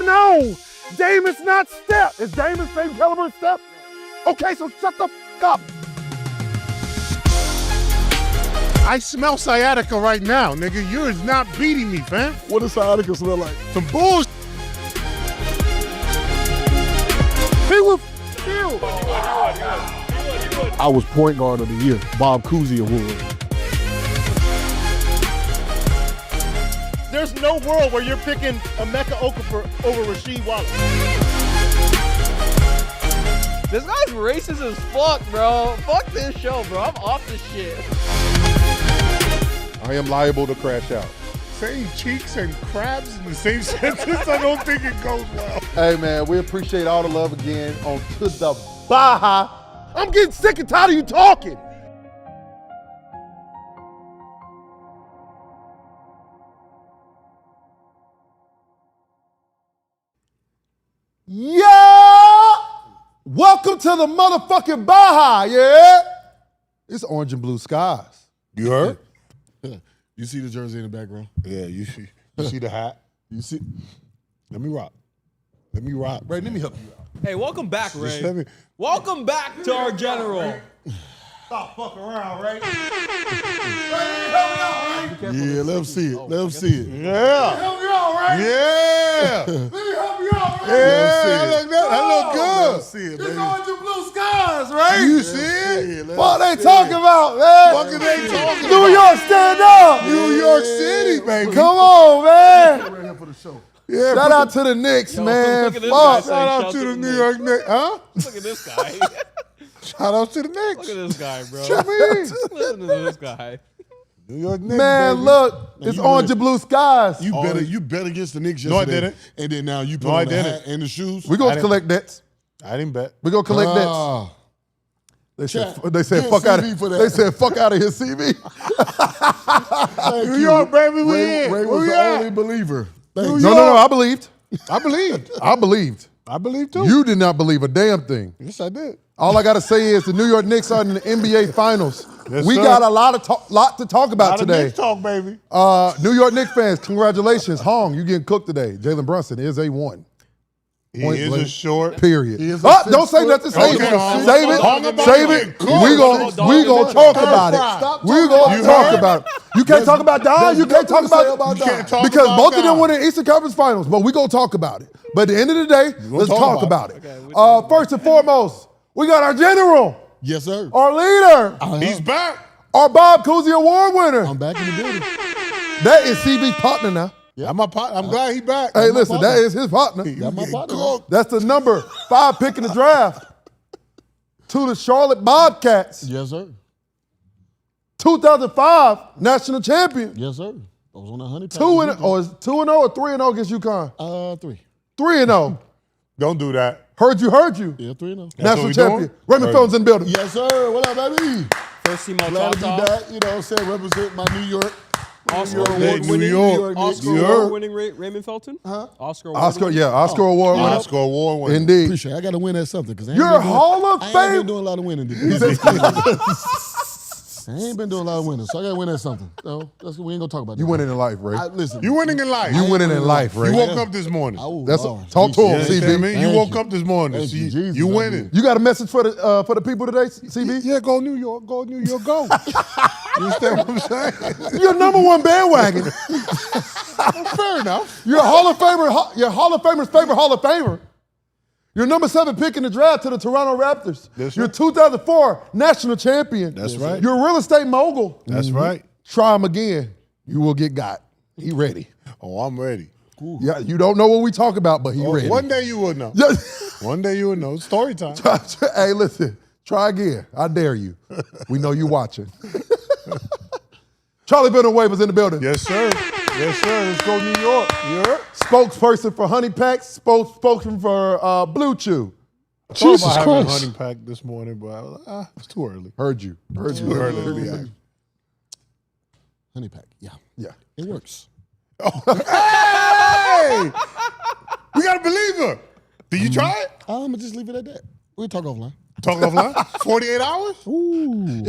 know. Dame is not Steph. Is Dame the same caliber as Steph? Okay, so shut the f up. I smell sciatica right now, nigga. You is not beating me, fam. What does sciatica smell like? Some bullshit. He was killed. I was point guard of the year, Bob Cousy Award. There's no world where you're picking Emeka Okafor over Rasheed Wallace. This guy's racist as fuck, bro. Fuck this show, bro. I'm off this shit. I am liable to crash out. Saying cheeks and crabs in the same sentence, I don't think it goes well. Hey, man, we appreciate all the love again on To The Baha. I'm getting sick and tired of you talking. Yeah! Welcome to the motherfucking Baha, yeah? It's orange and blue skies. You heard? You see the jersey in the background? Yeah, you see the hat? You see? Let me rock. Let me rock. Ray, let me help you out. Hey, welcome back, Just let Ray. me. Welcome back to our general. Stop fucking around, Ray. Yeah, let him see it. Let him see it. Yeah. Help me out, Ray. Yeah. Let me help you out, Ray. Yeah, that look good. See it, It's baby. orange and blue skies, Ray. You see it? What they talking about, man? What are they talking New about? York, stand up. New York City, baby. Come on, man. Right here for the show. Yeah, Shout out to the Knicks, Yo, man. look at this Fuck. guy. shout out to the New York Knicks. Huh? Look at this guy. Shout out to the Knicks. Look at this guy, bro. What you mean? Listen to this guy. New York Knicks, Man, baby. look, it's you orange bet- and blue skies. You bet against the Knicks No, I yesterday. didn't. And then now you put No, I on the didn't. hat and the shoes. We gonna collect nets. I didn't bet. We gonna collect nets. Ah. They said, Chat, they said get fuck out CV of. for that. They said fuck out of here, CV. New York, baby, we Ray, in. Ray Where was we the at? only believer. New No, York. I believed. I believed. I believed. I believe too. You did not believe a damn thing. Yes, I did. All I gotta say is the New York Knicks are in the NBA Finals. Yes, We sir. got a lot to talk about Lot of today. Knicks talk, baby. New York Knicks fans, congratulations. Hong, you getting cooked today. Jalen Brunson is A1. He Point is a blank. short. Period. He is a Don't say nothing. Save Okay, it. Hong. Save it. Hong about Save to it. get cooked. We gonna talk about it. Stop We talking gonna You talk heard? about it. You can't talk about Don. You can't talk about about You can't talk because about both of them Don. won in Eastern Conference Finals. But we gonna talk about it. But at the end of the day, let's talk talk about about it. Okay, First and foremost, we got our general, Yes, sir. our leader, He's back. our Bob Cousy Award winner. I'm back in the building. That is CB's partner now. I'm glad he back. Hey, listen, that is his partner. That's my partner. Cooked. That's the number 5 pick in the draft to the Charlotte Bobcats. Yes, sir. 2005 national champion. Yes, sir. I was on that honey pack. 2-0 or 2-0 or 3-0 against UConn? 3. 3-0. Don't do that. Heard you. Yeah, 3-0. That's National what we champion. doing? Raymond Felton's in the building. Yes, sir. What up, baby? First team all Glad to be top. back. You know what I'm saying? Represent my New York. Oscar New York, award winning. New York, Oscar New award York. winning Raymond Felton? Huh? Oscar award Oscar, winning? yeah, Oscar Award winner. Oscar Award winner. Indeed. Appreciate it. I got to win at something because You're Hall of I ain't Fame. been doing a lot of winning. I ain't been doing a lot of winning, so I got to win at something. So we ain't gonna talk about that. You winning in life, Ray. Listen, You winning in life. You winning in life, Ray. You woke up this morning. That's talk to him, You CB. understand me? You Thank woke you. up this morning. Thank you, See, Jesus, you I winning. You got a message for the people today, CB? Yeah, go New York. Go New York. Go. You understand what I'm saying? You're number one bandwagon. Fair enough. You're a Hall of Famer. You're Hall of Famer's favorite Hall of Famer. You're number 7 pick in the draft to the Toronto Raptors. That's You're right. 2004 national champion. That's right. You're a real estate mogul. That's right. Try him again. You will get got. He ready. Oh, I'm ready. Yeah, you don't know what we talk about, but he ready. One day you will know. Yeah. One day you will know. Story time. Hey, listen. Try again. I dare you. We know you watching. Charlie Villanueva in the building. Yes, sir. Yes, sir. Let's go New York. You heard? Spokesperson for Honey Pack, spokesperson for Blue Chew. Thought about having a honey pack this morning, but I was like, it's too early. Heard you. Too early to be out. honey pack. Yeah, Yeah. it works. Hey! We got a believer. Did you try it? I'm gonna just leave it at that. We'll talk offline. Talk offline? 48 hours? Ooh.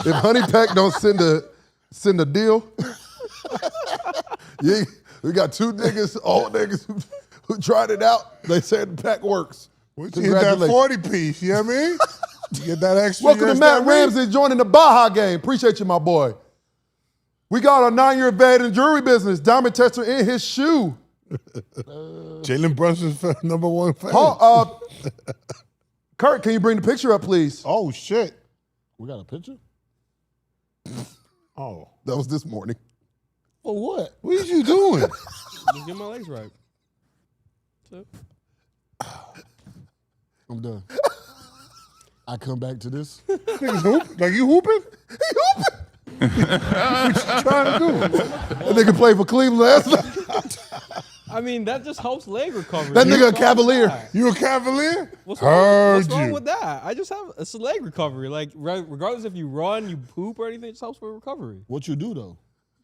If Honey Pack don't send a deal, We got two niggas, old niggas, who tried it out. They said the pack works. What you get that 40 piece, you know what I mean? You get that extra. Welcome to Matt Ramsey joining the Baha game. Appreciate you, my boy. We got a 9-year vet in jewelry business. Diamond tester in his shoe. Jalen Brunson's #1 fan. Kurt, can you bring the picture up, please? Oh, shit. We got a picture? Oh. That was this morning. For what? What are you doing? Just get my legs right. That's it. I'm done. I come back to this. Niggas hoop? Like you hooping? He hooping. What you trying to do? That nigga played for Cleveland last night. I mean, that just helps leg recovery. That nigga a What's wrong with Cavalier. that? You a Cavalier? What's Heard wrong you. with that? I just have it's a leg recovery. Like regardless if you run, you poop, or anything, it just helps with recovery. What you do though?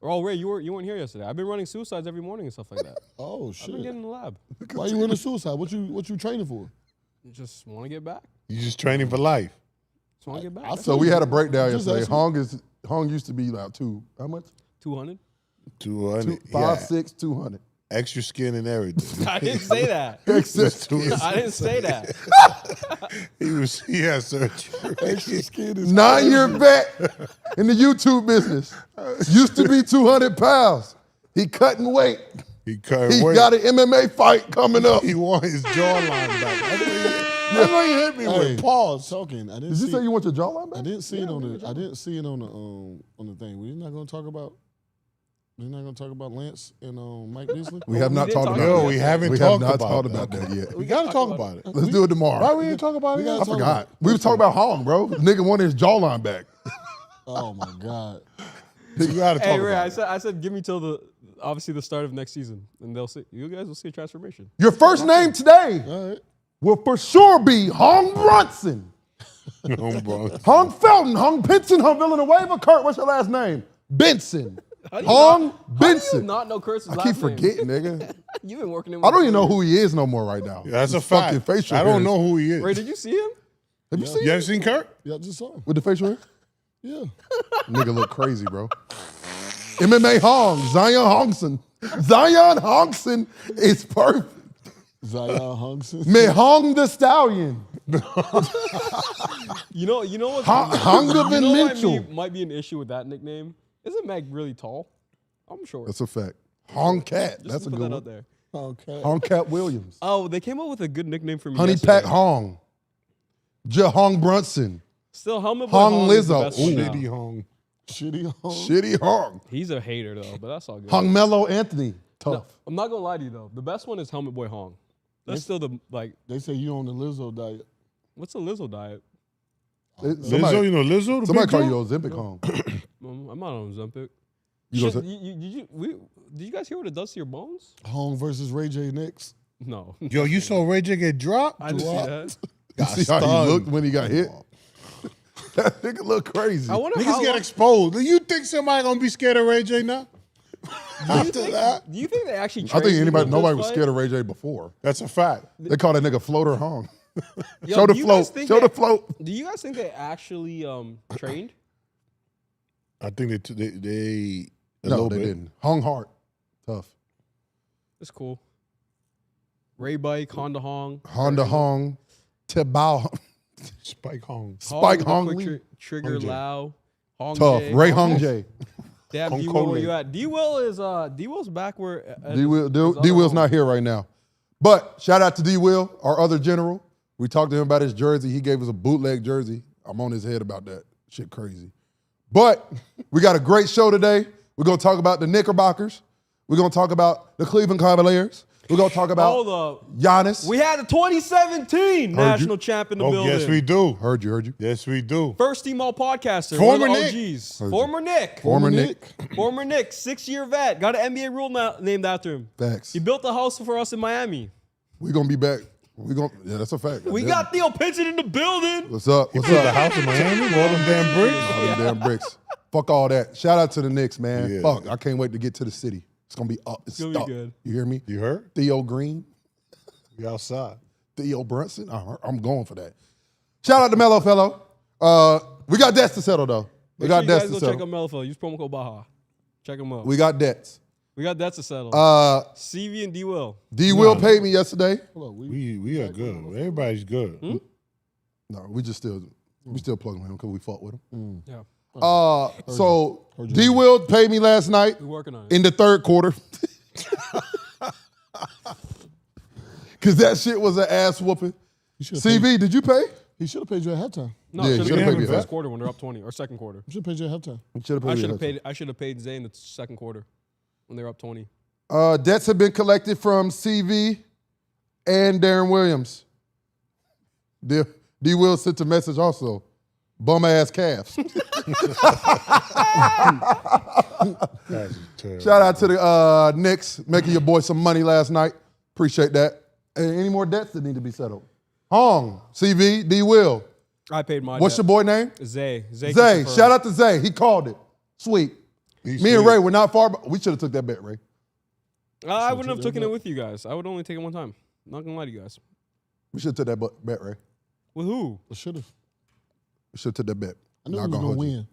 Oh, Ray, you weren't here yesterday. I've been running suicides every morning and stuff like that. Oh I've shit. been getting in the lab. Why you running suicide? What you training for? Just want to get back. You just training for life. Just want to get back. I That's So we had a breakdown Just yesterday. asking. Hong used to be about how much? 200. 200. 5'6", 200. Extra skin and everything. I didn't say that. Excess I didn't say that. He had surgery. Extra skin is 9-year vet in the YouTube business. Used to be 200 pounds. He cutting weight. He cut He weight. got an MMA fight coming up. He want his jawline back. That's why he hit me Hey, with. Pause. talking. I didn't Did you see. say you want your jawline I back? didn't see it on the. I didn't see it on the thing. We're not going to talk about. We're not going to talk about Lance and Mike Beasley. We have we not did talked talk about about No, that. we haven't We have talked not about talked about that yet. We got to talk about it. Let's do it tomorrow. Why we didn't talk about it? I forgot. We was talking about Hong, bro. Nigga wanted his jawline back. Oh my God. You got to talk Hey, Ray, about it. I said, give me till obviously the start of next season, and they'll see. You guys will see a transformation. Your first name today All right. will for sure be Hong Brunson. Oh, bro. Hong Felton, Hong Pinson, Hong Villanueva. Kurt, what's your last name? Benson. How do you Hong not- How do you Benson. not know Kurtz's I last keep name? forgetting, nigga. You've been working in. I don't even know who he is no more right now. That's a His fucking fact. facial I don't hairs. know who he is. Ray, did you see him? Have you seen You him ever seen Kurt? Yeah, I just saw him. with the facial hair? Yeah. Nigga look crazy, bro. MMA Hong, Zion Hongson. Zion Hongson is perfect. Zion Hongson. Me Hong the Stallion. You know what? Hongovin Mitchell. Might be an issue with that nickname. Isn't Meg really tall? I'm sure. That's a fact. Hong Cat. Just That's to a put good that out one. there. Okay. Hong Cat Williams. Oh, they came up with a good nickname for me. Honey yesterday. Pack Hong. Hong Brunson. Still, Helmet Boy Hong is the Lizzo. best one now. Shitty Hong. Shitty Hong. Shitty Hong. He's a hater though, but that's all good. Hong Mello Anthony. Tough. No, I'm not gonna lie to you though. The best one is Helmet Boy Hong. That's still the They say you on the Lizzo diet. What's the Lizzo diet? Lizzo, you know Lizzo? The Somebody big call girl? you Ozempic Hong. I'm not on Ozempic. You Shit, gonna did you guys hear what it does to your bones? Hong versus Ray J Knicks. No. Yo, you saw Ray J get dropped? I didn't see that. You see how he looked when he got hit? That nigga look crazy. I wonder Niggas how get long- exposed. Do you think somebody gonna be scared of Ray J now? After that? Do you think they actually? I think trained him in nobody this was fight? scared of Ray J before. That's a fact. They call that nigga Floater Hong. Yo, Show the do you guys float. think Show the they- float. Do you guys think they actually trained? I think they a No, little they bit. didn't. Hong Hart. Tough. It's cool. Ray Bike, Honda Hong, Honda Hong. Tebao. Spike Hong. Spike the Hong Quick Lee. Trigger Hong J. Lao, Hong Tough. J. Ray Hong J. Damn, Hong D Will, Kong where Lee. you at? D Will's back where D-Will's not here right now. But shout out to D-Will, our other general. We talked to him about his jersey. He gave us a bootleg jersey. I'm on his head about that. Shit crazy. But we got a great show today. We're going to talk about the Knickerbockers. We're going to talk about the Cleveland Cavaliers. We're going to talk about Hold up. Giannis. We had the 2017 national champ in the Oh, building. yes, we do. Heard you. Yes, we do. First team all podcaster. Former one of Knick. the OGs. Heard you. Former Knick. Former Nick. Former Knick. 6-year vet. Got an NBA rule named after him. Facts. He built a house for us in Miami. We're going to be back. Yeah, that's a fact. We got Theo Pinson in the building. What's up? What's The up? house in Miami, all them damn bricks. All them damn bricks. Fuck all that. Shout out to the Knicks, man. Yeah. Fuck, I can't wait to get to the city. It's going to be up. It's gonna be stuck. good. You hear me? You heard? Theo Green. We outside. Theo Brunson. I'm going for that. Shout out to Mello Fellow. We got debts to settle, though. We Make got sure you debts guys to go check settle. out Melfo. Use promo code Baha. Check him out. We got debts. We got that to settle. CV and D Will. D Will paid me yesterday. Hold on, We are good. Everybody's good. No, we still plugging him because we fought with him. Yeah. So D Will paid me last night We're working on it. in the third quarter. Cause that shit was an ass whooping. CV, did you pay? He should have paid you at halftime. No, Yeah, should should've have paid paid me the first half. quarter when they're up 20 or second quarter. He should have paid you at halftime. I should have paid Zay in the second quarter when they were up 20. Debts have been collected from CV and Darren Williams. D Will sent a message also. Bum ass calves. That's terrible. Shout out to the Knicks making your boy some money last night. Appreciate that. And any more debts that need to be settled? Hong, CV, D Will. I paid my What's your boy name? Zay. Zay. Shout out to Zay. He called it. Sweet. Me and Ray were not far. We should have took that bet, Ray. I wouldn't have taken it with you guys. I would only take it one time. Not gonna lie to you guys. We should have took that bet, Ray. With who? I should have. We should have took that bet. I knew Not he was gonna going to hold you. win.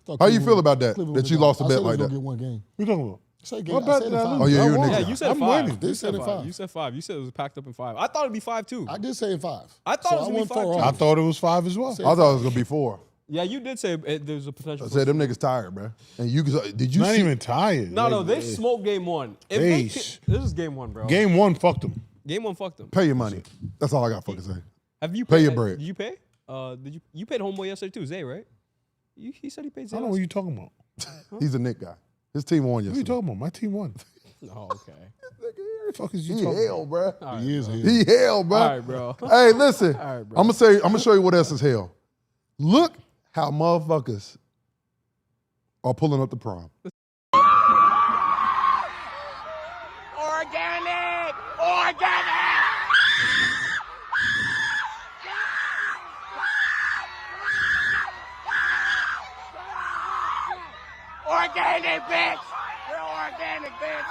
Thought How you Cleveland- feel about that? Cleveland That was you gonna- lost a I bet said he like was gonna that? get one game. We talking about? Say What game. bet I said did I five. lose? Oh, yeah, you're a I won. nigga. Yeah, you said I'm 5. winning. They said it 5. You said 5. You said it was packed up in 5. I thought it'd be 5 too. I did say in 5. I thought it was I gonna be won 5 4 too. I off. thought it was 5 as well. I thought it was gonna be 4. Yeah, you did say there's a potential. I said them niggas tired, bro. And you did you Not see? even tired. No, they smoked game 1. If Eish. this is game 1, bro. Game 1 fucked them. Game 1 fucked them. Pay your money. That's all I got fucking say. Have you Pay paid, your bread. Did you pay? You paid homeboy yesterday too, Zay, right? He said he paid I Zay. don't know what you talking about. He's a Knick guy. His team won What are you yesterday. talking about? My team won. Oh, okay. What the fuck is you He talking hell, bro. He is. He hell, bro. All right, bro. Hey, listen. All right, bro. I'm gonna show you what else is hell. Look how motherfuckers are pulling up the prom. Organic! Organic, bitch! We're organic, bitch!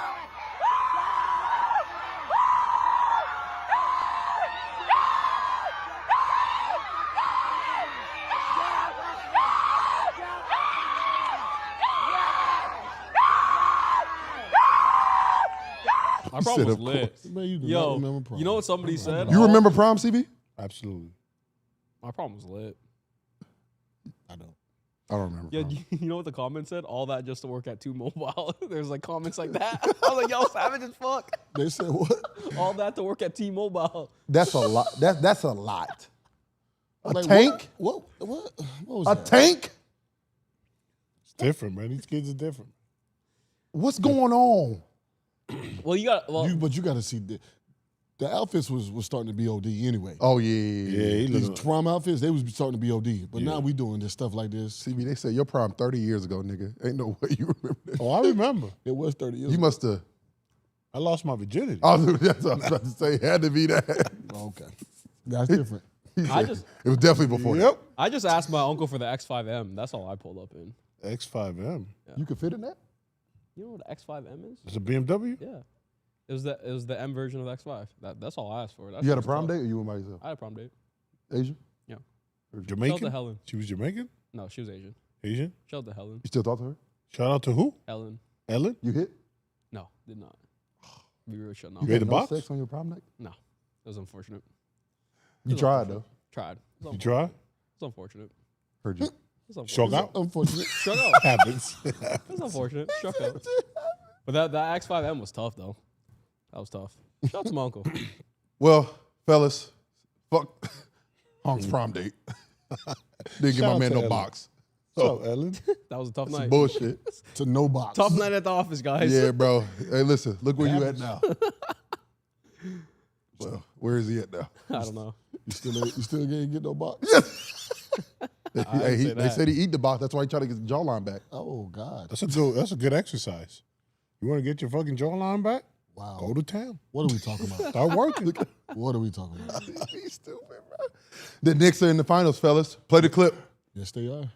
My said, prom was of lit. course. Man, you do not Yo, remember prom. you know what somebody said? You remember prom, CB? Absolutely. My prom was lit. I don't. I don't remember. Yeah, prom. you know what the comment said? All that just to work at T-Mobile. There's like comments like that. I was like, yo, savage as fuck. They said what? All that to work at T-Mobile. That's a lot. That's a lot. A Like, tank? What was A that? tank? It's different, man. These kids are different. What's going on? Well, you got But you got to see the outfits was starting to be OD anyway. Oh yeah. He These look. prom outfits, they was starting to be OD. But now we doing this stuff like this. CB, they said your prom 30 years ago, nigga. Ain't no way you remember that. Oh, I remember. It was 30 years You ago. must have. I lost my virginity. That's what I was about to say. It had to be that. Oh, okay. That's different. He I said just it was definitely before. Yep. I just asked my uncle for the X5M. That's all I pulled up in. X5M. That. You could fit in that? You know what the X5M is? It's a BMW? Yeah. It was the M version of the X5. That's all I asked for. That You had a shit was prom tough. date or you went by yourself? I had a prom date. Asian? Yeah. Shout out to Jamaican? Helen. She was Jamaican? No, she was Asian. Asian? Shout out to Helen. You still talk to her? Shout out to who? Ellen. Ellen? You hit? No, did not. Be real shut You no. made had the no box? sex on your prom night? No. It was unfortunate. You tried though. Tried. It was You try? unfortunate. Heard you. It was unfortunate. Struck out? Unfortunate. Struck out. Happens. It was unfortunate. Struck out. But that X5M was tough though. That was tough. Shout out to my uncle. Well, fellas, fuck Hong's prom date. Didn't give my out man to no Ellen. box. So, Ellen? That was a tough Some night. bullshit. To no box. Tough night at the office, guys. Yeah, bro. Hey, listen, look where you at now. Well, where is he at now? I don't know. You still can't get no box? They said he eat the box. That's why he tried to get the jawline back. Oh, God. That's a good exercise. You want to get your fucking jawline back? Wow. Go to town. What are we talking about? Start working. What are we talking about? He's stupid, bro. The Knicks are in the finals, fellas. Play the clip. Yes, they are.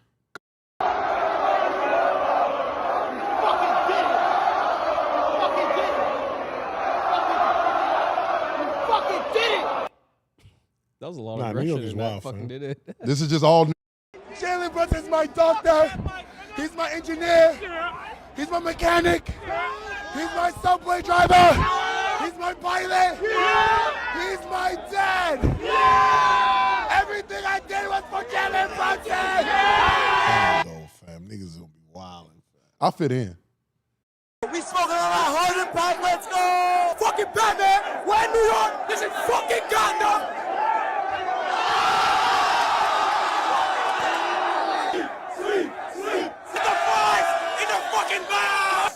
That was a lot Nah, of New York aggression. is And that wild, fucking fam. did it. This is just all. Jalen Brunson's my doctor. He's my engineer. He's my mechanic. He's my subway driver. He's my pilot. He's my dad. Everything I did was for Jalen Brunson. No, fam. Niggas gonna be wildin'. I fit in. We smoking on our Harden pack. Let's go. Fucking Batman. We're in New York. This is fucking Gotham.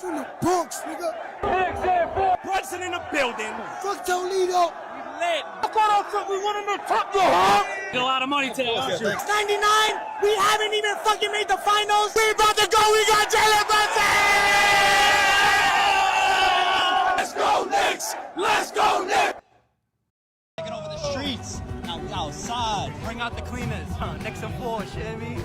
In the Bronx, nigga. Brunson in the building. Fuck Toledo. We lit. I thought we won in the top, huh? A lot of money today. 99. We haven't even fucking made the finals. We about to go. We got Jalen Brunson. Let's go Knicks. Let's go Knicks. Taking over the streets. Now we outside. Bring out the cleaners. Knicks and 4, shit me.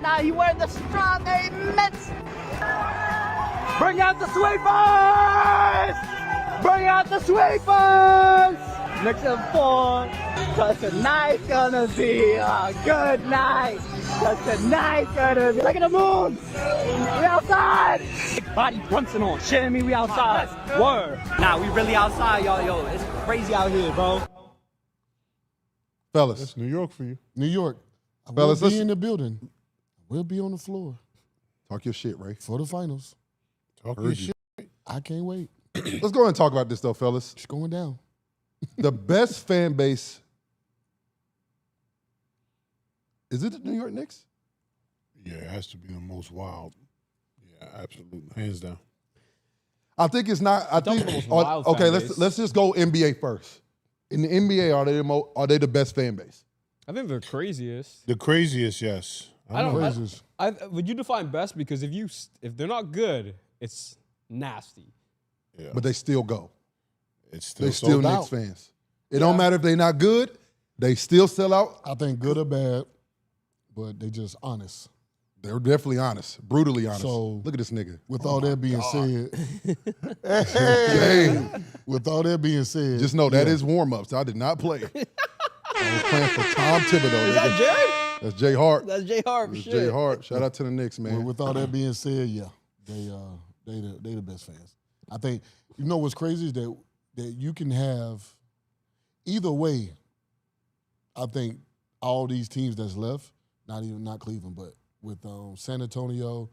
Now you wear the strong mitts. Bring out the sweepers! Bring out the sweepers! Knicks and 4. Cause tonight's gonna be a good night. Cause tonight's gonna be. Look at the moon. We outside. Big body Brunson on. Shit me, we outside. Word. Nah, we really outside, y'all. Yo, it's crazy out here, bro. Fellas. That's New York for you. New York. I will Fellas, be listen. in the building. We'll be on the floor Talk your shit, Ray. for the finals. Talk Heard your you. shit. I can't wait. Let's go ahead and talk about this, though, fellas. It's going down. The best fan base. Is it the New York Knicks? Yeah, it has to be the most wild. Yeah, absolutely. Hands down. I think it's not. I Don't think. the most wild Okay, fan let's base. let's just go NBA first. In the NBA, are they the best fan base? I think they're craziest. The craziest, yes. I don't. Craziest. Would you define best? Because if they're not good, it's nasty. Yeah. But they still go. It's still They still sold Knicks out. fans. It don't matter if they're not good. They still sell out. I think good or bad, but they just honest. They're definitely honest, brutally honest. So- Look at this nigga. With all that being said, Hey, with all that being said, just know that yeah. is warm-ups. I did not play. I was playing for Tom Thibodeau. Is nigga. that Jerry? That's Jay Hart. That's Jay Harper. That's Shit. Jay Hart. Shout out to the Knicks, Well, man. with all that being said, yeah, they the best fans. I think you know what's crazy is that you can have either way. I think all these teams that's left, not Cleveland, but with San Antonio,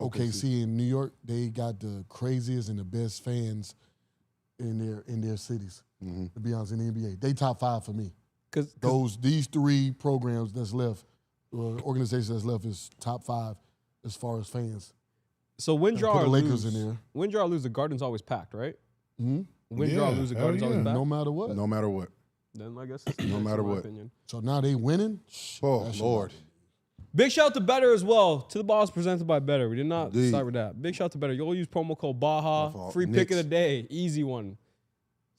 OKC, and New York, they got the craziest and the best fans in their cities. To be honest, in the NBA, they top 5 for me. Because These 3 programs that's left, or organizations that's left, is top 5 as far as fans. so win, draw, put or the Lakers lose. in there. Win, draw, or lose. The Garden's always packed, right? Mm-hmm. Win, draw, or Yeah, lose. The hell Garden's always yeah. packed. No matter what. No matter what. Then I guess it's No matter in my what. opinion. So now they winning. Oh, That shit Lord. Big shout out to Betr as well. To the balls presented by Betr. We did not Indeed. start with that. Big shout out to Betr. You'll use promo code My Baha. fault. Free pick of Knicks. the day. Easy one.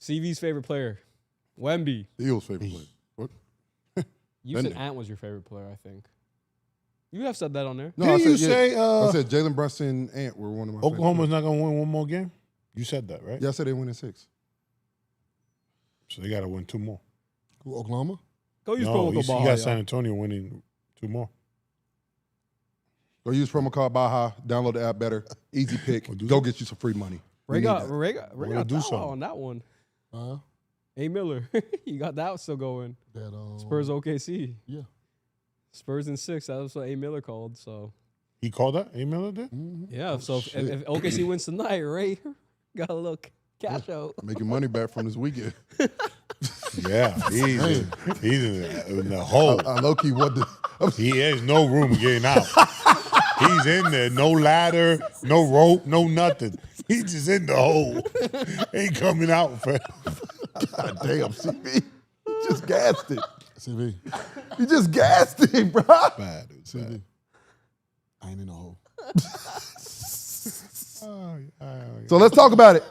CV's favorite player. Wemby. Eagles' favorite player. What? You Then said they- Ant was your favorite player, I think. You have said that on there. No, Didn't I said, you say I said Jalen Brunson and Ant were one of my favorite Oklahoma's players. not going to win one more game? You said that, right? Yeah, I said they win in 6. So they got to win 2 more. Who, Oklahoma? Go use No, promo you code Baha. got y'all. San Antonio winning 2 more. Go use promo code Baha. Download the app better. Easy pick. Go get you some free money. Ray We got need that. We're gonna got do that something. on that one. Huh? A. Miller. You got that still going. That Spurs OKC. Yeah. Spurs in 6. That was what A. Miller called. So He called that? A. Miller did? yeah. So if OKC wins tonight, Ray got a little cash out. Making money back from this weekend. Yeah. He's in the hole. I low-key wonder. He has no room getting out. He's in there. No ladder, no rope, no nothing. He's just in the hole. Ain't coming out, fam. God damn, CB. You just gassed it. CV. You just gassed it, bro. Bad, dude. CV. I ain't in the hole. So let's talk about it.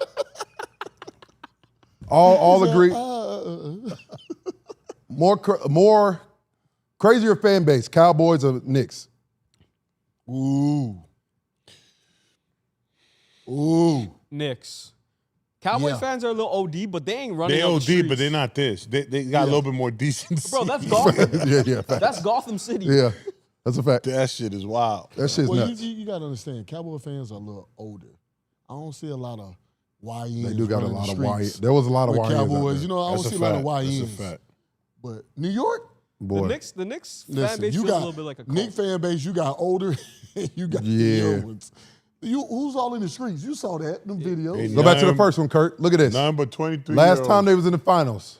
All agree. More crazier fan base, Cowboys or Knicks? Ooh. Knicks. Cowboys Yeah. fans are a little OD, but they ain't running They on the OD, streets. but they're not this. They got a little bit more decency. Bro, that's Gotham. Yeah. That's Gotham City. Yeah. That's a fact. That shit is wild. That shit's Well, nuts. you got to understand, Cowboy fans are a little older. I don't see a lot of YNs. They do got a running lot the of YN. streets There was a lot of with YNs out Cowboys. there. You know, I don't That's see a a lot of fact. YNs. That's a fact. But New York, Boy. The Knicks fan listen, base you feels a got little bit like a cult. Knick fan base. You got older. You got the Yeah. young ones. Who's all in the streets? You saw that, them videos. Hey, Go back to the first one, Kurt. Look at this. Number 23. Last time they was in the finals,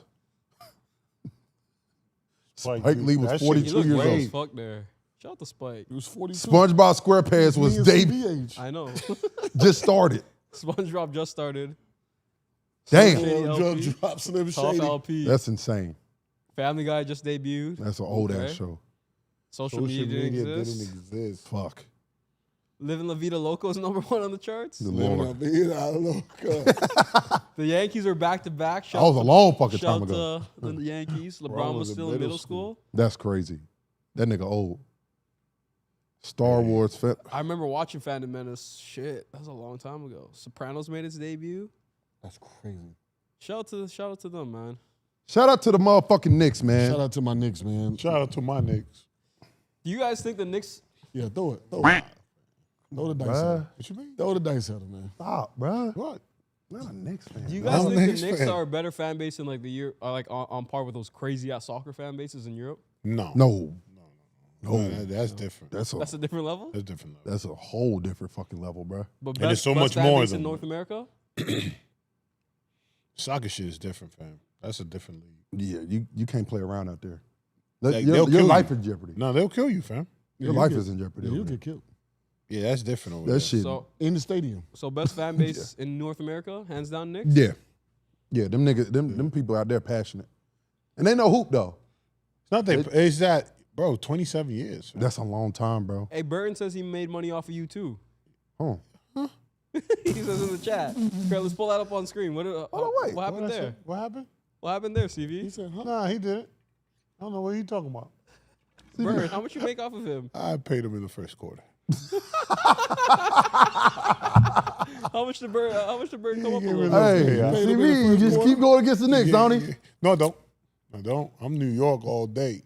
Spike Spike Lee was That shit 42 He looked years great old. as fuck there. Shout out to Spike. It was 42. SpongeBob SquarePants was Me and debut. CB age. I know. Just started. SpongeBob just started. Damn. Shady Drop LP. drops Slim Tough Shady. LP. That's insane. Family Guy just debuted. That's an old Okay. ass show. Social media didn't exist. exist. Fuck. Living La Vida Loco is number 1 on the charts. The Living Lord. up here, I look. The Yankees are back to back. That was a long fucking time Shout ago. to the Yankees. LeBron Bron was was in still in middle school. That's crazy. That nigga old. Star Wars. I remember watching Phantom Menace. Shit, that was a long time ago. Sopranos made its debut. That's crazy. Shout out to them, man. Shout out to the motherfucking Knicks, man. Shout out to my Knicks, man. Shout out to my Knicks. Do you guys think the Knicks? Yeah, throw it. Throw it. Throw the dice at Bruh. him. What you mean? Throw the dice at him, man. Stop, bro. What? Not a Knicks fan. Do you bro. guys I'm a think Knicks the Knicks fan. are a better fan base in like the year, or like on par with those crazy ass soccer fan bases in Europe? No. No. That's different. That's That's a different level. That's different. a whole different fucking level, bro. But there's so much fan more base than in that. North America. Soccer shit is different, fam. That's a different league. Yeah, you can't play around out there. Like, your they'll kill life you. in jeopardy. No, they'll kill you, fam. Your you life get- is in jeopardy. Yeah, over you'll there. get killed. Yeah, that's different over That there. shit. So In the stadium. best fan base in North America, hands down, Knicks. Yeah. Yeah, them niggas, them people out there passionate. And they know hoop though. It's not that. It's that, bro. 27 years. Fam. That's a long time, bro. Hey, Burton says he made money off of you too. Oh. He says in the chat. Okay, let's pull that up on screen. What? wait. What happened there? What happened? What happened there, He CV? said, huh? Nah, he didn't. I don't know what he talking about. Burton, how much you make off of him? I paid him in the first quarter. How much did Burton come up Give with? me the- Hey, Yeah. see me, you just keep going against the Knicks, don't he? No, I don't. I don't. I'm New York all day.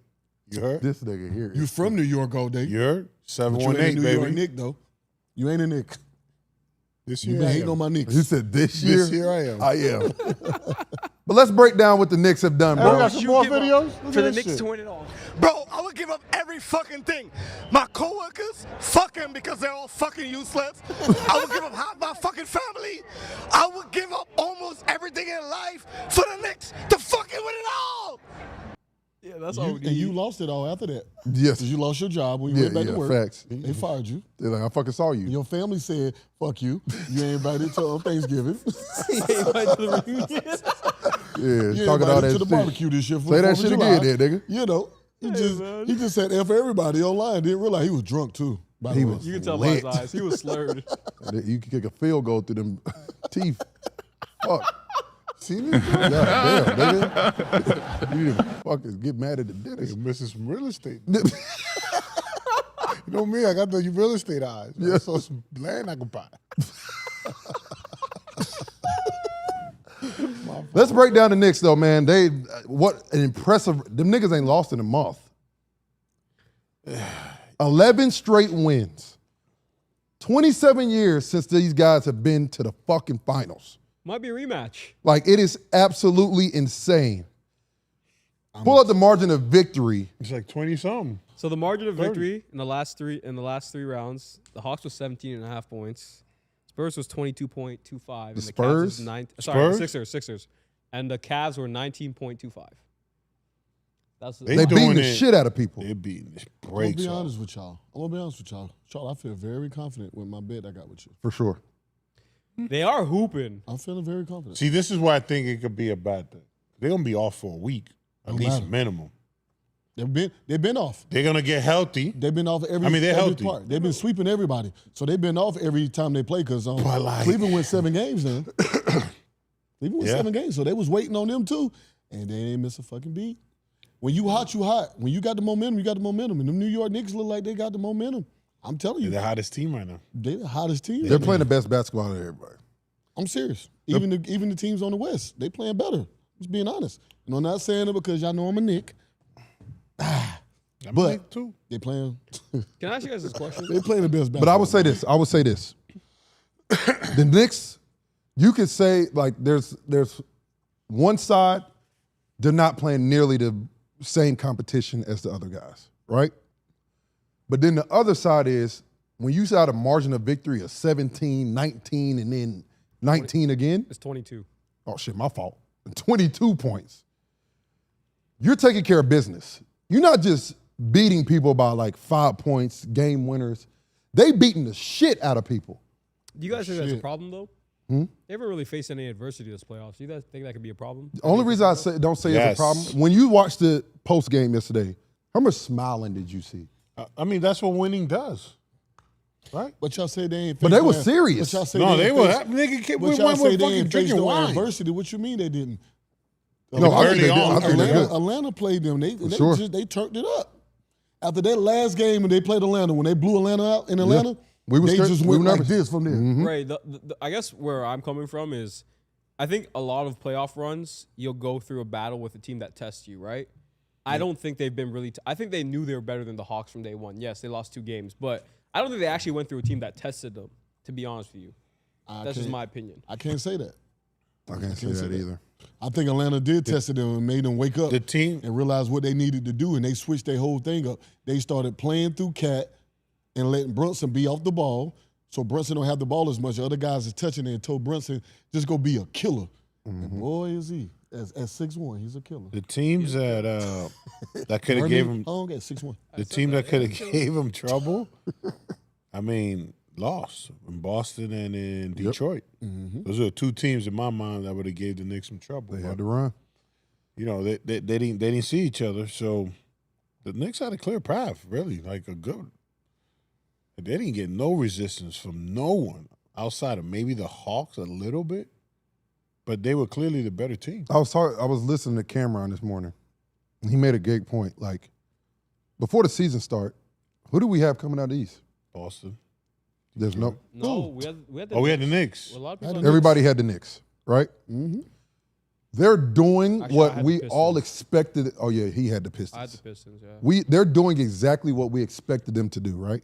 You heard? This nigga here. You from New York all day. You heard? But you ain't a 718, New York baby. Knick, though. You ain't a Knick. This You year, been I hating am. on my Knicks. You said this year? This year I am. I am. But let's break down what the Knicks have done, Hey, we bro. got some more give up videos. Look for at the this Knicks shit. to win it all. Bro, I would give up every fucking thing. My coworkers, fuck them because they're all fucking useless. I would give up half my fucking family. I would give up almost everything in life for the Knicks to fucking win it all. Yeah, that's all. And you lost it all after that. Yes. Because you lost your job when you went back to work. facts. They fired you. They're like, I fucking saw you. Your family said, fuck you. You ain't invited to Thanksgiving. Yeah, You talking ain't all invited that to the shit. barbecue this year for Say that 4th of shit July. again, there, nigga. You know, he just said F everybody online. Didn't realize he was drunk too. By the He way. was You can tell by his lit. eyes. He was slurred. You can kick a field goal through them teeth. Fuck. See me? God damn, nigga. You didn't fucking get mad at the dentist. Nigga missing some real estate. You know me, I got the real estate eyes. Yeah. So some land I can buy. Let's break down the Knicks, though, man. What an impressive. Them niggas ain't lost in a month. 11 straight wins. 27 years since these guys have been to the fucking finals. Might be a rematch. Like, it is absolutely insane. Pull up the margin of victory. It's like 20-something. So the margin of 30. victory in the last three rounds, the Hawks was 17.5 points. Spurs was 22.25. And the Cavs Spurs? was sorry, Spurs? Sixers. And the Cavs were 19.25. That's They beating doing the it. shit out of people. They're beating this I'm gonna breaks be off. honest with y'all. Charles, I feel very confident with my bet I got with you. For sure. They are hooping. I'm feeling very confident. See, this is why I think it could be a bad thing. They're gonna be off for a week, at Don't least matter. minimum. They've been off. They're gonna get healthy. They've been off every. I mean, they're every healthy. part. They've been sweeping everybody, so they've been off every time they play. Because But like- Cleveland went 7 games then. Cleveland went Yeah. 7 games, so they was waiting on them too, and they ain't miss a fucking beat. When you hot, you hot. When you got the momentum, you got the momentum. And them New York Knicks look like they got the momentum. I'm telling They're you, the hottest team right now. they the hottest team. They're playing the best basketball out of everybody. I'm serious. Even the teams on the West, they playing better. Just being honest. And I'm not saying it because y'all know I'm a Knick. But they playing. Can I ask you guys this question? They playing the best basketball. But I would say this. The Knicks, you could say like there's one side, they're not playing nearly the same competition as the other guys, right? But then the other side is when you saw a margin of victory of 17, 19, and then 19 again. It's 22. Oh shit, my fault. 22 points. You're taking care of business. You're not just beating people by like 5 points, game winners. They beating the shit out of people. Do you guys think that's a problem though? They haven't really faced any adversity this playoffs. Do you guys think that could be a problem? The only reason I don't say it's a problem, when you watched the post game yesterday, how much smiling did you see? I mean, that's what winning does, right? But y'all say they ain't. But they were serious. But y'all say No, they were. Faced, Nigga, we but y'all went say with they fucking ain't faced drinking no wine. adversity. What you mean they didn't? No, I think they did. I think they did. Atlanta played them. They sure. they turned it up. After that last game when they played Atlanta, when they blew Atlanta out in Atlanta, they just went like this from there. Right. I guess where I'm coming from is I think a lot of playoff runs, you'll go through a battle with a team that tests you, right? I don't think they've been really I think they knew they were better than the Hawks from day one. Yes, they lost 2 games, but I don't think they actually went through a team that tested them, to be honest with you. That's just my opinion. I can't say that. I can't say that either. I think Atlanta did test them and made them wake up The team and realize what they needed to do, and they switched their whole thing up. They started playing through Cat and letting Brunson be off the ball, so Brunson don't have the ball as much. The other guys is touching it and told Brunson, just go be a killer. And boy, is he. At 6'1", he's a killer. The teams that could have gave him at 6'1". the team that could have gave him trouble, I mean, lost in Boston and in Detroit. Those are 2 teams in my mind that would have gave the Knicks some trouble. They had to run. You know, they didn't see each other, so the Knicks had a clear path, really, like a good. They didn't get no resistance from no one outside of maybe the Hawks a little bit. But they were clearly the better team. I was listening to Cameron this morning. And he made a great point. Like, before the season start, who do we have coming out of the East? Boston. There's no. No, we had the Knicks. A lot of people Everybody had the Knicks, right? They're doing Actually, I what had we the all Pistons. expected. Oh yeah, he had the Pistons. I had the Pistons, yeah. They're doing exactly what we expected them to do, right?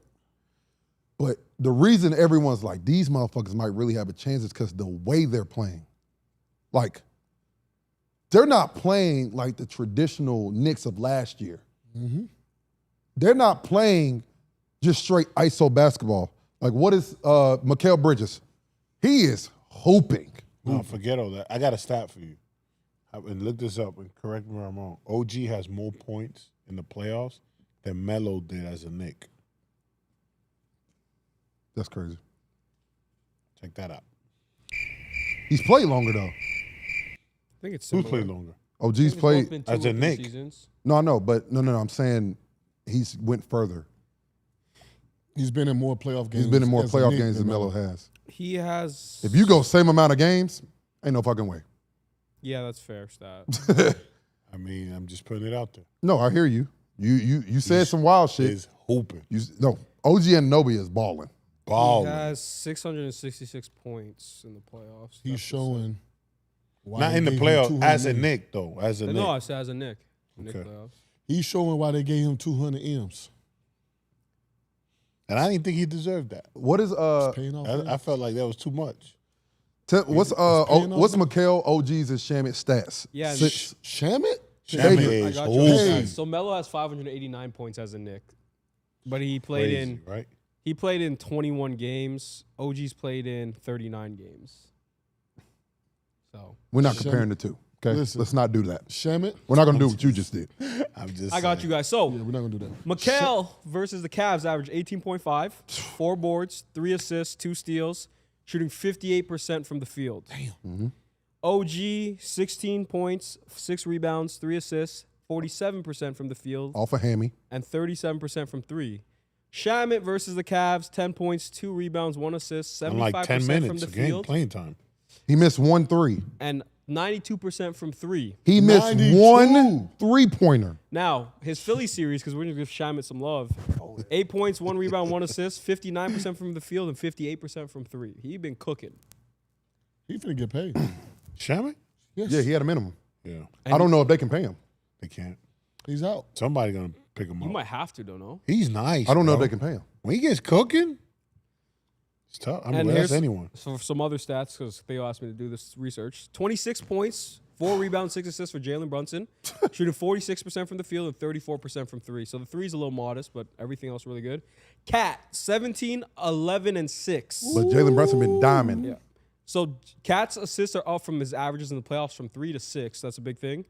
But the reason everyone's like, these motherfuckers might really have a chance is because the way they're playing. Like, they're not playing like the traditional Knicks of last year. They're not playing just straight ISO basketball. Like, what is Mikal Bridges? He is hooping. No, forget all that. I got a stat for you. And look this up and correct me where I'm wrong. OG has more points in the playoffs than Melo did as a Knick. That's crazy. Check that out. He's played longer, though. I think it's Who's similar. played longer? OG's played. As a Knick. No, I'm saying he's went further. He's been in more playoff games. He's been in more as a playoff Knick games than Melo. Melo has. He has. If you go same amount of games, ain't no fucking way. Yeah, that's fair stat. I mean, I'm just putting it out there. No, I hear you. You said some wild shit. He's hooping. No, OG Anunoby is balling. He has 666 points in the playoffs. He's showing. why Not they in the gave him playoffs, 200 as a million. Knick, though. As a No, Knick. I said as a Knick. Knick Okay. playoffs. He's showing why they gave him 200 M's. And I didn't think he deserved that. What is Paying off. I felt like that was too much. what's paying off what's now? Mikal, OG's, and Shamit's stats? Yeah, and- Shamit? Shamit you. I is got you on hooping. that. So Melo has 589 points as a Knick, but he played Crazy, in right? he played in 21 games. OG's played in 39 games. So We're not comparing the two. Okay, Listen. let's not do that. Shamit? We're not gonna do what you just did. I'm just I got you guys. So Yeah, we're not going to do that. Mikal versus the Cavs averaged 18.5, 4 boards, 3 assists, 2 steals, shooting 58% from the field. Damn. OG, 16 points, 6 rebounds, 3 assists, 47% from the field, Off a hammy. and 37% from 3. Shamit versus the Cavs, 10 points, 2 rebounds, 1 assist, 75% I'm like 10 from minutes the of game field, playing time. He missed 1 3. and 92% from 3. He missed 92. 1 3-pointer. Now, his Philly series, because we're going to give Shamit some love, 8 points, 1 rebound, 1 assist, 59% from the field, and 58% from 3. He been cooking. He finna get paid. Shamit? Yes. Yeah, he had a minimum. Yeah, I don't know if they can pay him. they can't. He's out. Somebody gonna pick him You up. might have to, don't know. He's nice. I don't know if bro. they can pay him. When he gets cooking, it's tough. I mean, And that's here's anyone. So some other stats, because Theo asked me to do this research. 26 points, 4 rebounds, 6 assists for Jalen Brunson, shooting 46% from the field and 34% from 3. So the 3's a little modest, but everything else really good. Cat, 17, 11, and 6. But Jalen Brunson been diamond. Yeah. So Cat's assists are up from his averages in the playoffs from 3 to 6. That's a big thing.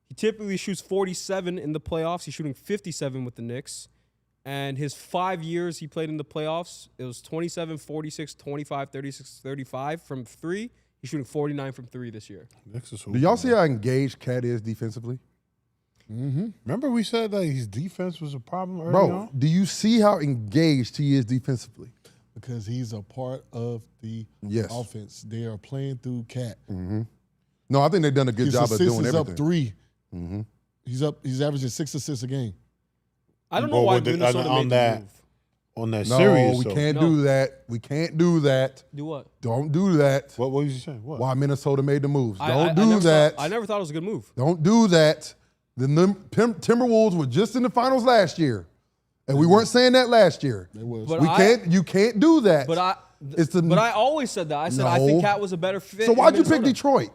He typically shoots 47 in the playoffs. He's shooting 57 with the Knicks. And his 5 years he played in the playoffs, it was 27, 46, 25, 36, 35 from 3. He's shooting 49 from 3 this year. Do y'all see how engaged Cat is defensively? Remember we said that his defense was a problem early Bro, on? do you see how engaged he is defensively? Because he's a part of the Yes. offense. They are playing through Cat. No, I think they've done a good His job of assists doing is everything. up 3. He's averaging 6 assists a game. I don't know Well, why with the- Minnesota on made that- the move. On that No, series. we so- can't No. do that. We can't do that. Do what? Don't do that. What was you saying? What? Why Minnesota made the moves. I Don't do never that. I never thought it was a good move. Don't do that. The Timberwolves were just in the finals last year. And we weren't saying that last year. It was. But You can't do that. But I always said that. I said I No. think Cat was a better fit. So in why'd you pick Minnesota. Detroit?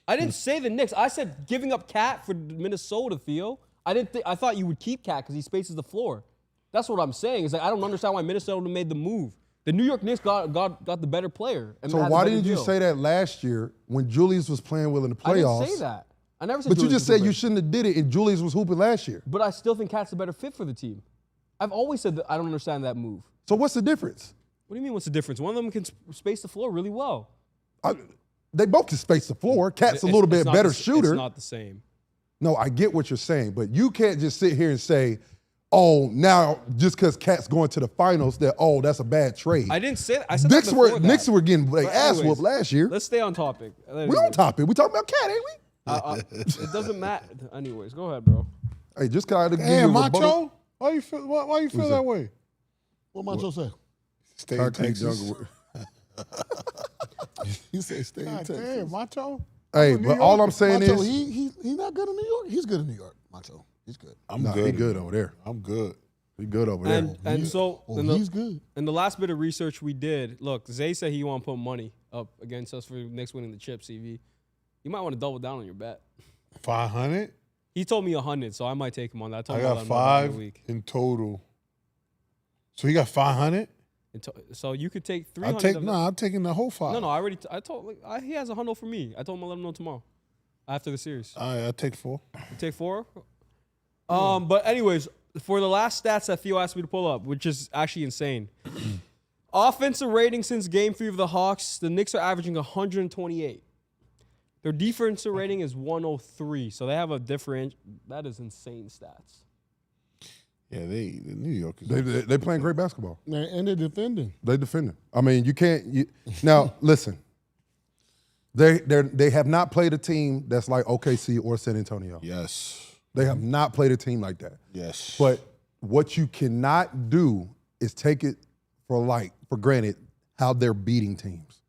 I didn't say the Knicks. I said giving up Cat for Minnesota, Theo. I thought you would keep Cat because he spaces the floor. That's what I'm saying. Is like I don't understand why Minnesota made the move. The New York Knicks got the better player. And So had the why better didn't you deal. say that last year when Julius was playing well in the I playoffs? didn't say that. I never said. But you Julius just was said you hooping. shouldn't have did it and Julius was hooping last year. But I still think Cat's a better fit for the team. I've always said that I don't understand that move. So what's the difference? What do you mean? What's the difference? One of them can space the floor really well. They both can space the floor. Cat's a It's- little bit it's not better the- shooter. It's not the same. No, I get what you're saying, but you can't just sit here and say, oh, now just because Cat's going to the finals, that's a bad trade. I didn't say that. I said Knicks that before that. Knicks were getting their But ass anyways, whooped last year. Let's stay on topic. We on topic. We talking about Cat, ain't we? It doesn't matter. Anyways, go ahead, bro. Hey, just kind of give Damn, you a rebuttal. Macho? Why you feel that way? What Macho say? Stay in Concrete Texas. jungle. He said stay in God Texas. damn, Macho. Hey, but all I'm saying Macho, is, he's not good in New York. He's good in New York. Macho, he's good. I'm nah, good. he good over there. I'm good. He good over there. And so in he's good. the last bit of research we did, look, Zay said he want to put money up against us for Knicks winning the chip, CV. You might want to double down on your bet. 500. He told me 100, so I might take him on that. I told I him I'll got let him know by the 5 week. in total. So he got 500. So you could take 300. I'm taking the whole 5. No, I told he has a hundo for me. I told him I'll let him know tomorrow after the series. I take 4. You take 4. But anyways, for the last stats that Theo asked me to pull up, which is actually insane. Offensive rating since Game 3 of the Hawks, the Knicks are averaging 128. Their defensive rating is 103, so they have a different. That is insane stats. Yeah, the New York is. They playing great basketball. And they're defending. They defending. I mean, you can't. Now listen. They have not played a team that's like OKC or San Antonio. Yes. They have not played a team like that. Yes. But what you cannot do is take it for granted how they're beating teams.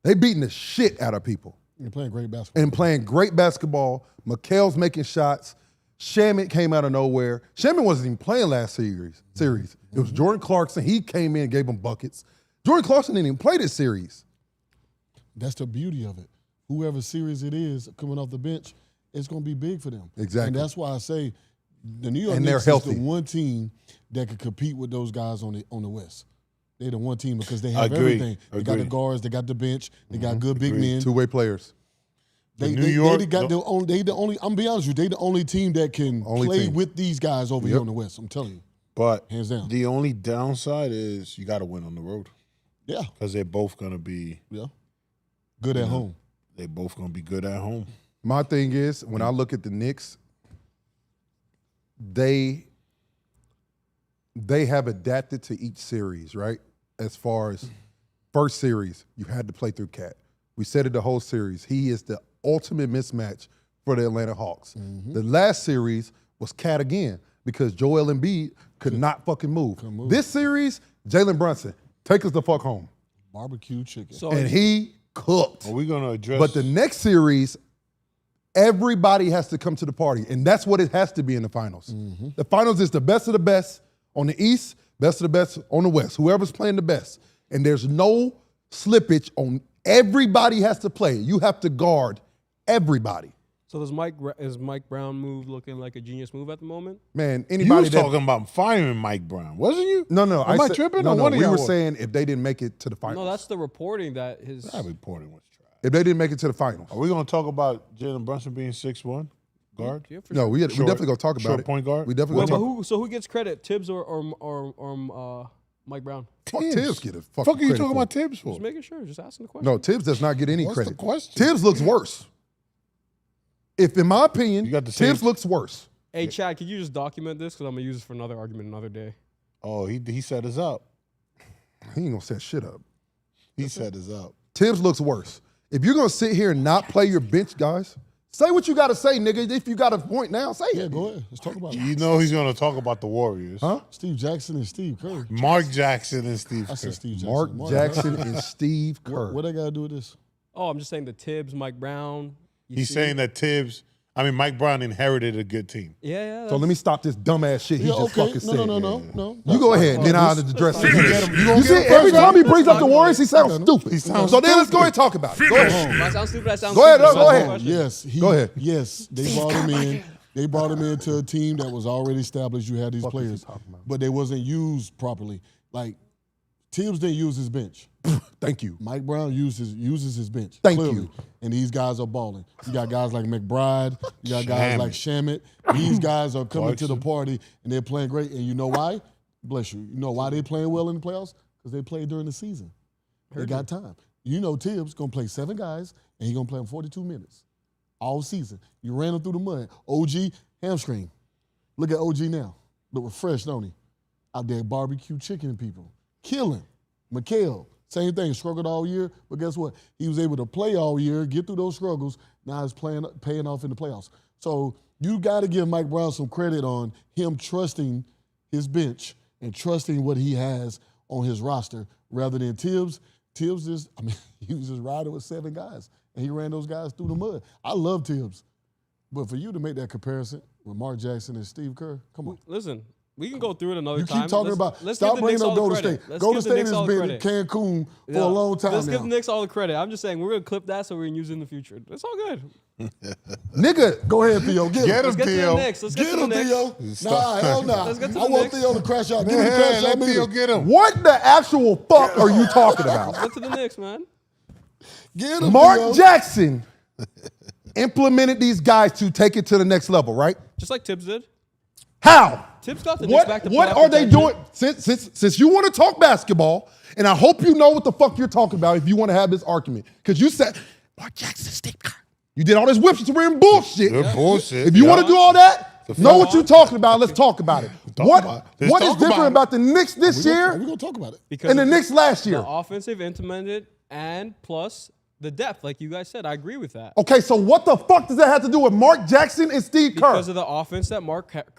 They beating the shit out of people. They're playing great basketball. And playing great basketball. Mikal's making shots. Shaman came out of nowhere. Shaman wasn't even playing last series. It was Jordan Clarkson. He came in and gave them buckets. Jordan Clarkson didn't even play this series. That's the beauty of it. Whoever series it is coming off the bench, it's going to be big for them. Exactly. And that's why I say the New York And they're Knicks is healthy. the one team that could compete with those guys on the West. They're the one team because they have Agree. everything. They got the guards, they got the bench, they got good big men. Two-way players. They New York- got the only. They the only. I'm be honest with you. They the only team that can play team. with these guys over here on the West. I'm telling you. But Hands down. the only downside is you got to win on the road Yeah. because they're both going to be. Yeah. Good at home. They're both going to be good at home. My thing is, when I look at the Knicks, they have adapted to each series, right? As far as first series, you had to play through Cat. We said it the whole series. He is the ultimate mismatch for the Atlanta Hawks. The last series was Cat again because Joel Embiid could not fucking move. This series, Jalen Brunson, take us the fuck home. Barbecue chicken. So And he cooked. Are we going to address? But the next series, everybody has to come to the party, and that's what it has to be in the finals. The finals is the best of the best on the East, best of the best on the West, whoever's playing the best. And there's no slippage on everybody has to play. You have to guard everybody. So is Mike Brown move looking like a genius move at the moment? Man, You anybody was talking about firing Mike Brown, wasn't you? No. Am I tripping? No, Or one of we y'all were was? saying if they didn't make it to the finals. No, that's the reporting that his. That reporting was trash. If they didn't make it to the finals. Are we going to talk about Jalen Brunson being 6'1", guard? Yeah, for No, sure. we definitely going to talk about short it. point guard? We definitely Well, going but to talk. who gets credit, Tibbs or Mike Brown? Fuck Tibbs get a fucking Fuck are you credit talking for about Tibbs for? Just making sure, just asking the question. No, Tibbs does not get any What's credit. the question? Tibbs looks worse. If, in my opinion, You got the same- Tibbs looks worse. Hey, Chad, could you just document this? Because I'm going to use this for another argument another day. Oh, he set us up. He ain't going to set shit up. He set us up. Tibbs looks worse. If you're going to sit here and not play your bench guys, say what you got to say, nigga. If you got a point now, say Yeah, it. go ahead. Let's talk about it. You know he's going to talk about the Warriors. Huh? Steve Jackson and Steve Kerr. Mark Jackson and Steve I Kerr. said Steve Jackson. Mark Jackson and Steve Kerr. What they got to do with this? Oh, I'm just saying the Tibbs, Mike Brown. He's saying that Mike Brown inherited a good team. Yeah. So let me stop this dumbass shit he Yeah, just okay. fucking said. No. You go ahead, then I'll address it. You see, get him every first, time he brings up the Warriors, he sounds stupid. sounds So then let's go ahead and talk about it. Go ahead. If I sound stupid, I sound Go ahead, stupid. go That's ahead. the question. Yes. Go ahead. Yes, they brought him in. They brought him into a team that was already established. You had these Fuck is he players, talking about? but they wasn't used properly. Like Tibbs didn't use his bench. Thank you. Mike Brown uses his bench. Thank clearly. you. And these guys are balling. You got guys like McBride. You got guys like Shamet. These guys are coming to the party and they're playing great. And you know why? Bless you. You know why they playing well in the playoffs? Because they played during the season. They got time. You know Tibbs gonna play 7 guys and he's gonna play them 42 minutes all season. You ran him through the mud. OG hamstring. Look at OG now. Look refreshed, don't he? Out there barbecue chicken people. Killing. Mikal, same thing, struggled all year, but guess what? He was able to play all year, get through those struggles. Now he's paying off in the playoffs. So you got to give Mike Brown some credit on him trusting his bench and trusting what he has on his roster rather than Tibbs. Tibbs he was just riding with 7 guys, and he ran those guys through the mud. I love Tibbs, but for you to make that comparison with Mark Jackson and Steve Kerr, come on. Listen, we can go through it another You time. keep talking about, let's stop give the bringing Knicks up all the Golden credit. State. Let's Golden give the State Knicks has all the been in credit. Cancun for Yeah. a long time Let's now. give the Knicks all the credit. I'm just saying we're gonna clip that so we can use it in the future. It's all good. Nigga, Go ahead, Theo. Get him. Let's get to the Knicks. Let's get Get to the him, Knicks. Theo. Nah, hell nah. Let's get to I the want Knicks. Theo to crash out. Give me the crash out Let Theo meter. get him. what the actual fuck are you talking about? Get to the Knicks, man. Get him, Mark Theo. Jackson implemented these guys to take it to the next level, right? Just like Tibbs did. How? Tibbs got the Knicks back to What playoff are they contention. doing? Since you want to talk basketball, and I hope you know what the fuck you're talking about if you want to have this argument, because you said Mark Jackson, Steve Kerr. You did all this whips to rim bullshit. Good bullshit. If you want to do all that, The know fuck? what you're talking about. Let's talk about it. Talk What about it. what Let's is talk different about about the Knicks this We're year going to talk about it. Because and the of Knicks last year? the offensive implemented and plus the depth, like you guys said. I agree with that. Okay, so what the fuck does that have to do with Mark Jackson and Steve Kerr? Because of the offense that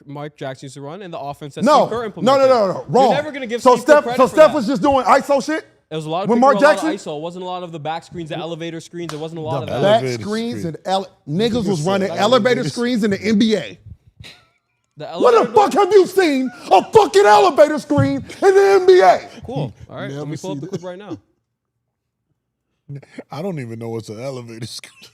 Mike Jackson used to run and the offense that No, Steve Kerr no, implemented. wrong. You're never going to give so Steve Kerr Steph, credit so for Steph that. was just doing ISO shit. There was a lot of with people Mark were a lot Jackson? of ISO. It wasn't a lot of the back screens, the elevator screens. It wasn't a lot of that. Back Elevator screens screen. and niggas was running Like elevator elevator screens in the NBA. The When elevator the fuck have you seen a fucking elevator screen in the NBA? Cool. All right, let Never me pull up seen the clip right now. I don't even know what's an elevator screen.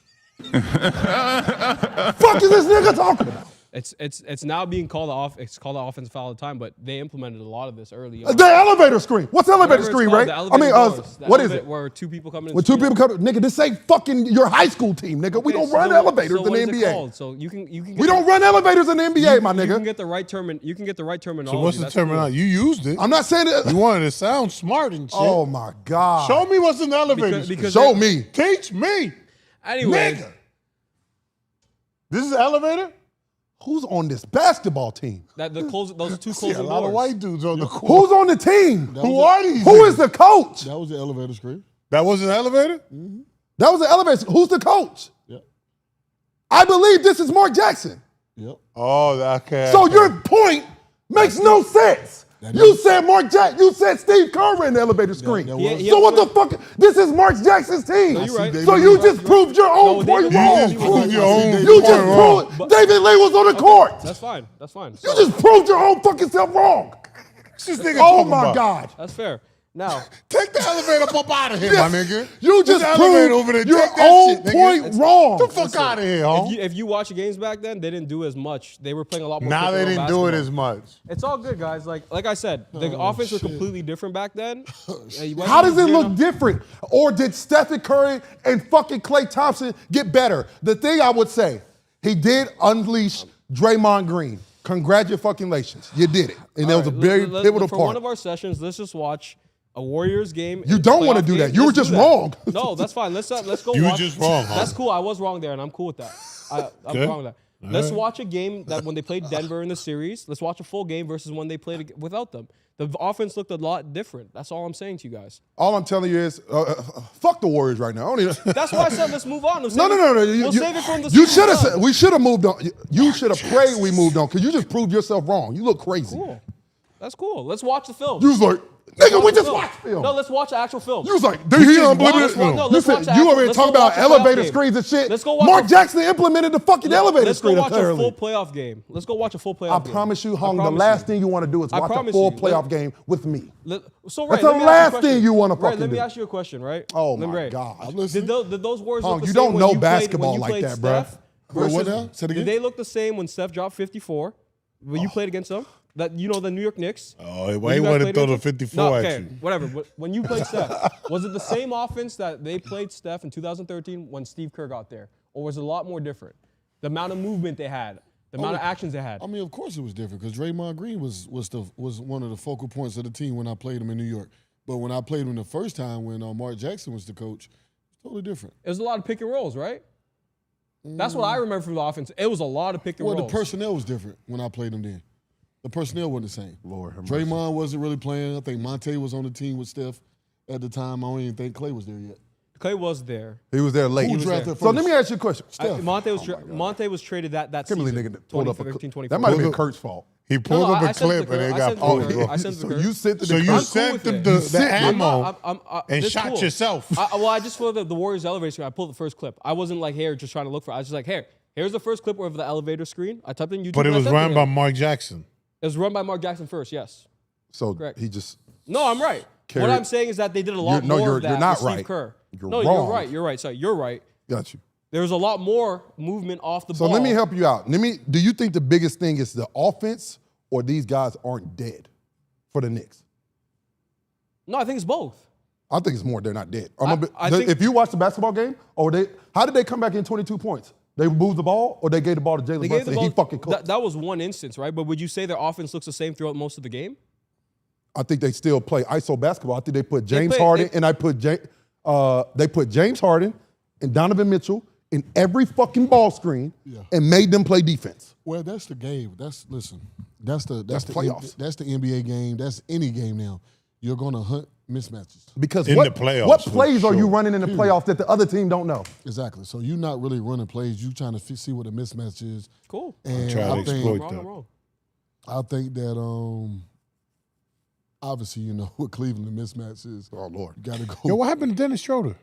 Fuck is this nigga talking about? It's now being called off. It's called the offensive foul all the time, but they implemented a lot of this early on. The elevator screen. What's elevator Whatever it's screen, called, right? the I elevator mean, doors. The what is elevator it? Where two people come in. When two people come, nigga, this ain't fucking your high school team, nigga. We don't run elevators in the NBA. Called? So you can. We don't run elevators in the NBA, my You can nigga. get the right term. You can get the right terminology. So what's the That's cool. terminology? You used it. I'm not saying that. You wanted to sound smart and shit. Oh my God. Show me what's in the elevator screen. because Show they- me. Teach me. Anyways, Nigga. This is the elevator? Who's on this basketball team? those two See a closing lot doors. of white dudes on the court. Who's on the team? Who are these? Who is the coach? That was the elevator screen. That was an elevator? That was the elevator. Who's the coach? Yep. I believe this is Mark Jackson. Yep. Oh, okay. So your point makes no sense. You said Mark Jackson. You said Steve Kerr in the elevator screen. So what the fuck? This is Mark Jackson's team. No, you're right. So you just proved your own point wrong. You just proved David Lee was on the court. That's fine. That's fine. You just proved your own fucking self wrong. Oh my God. That's fair. Now, take the elevator up out of here, my nigga. You just proved your own point wrong. Get the fuck out of here, huh? if you watch the games back then, they didn't do as much. They were playing a lot more. Now they didn't do it as much. It's all good, guys. Like I said, the offense was completely different back then. How does it look different? Or did Stephen Curry and fucking Klay Thompson get better? The thing I would say, he did unleash Draymond Green. Congratulations. You did it. And that was a very pivotal for part. one of our sessions, let's just watch a Warriors game. You don't want to do that. You were just wrong. No, that's fine. Let's go. You were watch. just wrong, huh? That's cool. I was wrong there, and I'm cool with that. I'm wrong with that. Let's watch a game that when they played Denver in the series. Let's watch a full game versus when they played without them. The offense looked a lot different. That's all I'm saying to you guys. All I'm telling you is, fuck the Warriors right now. That's why I said let's move on. No. We'll save it from the You should have said, we should have moved on. You should have prayed we moved on because you just proved yourself wrong. You look crazy. Cool. That's cool. Let's watch the film. You was like, nigga, we just watched film. No, let's watch the actual film. You was like, he unlimited. You already talking about elevator screens and shit. Let's go watch Mark Jackson implemented the fucking elevator screen. Let's go watch a full playoff game. Let's go watch a full playoff game. I promise you, Hung, the last thing you want to do is watch a full playoff game with me. That's the last thing you want to fucking do. Let me ask you a question, right? Oh, my God. Did those Warriors look the same you don't when know you basketball played like that, bro. What now? Say it again? Did they look the same when Steph dropped 54? When you played against them? The New York Knicks. Oh, why you want to throw the 54 at you? Whatever. When you played Steph, was it the same offense that they played Steph in 2013 when Steve Kerr got there? Or was it a lot more different? The amount of movement they had, the amount of actions they had. I mean, of course it was different because Draymond Green was one of the focal points of the team when I played him in New York. But when I played him the first time when Mark Jackson was the coach, it's totally different. It was a lot of pick and rolls, right? That's what I remember from the offense. It was a lot of pick and rolls. Well, the personnel was different when I played him then. The personnel wasn't the same. Lord have Draymond mercy. wasn't really playing. I think Monte was on the team with Steph at the time. I don't even think Klay was there yet. Klay was there. He was there late. Who drafted So first? let me ask you a question. Monte was traded that Kimberly season. nigga pulled up a 2013, That might have been Kurt's fault. He pulled up a I sent clip the and Kerr. it I got sent the pulled. Kerr. I sent the So Kerr. you sent So the you I'm cool sent with them it. the ammo and this shot cool. yourself. Well, I just filled the Warriors elevator screen. I pulled the first clip. I wasn't like here just trying to look for it. I was just like, here's the first clip of the elevator screen. I typed in YouTube. But it and I was sent run to by him. Mark Jackson. It was run by Mark Jackson first, yes. So Correct. he just. No, I'm right. What I'm saying is that they did a lot more of that you're not with Steve right. Kerr. You're no, wrong. you're right. You're right. Sorry, you're right. Got you. There was a lot more movement off the So ball. let me help you out. Do you think the biggest thing is the offense or these guys aren't dead for the Knicks? No, I think it's both. I think it's more they're not dead. I think- if you watch the basketball game, how did they come back in 22 points? They moved the ball or they gave the ball to Jalen Brunson and he fucking cooked? That was one instance, right? But would you say their offense looks the same throughout most of the game? I think they still play ISO basketball. I think they put James play- Harden they- and they put James Harden and Donovan Mitchell in every fucking ball screen and made them play defense. Well, that's the game. That's the playoffs. That's the NBA game. That's any game now. You're gonna hunt mismatches. Because In what, the playoffs, what for plays are you sure. running in the playoffs that the other team don't know? Exactly. So you're not really running plays. You're trying to see what a mismatch is. Cool. And Try to I exploit think, that. Wrong. I think that obviously what Cleveland the mismatch is. Oh, Lord. You gotta go. Yo, what happened to Dennis Schroeder?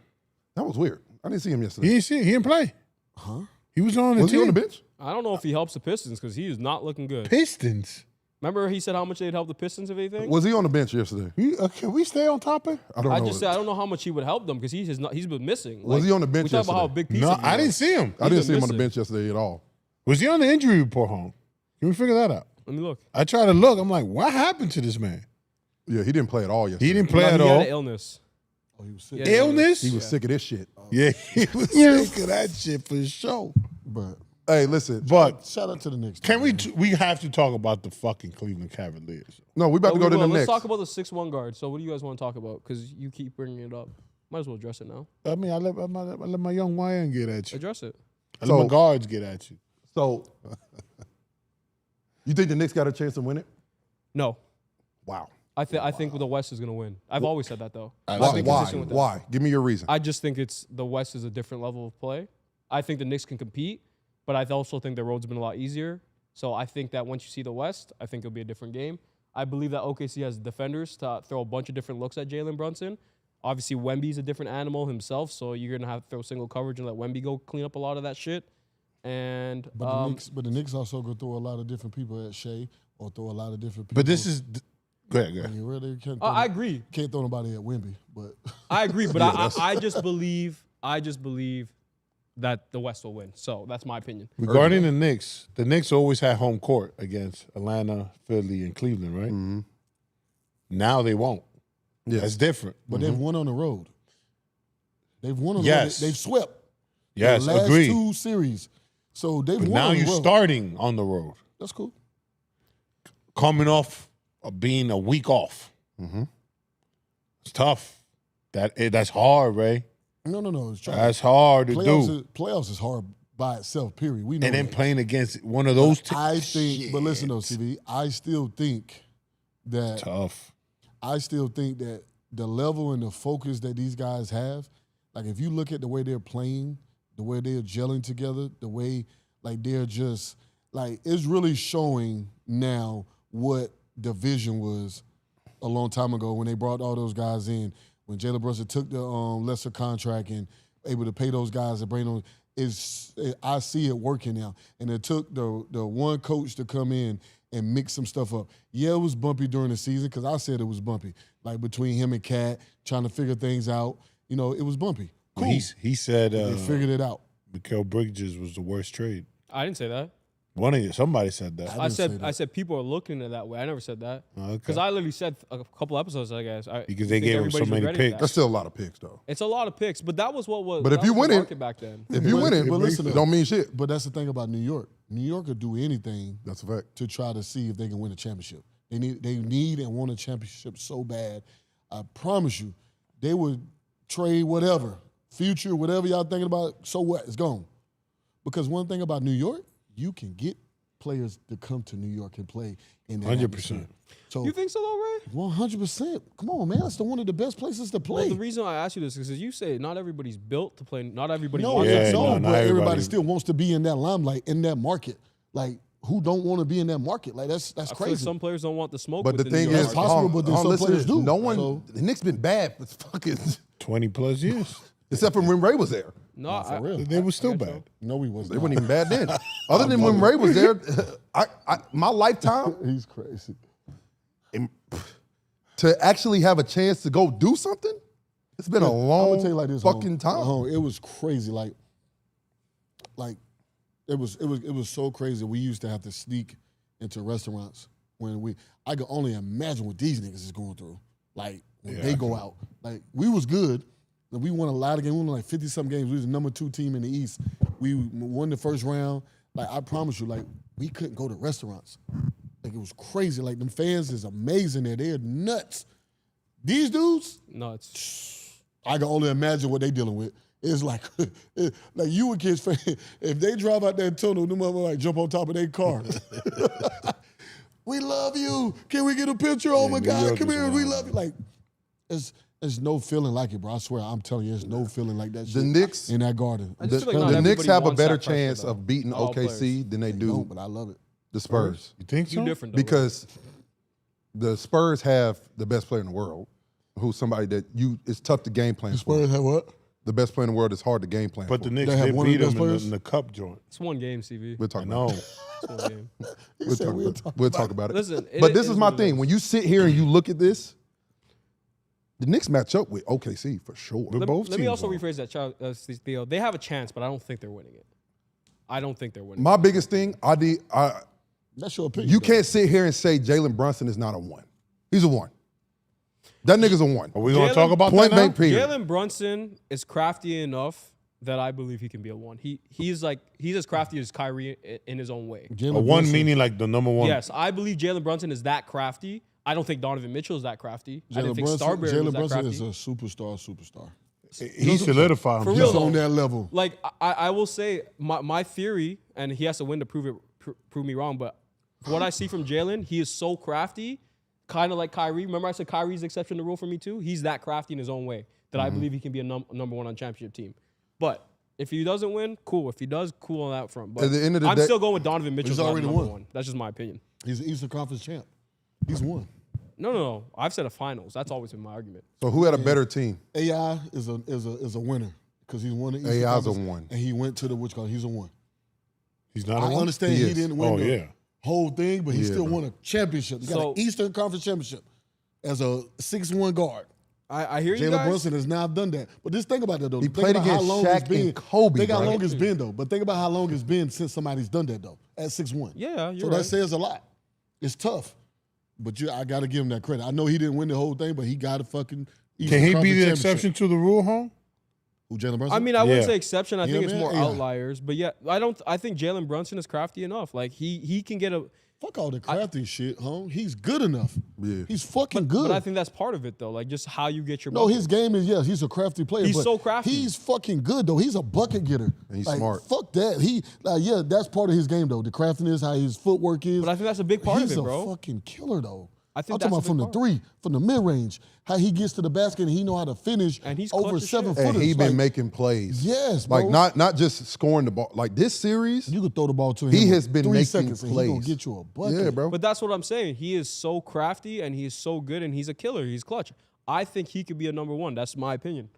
That was weird. I didn't see him yesterday. He didn't play. Huh? He was on the Was team. he on the bench? I don't know if he helps the Pistons because he is not looking good. Pistons. Remember he said how much they'd help the Pistons if anything? Was he on the bench yesterday? Can we stay on topic? I don't know. I just said I don't know how much he would help them because he's been missing. Was he on the bench We talk about how big piece No, of he I was. didn't see him. I didn't been see him on the missing. bench yesterday at all. Was he on the injury report home? Can we figure that out? Let me look. I tried to look. I'm like, what happened to this man? Yeah, he didn't play at all yesterday. He didn't play No, at he had all. an illness. Oh, he was sick. He had an Illness? He was sick of this shit. Yeah, he was sick of that shit for sure. But Hey, listen. But shout out to the Knicks. can we have to talk about the fucking Cleveland Cavaliers? No, we about to go to the Let's next. talk about the 6'1" guard. So what do you guys want to talk about? Because you keep bringing it up. Might as well address it now. I mean, I let my young YN get at you. Address it. I let my guards get at you. So, you think the Knicks got a chance to win it? No. Wow. I think the West is going to win. I've always said that, though. Why? I've been Why? consistent with that. Why? Give me your reason. I just think the West is a different level of play. I think the Knicks can compete, but I also think the road's been a lot easier. So I think that once you see the West, I think it'll be a different game. I believe that OKC has defenders to throw a bunch of different looks at Jalen Brunson. Obviously, Wemby's a different animal himself, so you're going to have to throw single coverage and let Wemby go clean up a lot of that shit. And But the Knicks also go throw a lot of different people at Shai or throw a lot of different people. But this is go ahead. You really can't. I agree. Can't throw nobody at Wemby, but I agree, but I just believe that the West will win. So that's my opinion. Regarding the Knicks always had home court against Atlanta, Philly, and Cleveland, right? Mm-hmm. Now they won't. Yeah. That's different. but they've won on the road. They've won on the Yes. road. They've swept Yes, the last agreed. 2 series. So they've But won now on the you're road. starting on the road, That's cool. coming off of being a week off. Mm-hmm. It's tough. That's hard, Ray. No. It's trying. That's hard to do. Playoffs is hard by itself, period. We know And then that. playing against one of those teams. I think, but listen though, CV, I still think that the level and the focus that these guys have, like if you look at the way they're playing, the way they're gelling together, the way like they're just like it's really showing now what the vision was a long time ago when they brought all those guys in. When Jalen Brunson took the lesser contract and able to pay those guys and bring them, I see it working now. And it took the one coach to come in and mix some stuff up. Yeah, it was bumpy during the season because I said it was bumpy. Like between him and Cat, trying to figure things out. You know, it was bumpy. Cool. He said they figured it out. Mikal Bridges was the worst trade. I didn't say that. Somebody said that. I said people are looking at it that way. I never said that. Okay. Because I literally said a couple episodes, I guess. Because they gave him so many picks. That's still a lot of picks, though. It's a lot of picks, but that was what was. But if that you was win the it- market back then. If you win it, but listen, it don't mean shit. But that's the thing about New York. New York will do anything That's a fact. to try to see if they can win a championship. They need and want a championship so bad. I promise you, they would trade whatever, future, whatever y'all thinking about, so what? It's gone. Because one thing about New York, you can get players to come to New York and play in that 100%. atmosphere. So You think so, though, Ray? 100%. Come on, man. That's one of the best places to play. Well, the reason I asked you this is because you say not everybody's built to play. Not everybody No, wants Yeah, that. no, but not everybody everybody. still wants to be in that limelight, in that market. Like, who don't want to be in that market? Like, that's I feel like crazy. some players don't want the smoke. But the with thing New York is, market. possible, but then some listen, players do. No one, So- the Knicks been bad for fucking, 20 plus years. except for when Ray was there. no, for real. They were still I guess bad. No, he was They not. weren't even bad then. Other than when Ray was there, my lifetime, He's crazy. to actually have a chance to go do something, it's been a I'm long gonna tell you like this, fucking time. It was crazy. Like it was so crazy. We used to have to sneak into restaurants when I could only imagine what these niggas is going through. Like when they go out. Like we was good. We won a lot of games. We won like 50-something games. We was the number 2 team in the East. We won the first round. Like I promise you, like we couldn't go to restaurants. Like it was crazy. Like them fans is amazing there. They're nuts. These dudes, nuts. I can only imagine what they dealing with. It's like, like you and kids, if they drive out that tunnel, them motherfuckers like jump on top of their car. We love you. Can we get a picture? Oh my New God, York come is here. We wild. love you. Like, there's no feeling like it, bro. I swear, I'm telling you, there's no feeling like that. The shit Knicks- in that garden. I just feel like not The Knicks everybody have a wants better that pressure, chance though. of beating All OKC players. than they do No, but I love it. the Spurs. You think so? You different though. Because the Spurs have the best player in the world, who's somebody that it's tough to game plan for. Spurs have what? The best player in the world is hard to game plan But for. the Knicks, They have they one of beat the them best players? in the cup joint. It's one game, CV. We'll I talk about know. it. It's one game. He We'll said talk we'll about it. talk We'll about talk about it. Listen, but it this is my what it thing. is. When you sit here and you look at this, the Knicks match up with OKC for sure. But both Let me teams also are. rephrase that, Theo. They have a chance, but I don't think they're winning it. I don't think they're winning. My biggest thing, That's your opinion. you though. can't sit here and say Jalen Brunson is not a 1. He's a 1. That nigga's a 1. Are we going to Jalen- talk about Point that now? blank period. Jalen Brunson is crafty enough that I believe he can be a 1. He's as crafty as Kyrie in his own way. Jalen A 1 Brunson- meaning like the number 1. Yes, I believe Jalen Brunson is that crafty. I don't think Donovan Mitchell is that crafty. I didn't Jalen think Brunson, Starberry was Jalen that Brunson crafty. is a superstar. He solidified For himself. real, He's on that level. Like I will say my theory, and he has to win to prove me wrong. But what I see from Jalen, he is so crafty, kind of like Kyrie. Remember I said Kyrie's the exception to the rule for me too. He's that crafty in his own way that I believe he can be a number 1 on championship team. But if he doesn't win, cool. If he does, cool on that front. But At the end of the I'm day- still going with Donovan Mitchell. He's already number won. 1. That's just my opinion. He's an Eastern Conference champ. He's won. No. I've said a finals. That's always been my argument. So who had a better team? AI is a winner because he's won the Eastern AI's a Conference, one. and he went to the he's a one. He's not a I one? understand He he, is. didn't win the whole thing, but he Yeah, still bro. won a championship. He got So- an Eastern Conference championship as a 6'1" guard. I hear you Jalen guys. Brunson has now done that. But just think about that, though. He Think played about how against long Shaq it's been. and Kobe, Think how bro. long it's been, though. But think about how long it's been since somebody's done that, though, at 6'1". Yeah, you're So right. that says a lot. It's tough. But I got to give him that credit. I know he didn't win the whole thing, but he got a fucking Eastern Can he be Conference the championship. exception to the rule, home? Who, Jalen Brunson? I mean, I wouldn't Yeah. say exception. I Yeah, think it's man. more Yeah. outliers. But yeah, I think Jalen Brunson is crafty enough. Like he can get a. Fuck all the crafty shit, home. He's good enough. Yeah. He's fucking good. But I think that's part of it though. Like just how you get your. No, bucket. his game is, he's a crafty player. He's but so crafty. He's fucking good, though. He's a bucket getter. And he's Like, smart. Fuck that. That's part of his game, though. The craftiness, how his footwork is. But I think that's a big part of He's it, bro. a fucking killer, though. I think I'm that's talking a about from the big part. three, from the mid-range, how he gets to the basket and he know how to finish And he's over clutch as 7 shit. footers. And he been Like, making plays. Yes, Like bro. not just scoring the ball. Like this series, You could throw the ball to him. he in has been 3 making seconds and he plays. gonna get you a bucket. Yeah, bro. But that's what I'm saying. He is so crafty and he's so good and he's a killer. He's clutch. I think he could be a number one. That's my opinion.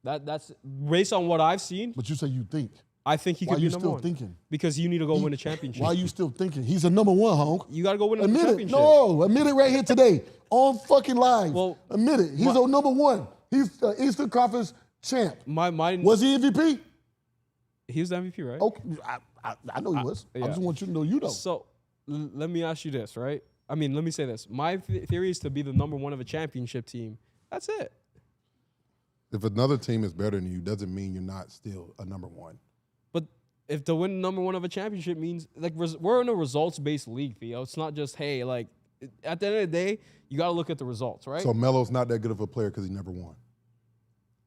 That's based on what I've seen. But you say you think. I think he Why could be you number still one. thinking? Because you need to go win a championship. Why you still thinking? He's a number one, honk. You got to go win a Admit it. championship. No, admit it right here today on fucking live. Well, admit it. He's a number one. He's the Eastern Conference champ. My Was he MVP? he was the MVP, right? Okay, I know he was. I yeah. just want you to know you know. So let me ask you this, right? I mean, let me say this. My theory is to be the number one of a championship team. That's it. If another team is better than you, doesn't mean you're not still a number one. But if to win number one of a championship means like we're in a results-based league, Theo. It's not just hey, like at the end of the day, you got to look at the results, right? So Melo's not that good of a player because he never won.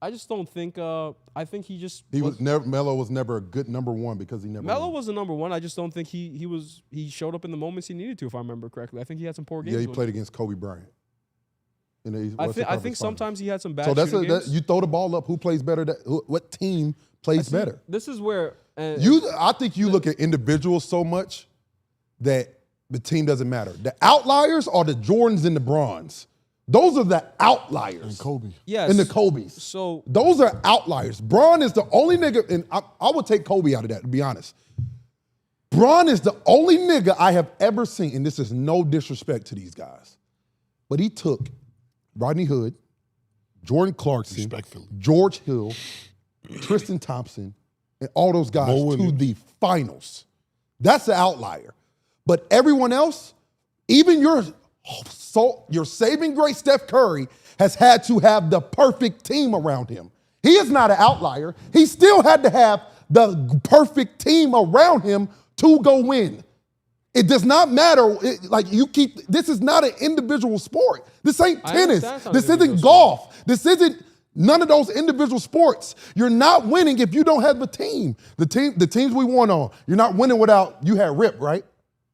I just don't think. I think he just He was never. Melo was never a good number one because he never. Melo won. was the number one. I just don't think he showed up in the moments he needed to, if I remember correctly. I think he had some poor games. Yeah, he with played him. against Kobe Bryant. In the I Western think Conference Finals. sometimes he had some bad. So that's shooting games. you throw the ball up. Who plays better? What team plays See, better? This is where I think you look at individuals so much that the team doesn't matter. The outliers are the Jordans and the Bronze. Those are the outliers. And Kobe. yes, And the Kobe's. So Those are outliers. Braun is the only nigga, and I would take Kobe out of that, to be honest. Braun is the only nigga I have ever seen, and this is no disrespect to these guys, but he took Rodney Hood, Jordan Clarkson, Respectfully. George Hill, Tristan Thompson, and all those guys Mo to Williams. the finals. That's the outlier. But everyone else, even your saving grace Steph Curry has had to have the perfect team around him. He is not an outlier. He still had to have the perfect team around him to go win. It does not matter. This is not an individual sport. This ain't I tennis. understand it's not This an individual isn't golf. This isn't none of those individual sports. You're not winning if you don't have a team. The teams we won on, you're not winning without, you had Rip, right?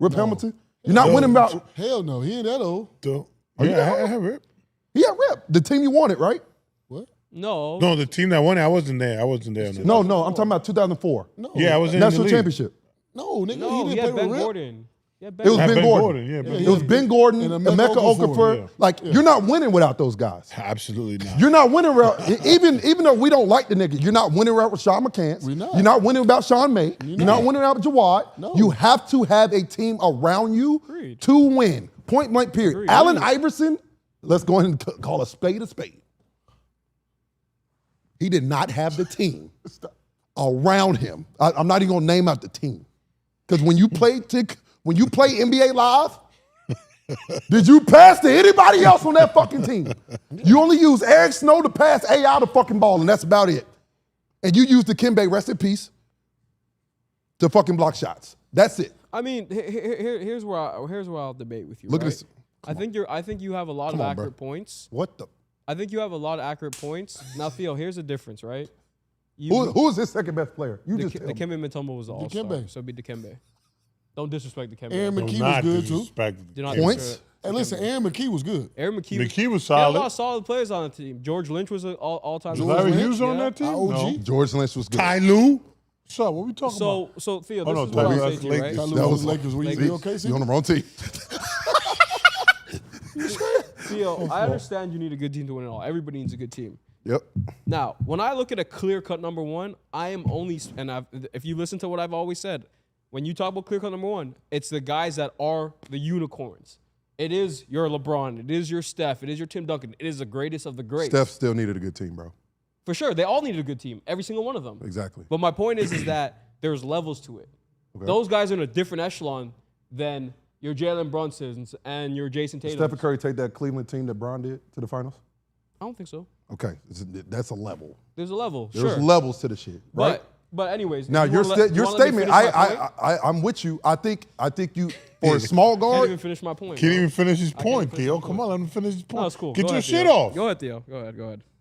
Rip Hamilton? You're not winning without, Hell no, he ain't that old. Yeah, I have it. he had Rip. The team you wanted, right? What? no, No, the team that won it, I wasn't there. On that. No, I'm talking about 2004. No. Yeah, I was in National the league. championship. No, nigga, no, he he didn't had play Ben with Rip. Gordon. Yeah, It was Had Ben Gordon. Yeah, Ben It was Ben Gordon, And Emeka Okafor. Okafor. You're not winning without those guys. Absolutely not. You're not winning without, even though we don't like the nigga, you're not winning without Sean McCants. We're not. You're not winning without Sean May. You're not winning without Jawad. No. You have to have a team around you Agreed. to win. Point blank period. Agreed. Allen Iverson, let's go ahead and call a spade a spade. He did not have the team around him. I'm not even gonna name out the team. Because when you play NBA Live, did you pass to anybody else on that fucking team? You only use Eric Snow to pass AI the fucking ball, and that's about it. And you use the Dikembe, rest in peace, to fucking block shots. That's it. I mean, here's where I'll debate with you. Look at right? this. I think you have a lot Come of on, accurate bro. points. What the? I think you have a lot of accurate points. Now, Theo, here's the difference, right? Who is his second best player? You just tell me. Dikembe Mutombo was the all-star, Dikembe. so it'd be Dikembe. Don't disrespect Dikembe. Aaron Do McKee was not good too. disrespect Do not the- Points? disrespect Hey, listen, Aaron McKee was good. Aaron McKee. McKee was He had a lot solid. of solid players on the team. George Lynch was an all-time. George Larry Lynch? Hughes on Yeah. that team? OG? No. George Lynch was good. Ty Lue? What's up? What we talking about? So Theo, Oh, this no, is what I'll Ty Lue, say that's to you, right? Lakers. Ty Lue That was was Lakers. Were you Lakers. okay, You on the wrong team. Theo, I understand you need a good team to win it all. Everybody needs a good team. Yep. Now, when I look at a clear-cut number one, I am only, if you listen to what I've always said, when you talk about clear-cut number one, it's the guys that are the unicorns. It is your LeBron. It is your Steph. It is your Tim Duncan. It is the greatest of the greats. Steph still needed a good team, bro. For sure. They all needed a good team. Every single one of them. Exactly. But my point is that there's levels to it. Okay. Those guys are in a different echelon than your Jalen Brunsons and your Jason Tatum. Stephen Curry take that Cleveland team that Bron did to the finals? I don't think so. Okay. That's a level. There's a level. There's sure. levels to the shit, right? But anyways. Now, your statement, I'm with you. I think you, for a small Can't guard. even finish my point. Can't bro. even finish his I can't point, finish Theo. my Come point. on, let him finish his point. No, it's cool. Get Go your ahead, shit Theo. off. Go ahead, Theo. Go ahead.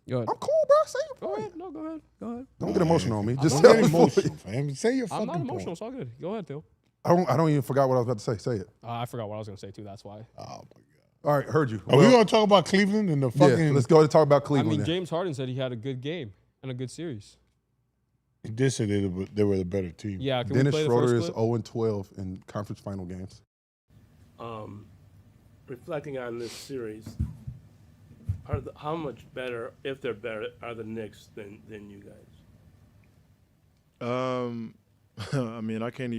I'm cool, bro. Say your Go point. ahead. No, go ahead. Don't get emotional on me. Just Don't say get it. emotional, fam. Say your I'm fucking not emotional. point. It's all good. Go ahead, Theo. I don't even forgot what I was about to say. Say it. I forgot what I was going to say, too. That's why. Oh, my God. All right, heard you. Are we going to talk about Cleveland and the fucking... Yeah, let's go and talk about I Cleveland. mean, then. James Harden said he had a good game and a good series. He did say they were the better team. Yeah, can Dennis we play the Schroeder first is clip? 0-12 in conference final games. Reflecting on this series, how much better, if they're better, are the Knicks than you guys? I mean, I can't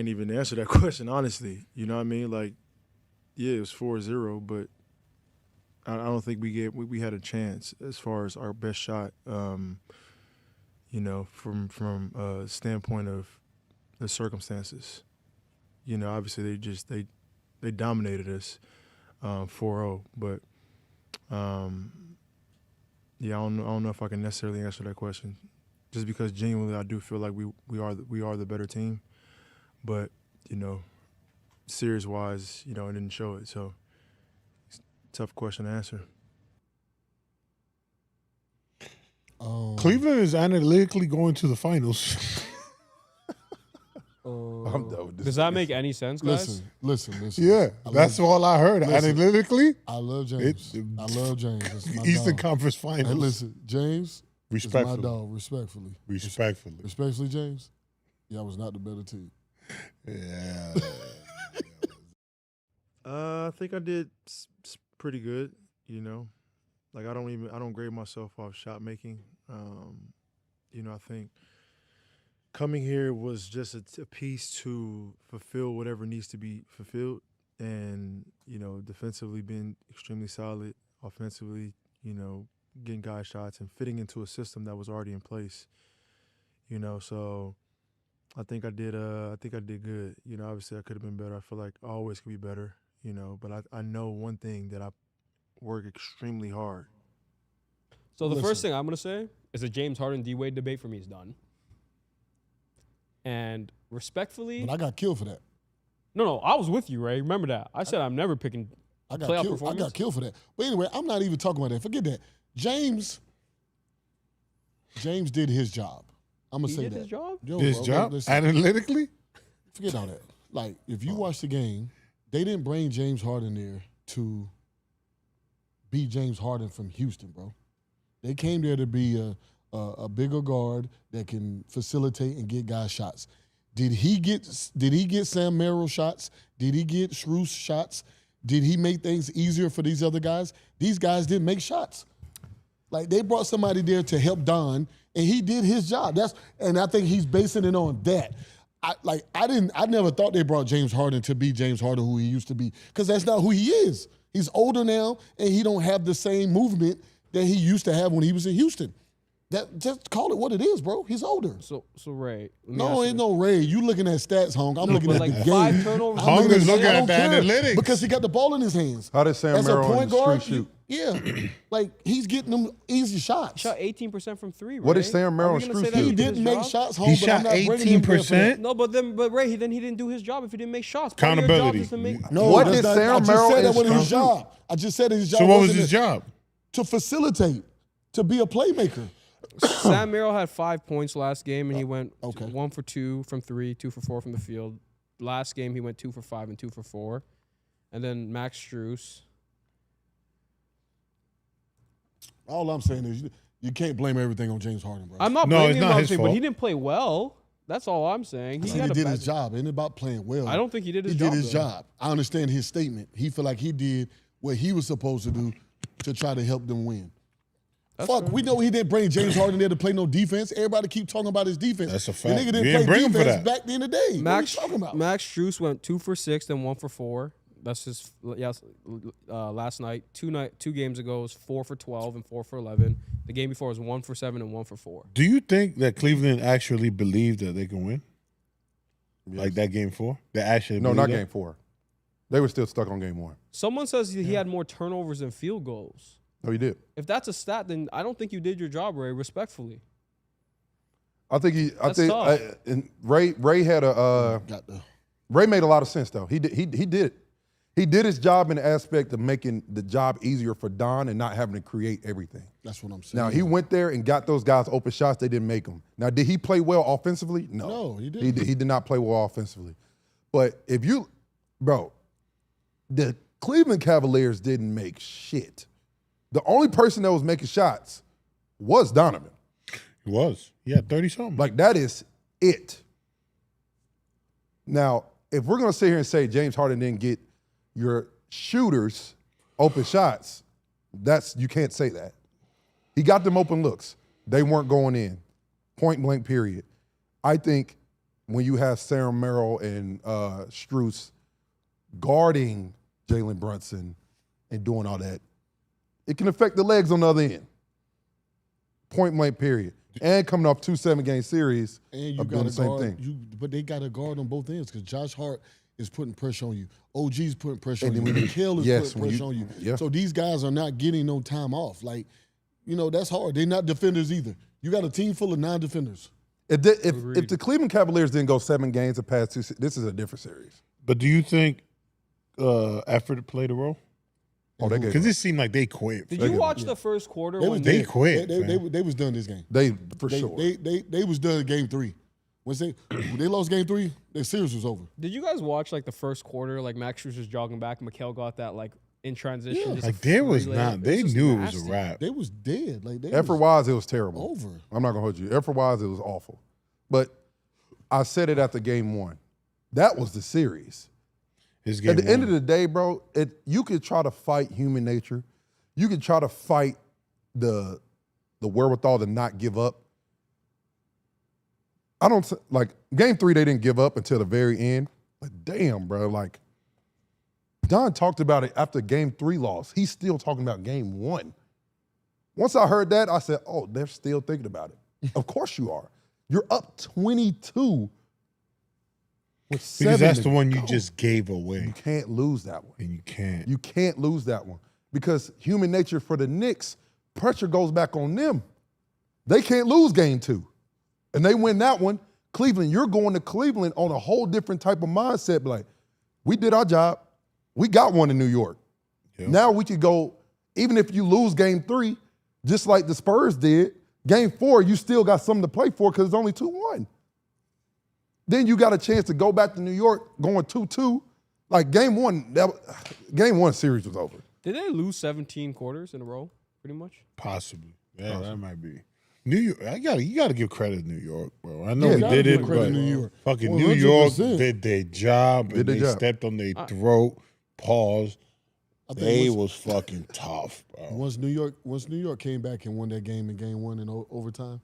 even answer that question, honestly. You know what I mean? Like, yeah, it was 4-0, but I don't think we had a chance as far as our best shot. You know, from a standpoint of the circumstances. You know, obviously they dominated us 4-0, but yeah, I don't know if I can necessarily answer that question, just because genuinely I do feel like we are the better team, but you know, series wise, you know, it didn't show it, so it's a tough question to answer. Cleveland is analytically going to the finals. I'm done with this. Does that make any sense, guys? Listen. Yeah, that's all I heard. Analytically, I love James. I love James. That's my Eastern dog. Conference Finals. Hey, listen, James is my Respectfully. dog, respectfully. Respectfully. James, y'all was not the better team. Yeah. I think I did pretty good, you know. Like I don't grade myself off shot making. You know, I think coming here was just a piece to fulfill whatever needs to be fulfilled, and you know, defensively being extremely solid, offensively, you know, getting guy shots and fitting into a system that was already in place. You know, so I think I did good. You know, obviously I could have been better. I feel like I always could be better, you know, but I know one thing, that I work extremely hard. So the first thing I'm going to say is the James Harden D-Wade debate for me is done. And respectfully... But I got killed for that. No, I was with you, Ray. Remember that. I said I'm never picking playoff performance. I got killed for that. But anyway, I'm not even talking about that. Forget that. James did his job. I'm going to say that. He did his job? Yo, His bro, job? listen, Analytically? forget all that. Like, if you watch the game, they didn't bring James Harden there to be James Harden from Houston, bro. They came there to be a bigger guard that can facilitate and get guys shots. Did he get Sam Merrill shots? Did he get Shrews shots? Did he make things easier for these other guys? These guys didn't make shots. Like, they brought somebody there to help Don, and he did his job. And I think he's basing it on that. I never thought they brought James Harden to be James Harden who he used to be, because that's not who he is. He's older now, and he don't have the same movement that he used to have when he was in Houston. Just call it what it is, bro. He's older. So Ray. No, ain't no Ray. You looking at stats, Hong. I'm looking at like the 5 game. turnovers. Hong is looking I at don't the care, analytics. because he got the ball in his hands. How did Sam As a Merrill point in the guard, street shoot? yeah, like he's getting them easy shots. Shot 18% from 3, Ray. What did Sam Merrill Are we in gonna street say that shoot? He did didn't his make job? shots, Home, He but shot I'm not bringing him there for 18%. that. No, but Ray, he didn't do his job if he didn't make shots. Part of your Accountability. job is to make- No, What that's did not- Sam I just Merrill said that wasn't his instruct? job. I just said his job. So what was wasn't his job? To facilitate, to be a playmaker. Sam Merrill had 5 points last game, and he went okay. 1 for 2 from 3, 2 for 4 from the field. Last game, he went 2 for 5 and 2 for 4. And then Max Strus. All I'm saying is you can't blame everything on James Harden, bro. I'm not No, blaming it's him not on his anything, but fault. he didn't play well. That's all I'm saying. He had a did bad- his job. It ain't about playing well. I don't think he did his He job. did his though. job. I understand his statement. He feel like he did what he was supposed to do to try to help them win. Fuck, we know he didn't bring James Harden there to play no defense. Everybody keep talking about his defense. That's a The fact. nigga You didn't didn't play bring him for defense that. back in the day. What are you talking about? Max Strus went 2 for 6, then 1 for 4. That's his last night. Two games ago was 4 for 12 and 4 for 11. The game before was 1 for 7 and 1 for 4. Do you think that Cleveland actually believed that they can win? Yes. Like that game 4? They actually No, believed not that? game 4. They were still stuck on game 1. Someone says he had more turnovers than field goals. No, he did. If that's a stat, then I don't think you did your job, Ray. Respectfully, I think he. I That's think tough. and Ray had a. Ray made a lot of sense though. He did. He did. He did his job in the aspect of making the job easier for Don and not having to create everything. That's what I'm saying. Now he went there and got those guys open shots. They didn't make them. Now did he play well offensively? No, No, he didn't. He did not play well offensively. But if you, bro, the Cleveland Cavaliers didn't make shit. The only person that was making shots was Donovan. He was. He had 30-something. Like, that is it. Now, if we're going to sit here and say James Harden didn't get your shooters open shots, you can't say that. He got them open looks. They weren't going in. Point blank, period. I think when you have Sam Merrill and Strus guarding Jalen Brunson and doing all that, it can affect the legs on the other end. Point blank, period. And coming off 2 7-game series And you of doing got the to same guard, thing. but they got to guard on both ends because Josh Hart is putting pressure on you. OG's putting pressure on And you. then Mikal is yes, putting when pressure you- on you. yeah. So these guys are not getting no time off. Like, that's hard. They're not defenders either. You got a team full of non-defenders. If the Cleveland Cavaliers didn't go 7 games and pass 2, this is a different series. But do you think effort played a role? Oh, they gave Because up. it seemed like they quit. did you watch the first quarter? They when was They dead. quit, They was done this game. For sure. They was done game 3. When they lost game 3, their series was over. Did you guys watch like the first quarter? Like Max Strus was jogging back, Mikal got that like in transition. Yeah. just Like a there was free not. layup. They just knew it was nasty. a wrap. They was dead. Like they Effort-wise, it was terrible. over. I'm not going to hold you. Effort-wise, it was awful. But I said it after game 1. That was the series. His At the end of the day, bro, you could try to fight human nature. You could try to fight the wherewithal to not give up. I don't like game 3. They didn't give up until the very end. But damn, bro, like Don talked about it after game 3 loss. He's still talking about game 1. Once I heard that, I said, "Oh, they're still thinking about it." Of course you are. You're up 22 with 7 because that's to the one you go. just gave away. You can't lose that one. And you can't. You can't lose that one because human nature for the Knicks, pressure goes back on them. They can't lose game 2. And they win that one. Cleveland, you're going to Cleveland on a whole different type of mindset. Like, we did our job. We got one in New York. Yep. Now we could go, even if you lose game 3, just like the Spurs did, game 4, you still got something to play for because it's only 2-1. Then you got a chance to go back to New York going 2-2. Like game 1 series was over. Did they lose 17 quarters in a row? Pretty much. Possibly. Yeah, that might be. New York, you gotta give credit to New York, bro. I know Yeah, we gotta did give it, credit but to New York. fucking New York 100%. did their job Did and their they job. stepped on their throat, paused. I think They once- was fucking tough, bro. Once New York came back and won that game in game 1 in overtime,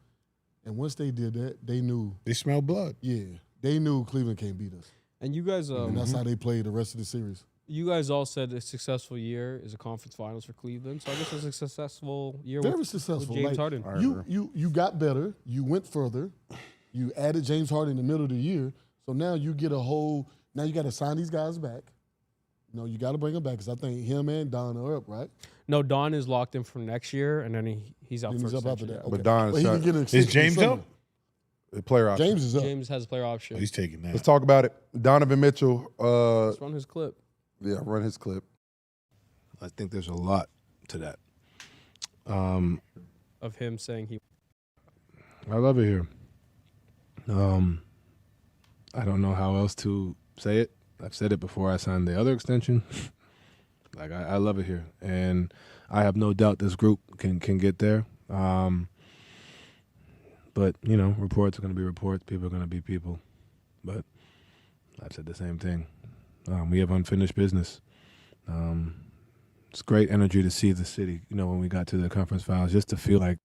and once they did that, they knew, They smell blood. they knew Cleveland can't beat us. And you guys, And that's how they played the rest of the series. you guys all said a successful year is a conference finals for Cleveland. So I guess it's a successful year. Very with successful. James Like, Harden. You got better. You went further. You added James Harden in the middle of the year. So now you get now you got to sign these guys back. You got to bring them back because I think him and Don are up, right? No, Don is locked in for next year, and then he's out Then for he's up after extension. that. Yeah. Okay. But Don But he can get an Is extension James in summer. up? The player option. James is up. James has a player option. Oh, he's taking that. Let's talk about it. Donovan Mitchell, Let's run his clip. run his clip. I think there's a lot to that. Of him saying he. I love it here. I don't know how else to say it. I've said it before I signed the other extension. Like I love it here, and I have no doubt this group can get there. But, you know, reports are going to be reports. People are going to be people. But I've said the same thing. We have unfinished business. It's great energy to see the city, you know, when we got to the conference finals, just to feel like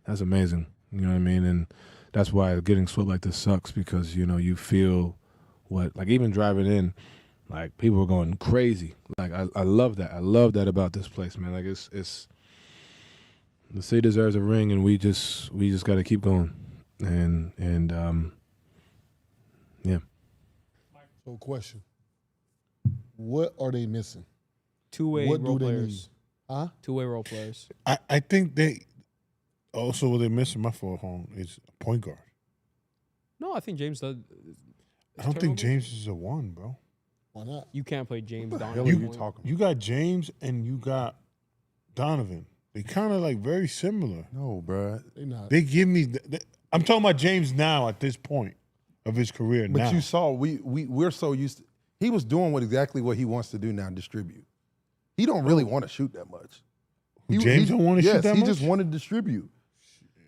that's amazing. You know what I mean? And that's why getting swept like this sucks because, you know, you feel what, like even driving in, like people were going crazy. Like I love that. I love that about this place, man. Like it's the city deserves a ring, and we just got to keep going. And yeah. So, question: what are they missing? Two-way What role do they players. need? Huh? Two-way role players. I think they also what they're missing. My fault, home is a point guard. No, I think James does. I don't think James is a one, bro. Why not? You can't play James Donovan. hell are you talking You got James and you got Donovan. They kind of like very similar. No, bro. They not. They give me. I'm talking about James now at this point of his career. But now you saw we're so used to, he was doing exactly what he wants to do now, distribute. He don't really want to shoot that much. James don't want to shoot that he much? just wanted to distribute.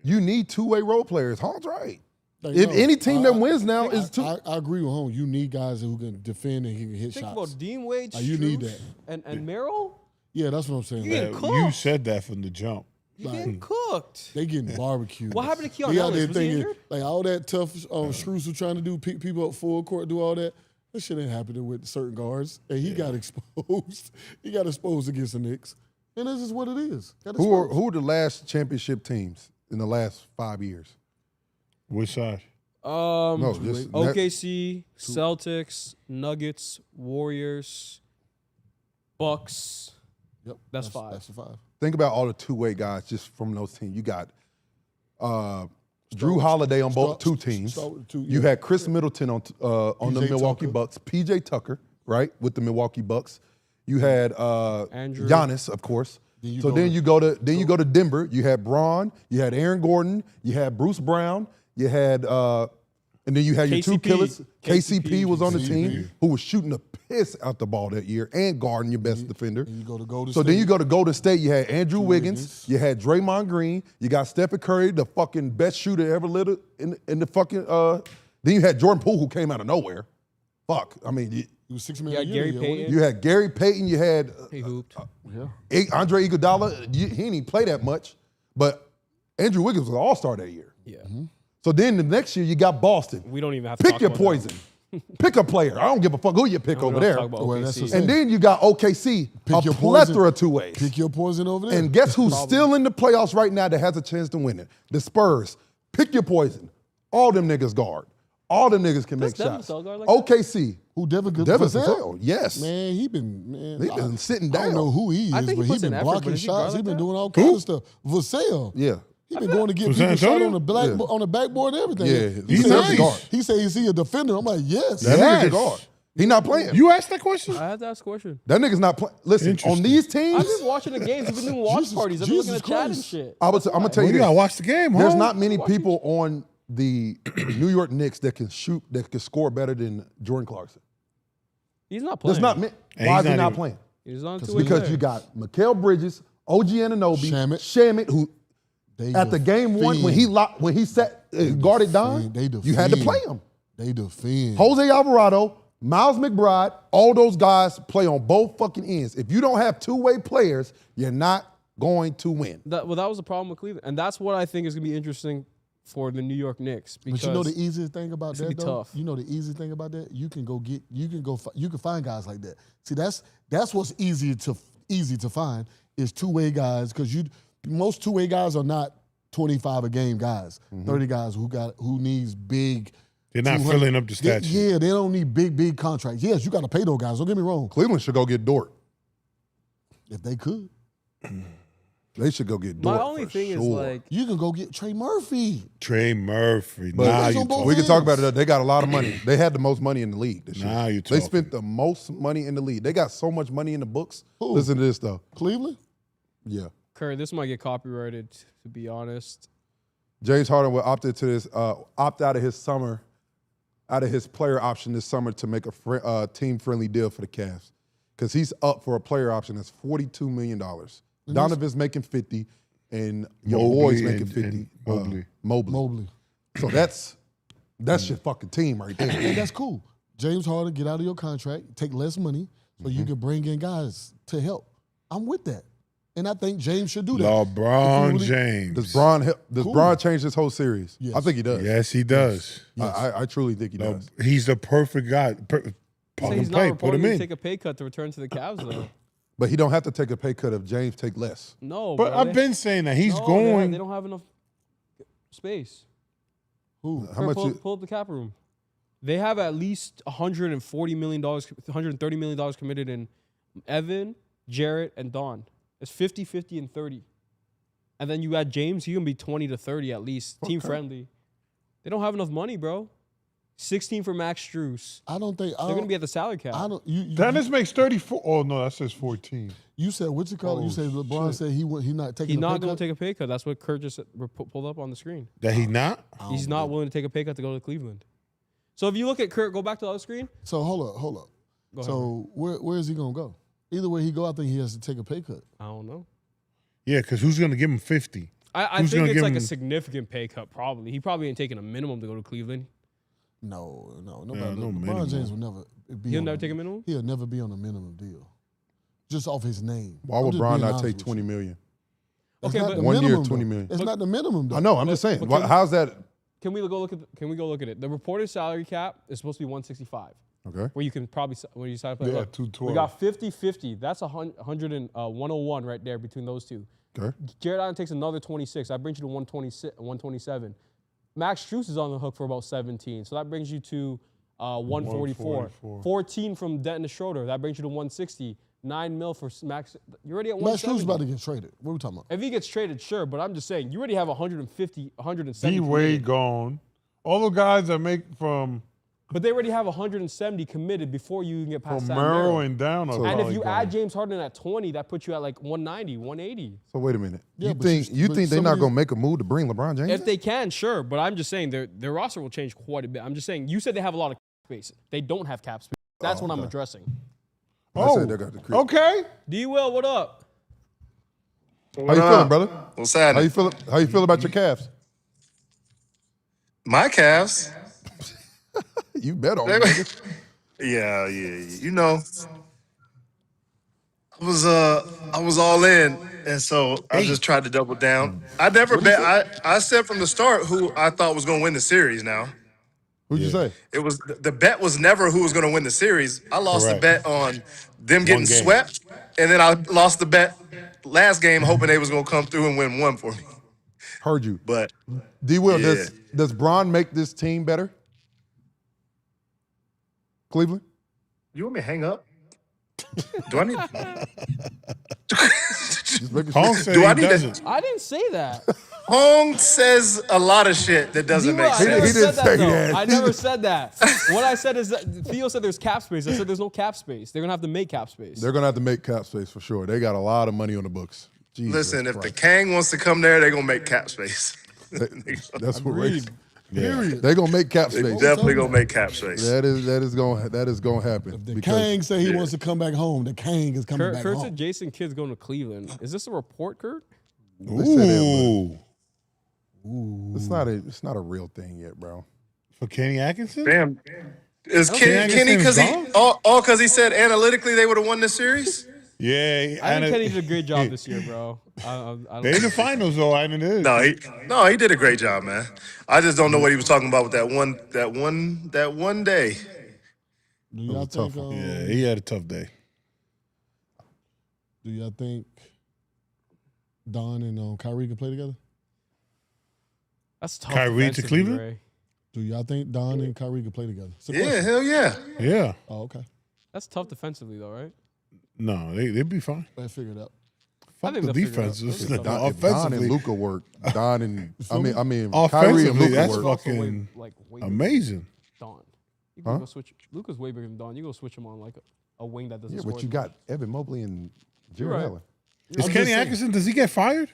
You need two-way role players. Holmes right. Like, If no, any team that wins now is two. I agree with home. You need guys who can defend and can hit Think shots. about Dean Wade, You need that. and Merrill. Yeah, that's what I'm saying. You Like, getting cooked. you said that from the jump. You getting cooked. they getting barbecued. What happened to Keon They out Ellis? there Was he thinking, injured? like all that tough Screws were trying to do, pick people up full court, do all that. That shit ain't happening with certain guards. And he got exposed. He got exposed against the Knicks. And this is what it is. Who are the last championship teams in the last 5 years? Which side? No, just OKC, Celtics, Nuggets, Warriors, Bucks. Yep, That's five. That's the five. Think about all the two-way guys just from those teams. You got Drew Holiday on both two teams. start with the two, You yeah. had Chris Middleton on the PJ Milwaukee Tucker. Bucks. PJ Tucker, right, with the Milwaukee Bucks. You had Andrew. Giannis, of course. you So go then to- you go to Denver. You had Braun. You had Aaron Gordon. You had Bruce Brown. You had and then you had your two KCP. killers. KCP was on the KCP. team who was shooting the piss out the ball that year and guarding your best defender. And you go to Golden So State. then you go to Golden State. You had Andrew Wiggins. Wiggins. You had Draymond Green. You got Stephen Curry, the fucking best shooter ever lived in the fucking. Then you had Jordan Poole, who came out of nowhere. Fuck. I mean, He was $6 You million got a year. Gary yeah, Payton. you had Gary Payton. You had He hooped. Andre Iguodala. He didn't even play that much, but Andrew Wiggins was an all-star that year. Yeah. So then the next year you got Boston. We don't even have to Pick talk your about poison. Pick a player. I don't give a fuck who you pick that. We over don't have there. to talk about Well, that's OKC. the And then you got OKC, Pick a your plethora poison. of two ways. Pick your poison over there. And guess who's still in the playoffs right now that has a chance to win it? The Spurs. Pick your poison. All them niggas guard. All them niggas can make Devin shots. Vassell guard like that? OKC. Who Devin Devin Vassell? Vassell, yes. Man, he been sitting I don't down. know who he is, I think he but he puts in been effort, but blocking is he guard shots. He like been that? doing all kinds of stuff. Vassell. Yeah. He been going to get From San people shot Antonio? on the backboard and everything. Yeah, he he's said, nice. guard. He said, is he a defender? I'm like, yes. That Yes. nigga guard. He not playing. You asked that question? I had to ask a question. That nigga's not playing. Listen, on Interesting. these I've teams, been watching the games. I've been doing watch Jesus- parties. I've been looking Jesus at chat and Christ. shit. I'm gonna tell Well, you you gotta this. watch the game, huh? There's not many people on the New York Knicks that can shoot, that can score better than Jordan Clarkson. He's not playing. There's not many. And Why he's is he not not even- playing? He's on two Because you got Mikal Bridges, OG Anunoby, Shamit, who They at the game one when he guarded Don, you had to play him. They defend. Jose Alvarado, Miles McBride, all those guys play on both fucking ends. If you don't have two-way players, you're not going to win. That was the problem with Cleveland, and that's what I think is gonna be interesting for the New York Knicks. Because But you know the easiest thing about it's that gonna be though? tough. You know the easiest thing about that? You can find guys like that. See, that's what's easy to find is two-way guys, because most two-way guys are not 25 a game guys. 30 guys who needs big. They're not 200 filling up the stats. Yeah, they don't need big contracts. Yes, you got to pay those guys. Don't get me wrong. Cleveland should go get Dort. If they could. They should go get Dort. my only for thing is sure. like You can go get Trey Murphy. Trey Murphy. But Now That's you on both talk. we can ends. talk about it. They got a lot of money. They had the most money in the league this year. Now you They talking. spent the most money in the league. They got so much money in the books. Who? Listen to this though. Cleveland? Yeah. Curry. This might get copyrighted. To be honest, James Harden will opt out of his player option this summer to make a team-friendly deal for the Cavs, because he's up for a player option that's $42 million. Donovan's making $50, and your boys making 50. and Mobley. Mobley. So that's your fucking team right there. And that's cool. James Harden, get out of your contract, take less money, so you can bring in guys to help. I'm with that. And I think James should do that. LeBron James. Does Bron change this whole series? Yes. I think he does. Yes, he does. Yes. I truly think he does. He's the perfect guy. Plug So and he's play. not Put him reportedly in. take a pay cut to return to the Cavs, though. But he don't have to take a pay cut if James take less. No, But bro, I've been saying that he's no, going. They don't have enough space. Who? How much? Pull up the cap room. They have at least $140 million, $130 million committed in Evan, Jarrett, and Don. It's 50, 50, and 30. And then you add James, he can be 20 to 30 at least. Team friendly. They don't have enough money, bro. 16 for Max Strus. I don't think They're going to be at the salary cap. I don't. You, Dennis makes 34. Oh no, that says 14. you said what's it called? Oh, You said LeBron shit. said he not taking. He's a not pay going cut? to take a pay cut. That's what Kurt just pulled up on the screen. That he not? He's not willing to take a pay cut to go to Cleveland. So if you look at Kurt, go back to the other screen. So hold up. Go ahead. So where is he gonna go? Either way he go, I think he has to take a pay cut. I don't know. Yeah, because who's going to give him 50? I Who's think gonna it's give like a him- significant pay cut, probably. He probably ain't taking a minimum to go to Cleveland. No, nobody. Yeah, no LeBron minimum. James will never be. He'll on never take a minimum? He'll never be on a minimum deal, just off his name. Why I'm would just Bron being not honest take with 20 you. million? It's Okay, not but the 1 year, minimum, 20 though. million. It's not the minimum though. I know. I'm just saying. How's that? Can we go look at it? The reported salary cap is supposed to be 165. Okay. Where you can probably when you sign up. Yeah, Look, 212. we got 50-50. That's 101 right there between those two. Okay. Jared Allen takes another 26. That brings you to 127. Max Strus is on the hook for about 17. So that brings you to 144. 14 from Dennis Schroeder. That brings you to 160. 9 mil for Max. You're already at Max 170. Strus about to get traded. What are we talking about? If he gets traded, sure. But I'm just saying, you already have 150, 170. D-Wade gone. All the guys that make from But they already have 170 committed before you can get past that. Merrill and down. are And if probably you gone. add James Harden at 20, that puts you at like 190, 180. So wait a minute. Yeah, you but think but they're some not of gonna make a move to bring LeBron James? If they can, sure. But I'm just saying their roster will change quite a bit. I'm just saying, you said they have a lot of cap space. They don't have cap space. That's what I'm addressing. I said they got the creep. Okay. D-Will, what up? How you feeling, brother? What's How happening? you feel? How you feel about your calves? My calves? You bet on them. Yeah. You know, I was all in, and so I just tried to double down. I never bet. I said from the start who I thought was going to win the series. Now Who'd you say? it was the bet was never who was going to win the series. I lost Correct. the bet on them getting game. swept, and then I lost the bet last game hoping they was going to come through and win one for me. Heard you. But D-Will, Yeah. does Bron make this team better? Cleveland? you want me to hang up? Do I need? Just making Hong sure. said Do he I need to- doesn't. I didn't say that. Hong says a lot of shit that doesn't D-Will, make I never sense. He didn't said say that, though. that. I never said that. What I said is that Theo said there's cap space. I said there's no cap space. They're going to have to make cap space. They're gonna have to make cap space for sure. They got a lot of money on the books. Jesus Listen, if the Christ. Kang wants to come there, they're gonna make cap space. That's what Ray said. Period. They're gonna make cap They space. definitely gonna make cap space. That is gonna happen. The because Kang say he wants to come back home. The Kang is coming back Kurt home. said Jason Kidd's going to Cleveland. Is this a report, Kurt? they say that, Ooh. but it's not a real thing yet, bro. For Kenny Atkinson? Damn. Is Kenny Kenny because he Atkinson's all because he said analytically they would have won this series? Yeah. I think Kenny did a great job this year, bro. I don't They in the finals though, and it is. No, he did a great job, man. I just don't know what he was talking about with that one day. Do y'all think? Yeah, he had a tough day. Do y'all think Don and Kyrie can play together? That's tough. Kyrie to defensively, Cleveland? Ray. Do y'all think Don and Kyrie can play together? It's a Yeah, question. hell yeah. Yeah. Oh, okay. That's tough defensively, though, right? No, they'd be fine. Let's figure it out. Fuck think the they'll figure it out. defense. They'll It's be not- fine. If Don and offensively, Luka work. Don and I mean Kyrie and offensively, Luka that's work. fucking way bigger amazing. than Don. You can go switch. Luka's way bigger than Don. You go switch him on like a wing that doesn't Yeah, score. but you got Evan Mobley and You're Jared right. Allen. Is Kenny Atkinson? Does he get fired?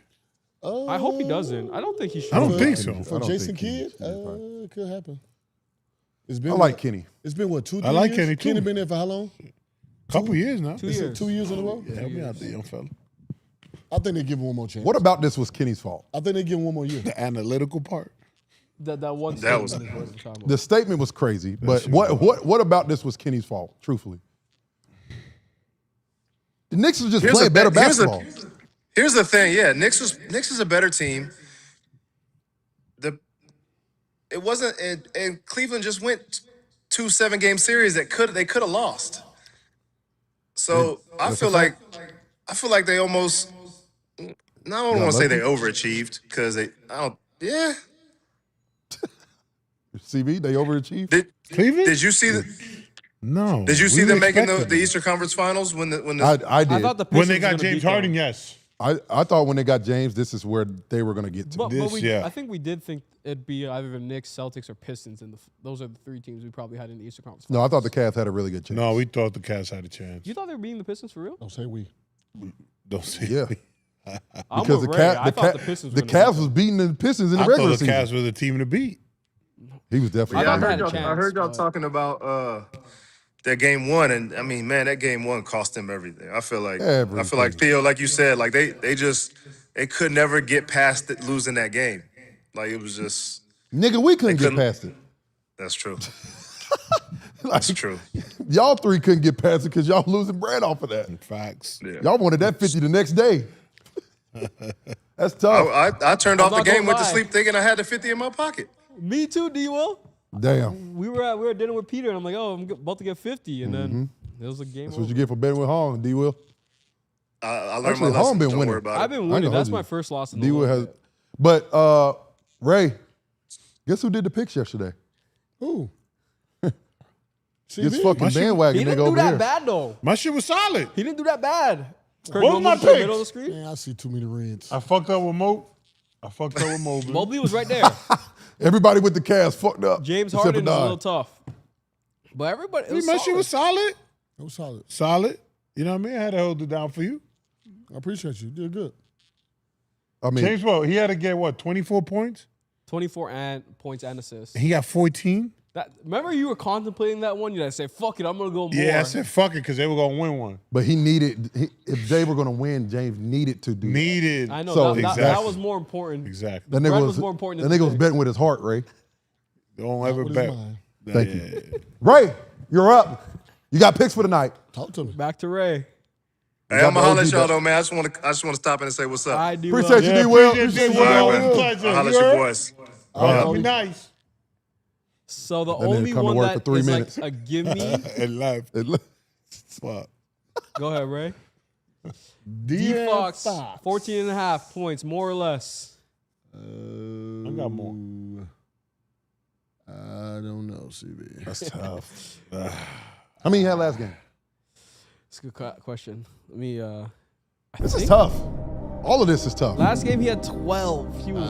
I hope he doesn't. I don't think he should. I don't think I so. don't For think Jason Kenny Kidd, should be fired. it could happen. It's been I like what? Kenny. It's been what, 2-3 I like years? Kenny, too. Kenny been there for how long? Couple years now. 2 Is it years. 2 years in a row? Yeah, help me out there, young fella. I think they give him one more chance. What about this was Kenny's fault? I think they give him one more year. The analytical part. That one. That was The statement was crazy, but what about this was Kenny's fault? Truthfully, the Knicks was just playing better basketball. Here's the thing, yeah. Knicks is a better team. It wasn't, and Cleveland just went 2 7-game series that they could have lost. So I feel like they almost. No, I don't want to say they overachieved because yeah. CB, they overachieved. Cleveland? Did you see No. Did you see them making the Eastern Conference Finals when the I did. I thought the when Pistons they were got gonna James beat them. Harden? Yes. I thought when they got James, this is where they were going to get to. But yeah. I think we did think it'd be either the Knicks, Celtics, or Pistons. Those are the 3 teams we probably had in the Eastern Conference. No, I thought the Cavs had a really good chance. No, we thought the Cavs had a chance. You thought they were beating the Pistons for real? Don't say we. Don't say Yeah. I'm Because with the Ray. Cavs, I thought the Pistons were the gonna Cavs beat was beating the Pistons in the I regular thought the season. Cavs were the team to beat. He was definitely. Yeah, I thought they heard had a y'all. I heard y'all chance, talking about that game 1, and I mean, man, that game 1 cost them everything. I feel like Theo, like you said, like they could never get past losing that game. Like it was just Nigga, we couldn't get past it. That's true. That's true. Y'all 3 couldn't get past it because y'all losing bread off of that. Facts. Yeah. Y'all wanted that 50 the next day. That's tough. I turned off the not game, gonna went to lie. sleep thinking I had the 50 in my pocket. Me too, D-Will. Damn. We were at dinner with Peter, and I'm like, oh, I'm about to get 50, and then it was a game. That's what you get for betting with Hong, D-Will. I learned Actually, my Home lesson. been Don't winning. worry about I've it. been I winning. know That's you- my first loss in the D-Will league. has. But, Ray, guess who did the picks yesterday? Who? This fucking My shit- bandwagon He nigga didn't do over that here. bad, though. My shit was solid. He didn't do that bad. Kirk What was my Nowitzki in the picks? middle of the screen. Man, I see too many reds. I fucked up with Mo. I fucked up with Mobley. Mobley was right there. Everybody with the Cavs fucked up. James except Harden for was a Don. little tough. But everybody, it was My shit was solid. It was solid. Solid. You know what I mean? I had to hold it down for you. I appreciate you. You did good. I mean, James, what? He had to get, 24 points? 24 points and assists. He got 14? Remember you were contemplating that one? You had to say, fuck it, I'm going to go more. Yeah, I said fuck it because they were going to win one. but if they were going to win, James needed to do that. Needed. I know, So- that was more important. Exactly. That Bread nigga was more important that than nigga the was pick. betting with his heart, Ray. Don't ever with his bet. mind. Thank you. Ray, you're up. You got picks for the night. Talk to me. Back to Ray. Hey, I'm gonna the holler at OG y'all bet. though, man. I just want to stop in and say what's up. I do. Appreciate you, Yeah, D-Will. appreciate Appreciate you, you, D-Will. D-Will. It was a pleasure. I'll holler You at your heard? boys. Be nice. So the That nigga only come to one work that for 3 is minutes. like a gimme. And left. Fuck. Go ahead, Ray. D D Fox, 14 and a half points, more or less. I got more. I don't know, CB. That's tough. How many you had last game? It's a good question. Let me. This is tough. All of this is tough. Last game he had 12. He was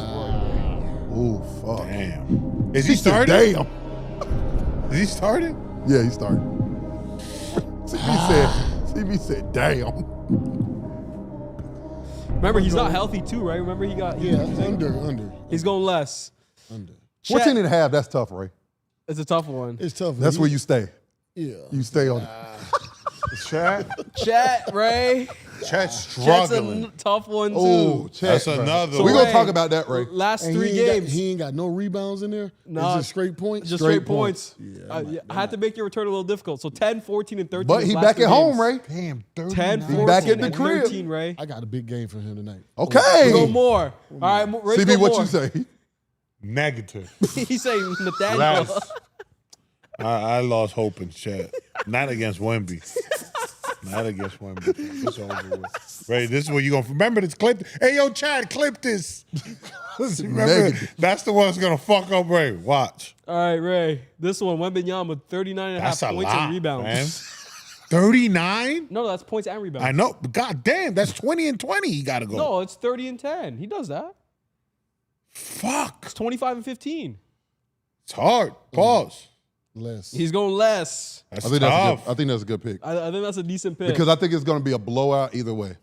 Ooh, fuck. Damn. Is he said, starting? damn. Is he starting? Yeah, he started. CB said, damn. Remember, he's not healthy too, right? Remember, he got. Under. He's going less. Under. 14 and a half, that's tough, Ray. It's a tough one. It's tough. That's where you stay. Yeah. You stay on. Chat, Ray. Chat's Chat's struggling. a tough one too. Oh, That's bro. another We're one. going to talk about that, Ray. Last And 3 he ain't got- games. he ain't got no rebounds in there. Nah. It's just straight points. Just straight straight points. points. I had to make your return a little difficult. So 10, 14, and 13. But his he last back 3 at home, games. Ray. Damn, 10, 14, back at the and crib. 13, Ray. I got a big game for him tonight. Okay. Go more. All right, Ray, CB, go what more. you say? Negative. He's saying Nathaniel. Last. I lost hope in chat. Not against Wemby. Not against Wemby. It's over with. Ray, this is what you're going to remember this clip. Hey, yo, Chad, clip this. Remember, Negative. that's the one that's going to fuck up Ray. Watch. All right, Ray. This one, Wembanyama, 39 and a half That's a points lot, and rebounds. man. 39? No, that's points and rebounds. I know. But God damn, that's 20 and 20 he got to go. No, it's 30 and 10. He does that. Fuck. It's 25 and 15. It's hard. Pause. Less. He's going less. That's I think tough. that's a good pick. I think that's a decent pick. Because I think it's going to be a blowout either way.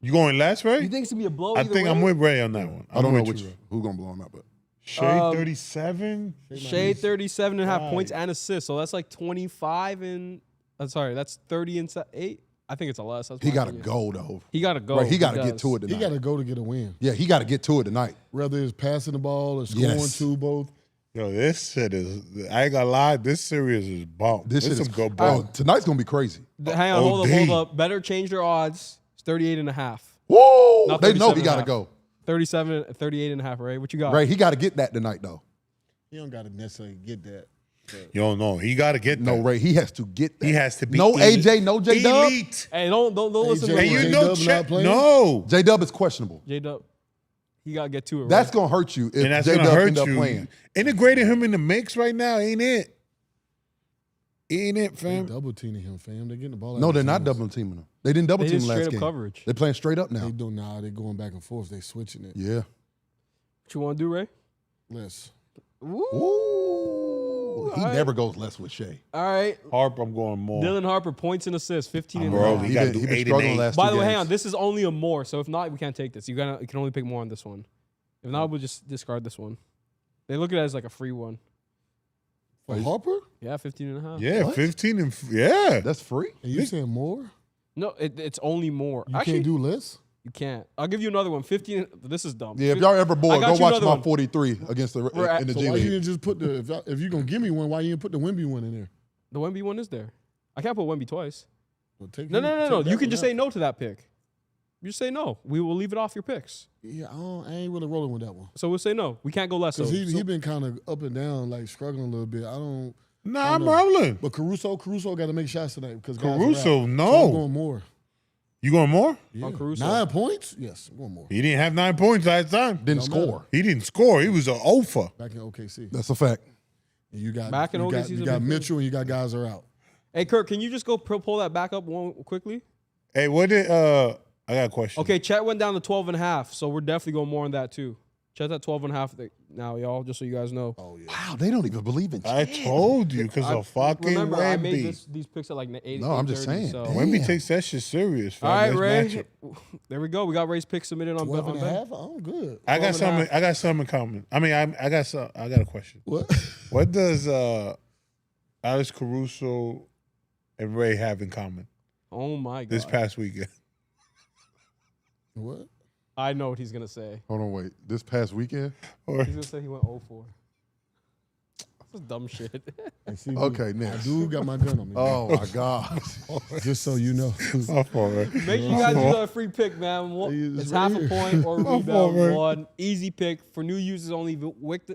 You going last, Ray? You think it's going to be a blow I either think way? I'm with Ray on that one. I don't know with you, Ray. who's going to blow him out, but Shea 37? Shai 37 and a half Right. points and assists. So that's like 25 and, I'm sorry, that's 30 and 8. I think it's a less. That's He my got to opinion. go, though. He got to go. Right, he got to get does. to it tonight. He got to go to get a win. Yeah, he got to get to it tonight. Whether it's passing the ball or scoring two, both. Yo, this shit is. I ain't gonna lie. This series is bomb. This shit is some good bro, ball. tonight's gonna be crazy. Hang on, hold up. Better change their odds. It's 38.5. Woo! Not They know he 37.5. got to go. 38.5, right? What you got? Right, he got to get that tonight, though. He don't got to necessarily get that. You don't know. He got to get that. No, Ray, he has to get that. He has to be no elite. AJ, no J Dub. Elite. Hey, don't listen to And him. you J-Dub know, not check. playing? No, J Dub is questionable. J-Dub, he got to get to it, That's right? gonna hurt you if and that's J gonna Dub hurt end up you. playing. Integrating him in the mix right now ain't it? Ain't it, They fam? double teaming him, fam. They're getting the ball out No, of they're his not hands. double teaming him. They didn't double They team did last straight up game. coverage. They're playing straight up now. They do now. They're going back and forth. They switching it. Yeah. What you want to do, Ray? Less. Ooh. He never goes less with Shai. All right. Harper, I'm going more. Dylan Harper, points and assists, 15 and Bro, a half. he got to do been 8 and struggling 8. last By two the way, hang games. on. This is only a more, so if not, we can't take this. You can only pick more on this one. If not, we'll just discard this one. They look at it as like a free one. For Harper? Yeah, 15 and a half. Yeah, 15 and yeah. That's free. And you saying more? No, it's only more. You Actually, can't do less? you can't. I'll give you another one. 15. This is dumb. Yeah, if y'all ever I bored, got go you watch another my one. 43 against the We're at- in the So G why you League. didn't just put if you gonna give me one, why you didn't put the Wemby one in there? The Wemby one is there. I can't put Wemby twice. Well, take No. take that You can one just out. say no to that pick. You just say no. We will leave it off your picks. Yeah, I ain't really rolling with that one. So we'll say no. We can't go less. Because So, he been kind of up and down, like struggling a little bit. Nah, I'm rolling. But Caruso got to make shots tonight because guys are Caruso, out. no. So I'm going more. You going more? Yeah. On Caruso. 9 points? Yes, I'm going more. He didn't have 9 points last time. Didn't Don't score. He didn't score. He was an OFA. Back in OKC. That's a fact. And you got Back in you got, OKC 's you a got big thing. Mitchell and you got guys that are out. hey, Kurt, can you just go pull that back up one quickly? Hey, what did I got a question. Okay, Chet went down to 12 and a half, so we're definitely going more on that too. Chet's at 12 and a half now, y'all, just so you guys know. Oh yeah. Wow, they don't even believe in I shit. told you because of fucking Remember, I made Wemby. these picks at like 8. No, I'm just 8:30, saying. So. Damn. Wemby takes that shit serious. All right, Next Ray. matchup. There we go. We got Ray's picks submitted on 12 and a Bet. half? I'm good. I 12 got and a something. half. I got something in common. I mean, I got a question. What? What does Alex Caruso and Ray have in common Oh my god. this past weekend? What? I know what he's gonna say. Hold on, wait. This past weekend? Or He's gonna say he went 0-4. This is dumb shit. And see, Okay, I next. do got my gun on me. Oh my God. Just so you know. my fault, Ray. Make sure you guys use our free pick, man. It's It's right half here. a point or a My fault, rebound. man. One easy pick for new users only.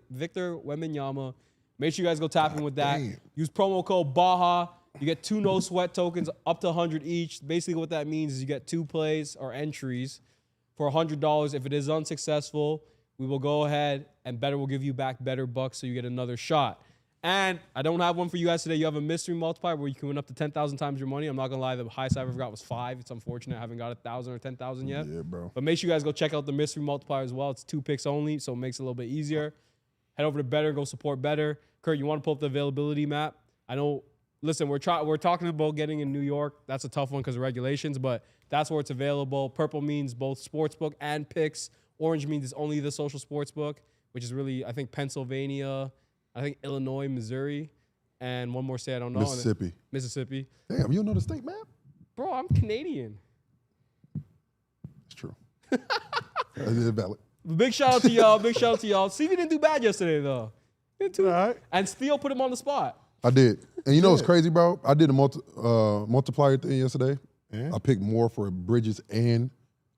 Victor Wembanyama. Make sure you guys go tap in with that. Damn. Use promo code Baha. You get 2 no sweat tokens up to 100 each. Basically, what that means is you get 2 plays or entries for $100. If it is unsuccessful, we will go ahead and Betr will give you back better bucks so you get another shot. And I don't have one for you guys today. You have a mystery multiplier where you can win up to 10,000 times your money. I'm not gonna lie, the highest I ever got was 5. It's unfortunate I haven't got 1,000 or 10,000 yet. Yeah, bro. But make sure you guys go check out the mystery multiplier as well. It's 2 picks only, so it makes it a little bit easier. Head over to Betr, go support Betr. Kurt, you want to pull up the availability map? I know. Listen, we're talking about getting in New York. That's a tough one because of regulations, but that's where it's available. Purple means both sportsbook and picks. Orange means it's only the social sportsbook, which is really, I think, Pennsylvania, I think Illinois, Missouri, and one more state I don't know. Mississippi. Mississippi. Damn, you don't know the state map? Bro, I'm Canadian. It's true. That is valid. Big shout out to y'all. Big shout out to y'all. Stevie didn't do bad yesterday, though. He didn't do All right. And Steele put him on the spot. I did. And you know what's crazy, bro? I did a multiplier thing yesterday. Yeah. I picked more for Bridges and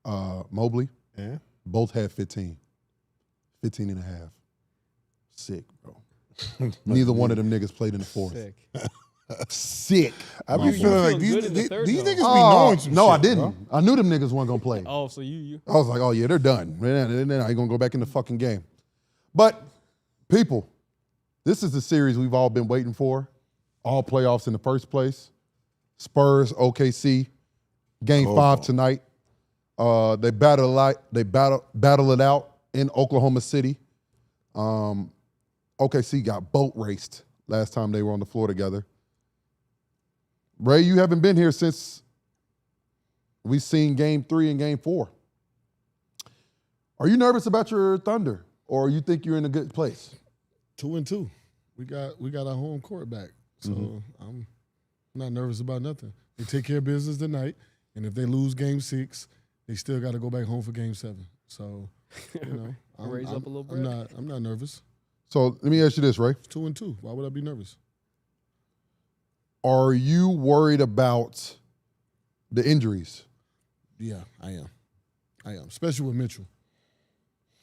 Mobley. Yeah. Both had 15. 15 and a half. Sick, bro. Neither one of them niggas played in the fourth. Sick. Sick. I My be boy. feeling like feeling good in the these third, niggas though. be knowing some no, shit, I didn't. bro. I knew them niggas weren't gonna play. Oh, so you. I was like, oh yeah, they're done. They're not gonna go back in the fucking game. But people, this is the series we've all been waiting for. All playoffs in the first place. Spurs, OKC, Game 5 tonight. They battle it out in Oklahoma City. OKC got boat raced last time they were on the floor together. Ray, you haven't been here since we've seen Game 3 and Game 4. Are you nervous about your Thunder, or you think you're in a good place? 2-2. We got our home court back. So I'm not nervous about nothing. They take care of business tonight, and if they lose Game 6, they still got to go back home for Game 7. So, Raise up a little bit. I'm not nervous. So let me ask you this, Ray. 2-2. Why would I be nervous? Are you worried about the injuries? Yeah, I am, especially with Mitchell.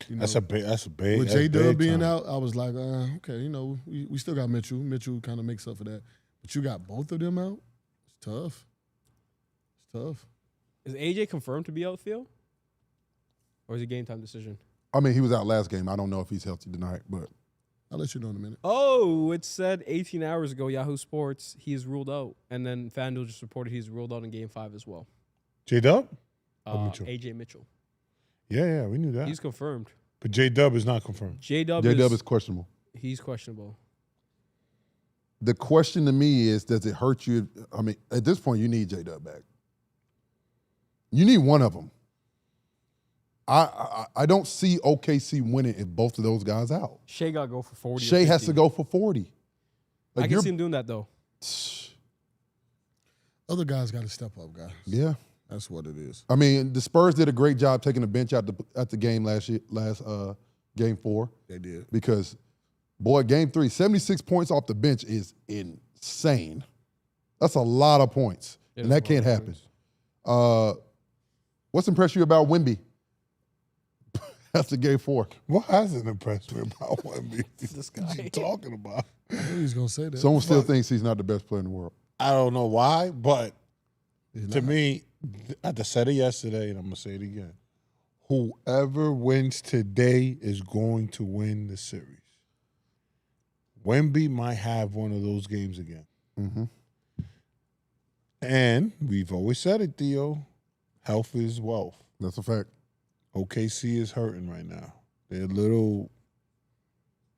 That's a big. With J-Dub being out, I was like, okay, we still got Mitchell. Mitchell kind of makes up for that. But you got both of them out? It's tough. Is AJ confirmed to be out, Theo? Or is it game time decision? I mean, he was out last game. I don't know if he's healthy tonight, but I'll let you know in a minute. Oh, it said 18 hours ago, Yahoo Sports, he is ruled out. And then FanDuel just reported he's ruled out in Game 5 as well. J-Dub? Mitchell. AJ Mitchell. Yeah, we knew that. He's confirmed. But J-Dub is not confirmed. J-Dub is questionable. He's questionable. The question to me is, does it hurt you? I mean, at this point, you need J-Dub back. You need one of them. I don't see OKC winning if both of those guys out. Shai got to go for 40. Shai has to go for 40. I can see him doing that, though. Other guys got to step up, guys. Yeah. That's what it is. I mean, the Spurs did a great job taking the bench out at the game last Game 4. They did. Because, boy, Game 3, 76 points off the bench is insane. That's a lot of points, and that can't happen. What's impressed you about Wemby after Game 4? What hasn't impressed me about Wemby? This guy. What you talking about? I knew he was going to say that. Someone still thinks he's not the best player in the world. I don't know why, but to me, I just said it yesterday, and I'm going to say it again. Whoever wins today is going to win the series. Wemby might have one of those games again. Mm-hmm. And we've always said it, Theo. Health is wealth. That's a fact. OKC is hurting right now. They're a little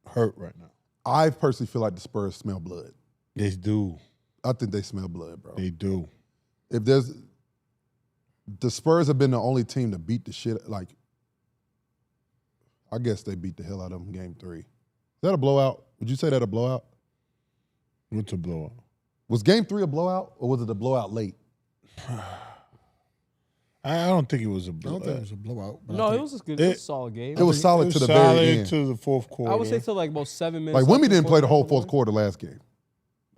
hurt right now. I personally feel like the Spurs smell blood. They do. I think they smell blood, bro. They do. If there's the Spurs have been the only team to beat the shit. Like, I guess they beat the hell out of them Game 3. Is that a blowout? Would you say that a blowout? What's a blowout? Was Game 3 a blowout, or was it a blowout late? I don't think it was a blowout. I don't think it was a blowout. But No, it was a good, solid game. It was solid to the very end. To the fourth quarter. I would say till like about 7 minutes. Like, Wemby didn't play the whole fourth quarter last game.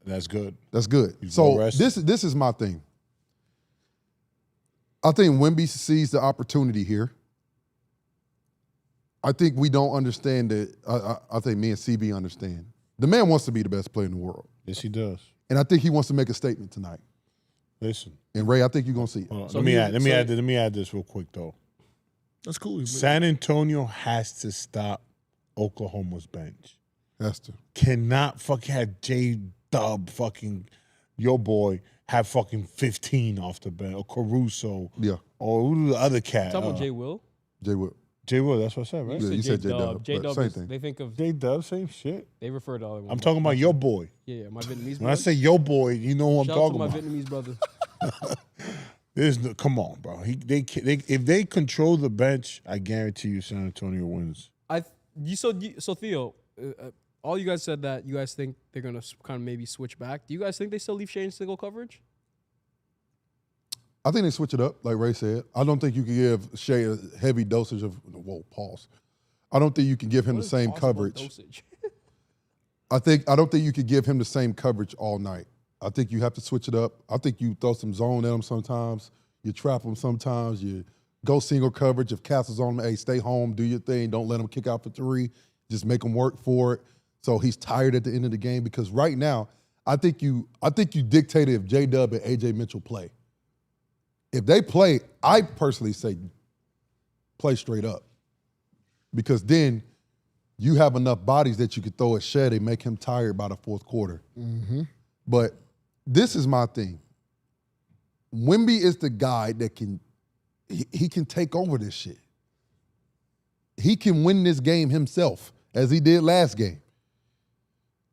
That's good. That's good. He's So well rested. this is my thing. I think Wemby sees the opportunity here. I think we don't understand it. I think me and CB understand. The man wants to be the best player in the world. Yes, he does. And I think he wants to make a statement tonight. Listen. And Ray, I think you're gonna see it. So let me add this real quick though. That's cool. San Antonio has to stop Oklahoma's bench. Has to. Cannot fucking have J-Dub fucking your boy have fucking 15 off the bench or Caruso. Yeah. Or who the other cat? Talking about J. Will? J. Will. J. Will, that's what I said, right? You said J-Dub. J-Dub. Same thing. They think of J-Dub, same shit. They refer to all of them. I'm talking about your boy. Yeah, my Vietnamese brother. When I say your boy, you know who I'm Shout talking out about. to my Vietnamese brother. Come on, bro. If they control the bench, I guarantee you San Antonio wins. So Theo, all you guys said that you guys think they're gonna kind of maybe switch back. Do you guys think they still leave Shai in single coverage? I think they switch it up, like Ray said. I don't think you can give Shai a heavy dosage of pause. I don't think you can give him the same coverage. I don't think you could give him the same coverage all night. I think you have to switch it up. I think you throw some zone at him sometimes. You trap him sometimes. You go single coverage. If Castle's on him, hey, stay home, do your thing. Don't let him kick out for 3. Just make him work for it. So he's tired at the end of the game. Because right now, I think you dictated if J-Dub and AJ Mitchell play. If they play, I personally say play straight up. Because then you have enough bodies that you could throw at Shai and make him tired by the fourth quarter. Mm-hmm. But this is my thing. Wemby is the guy that he can take over this shit. He can win this game himself, as he did last game.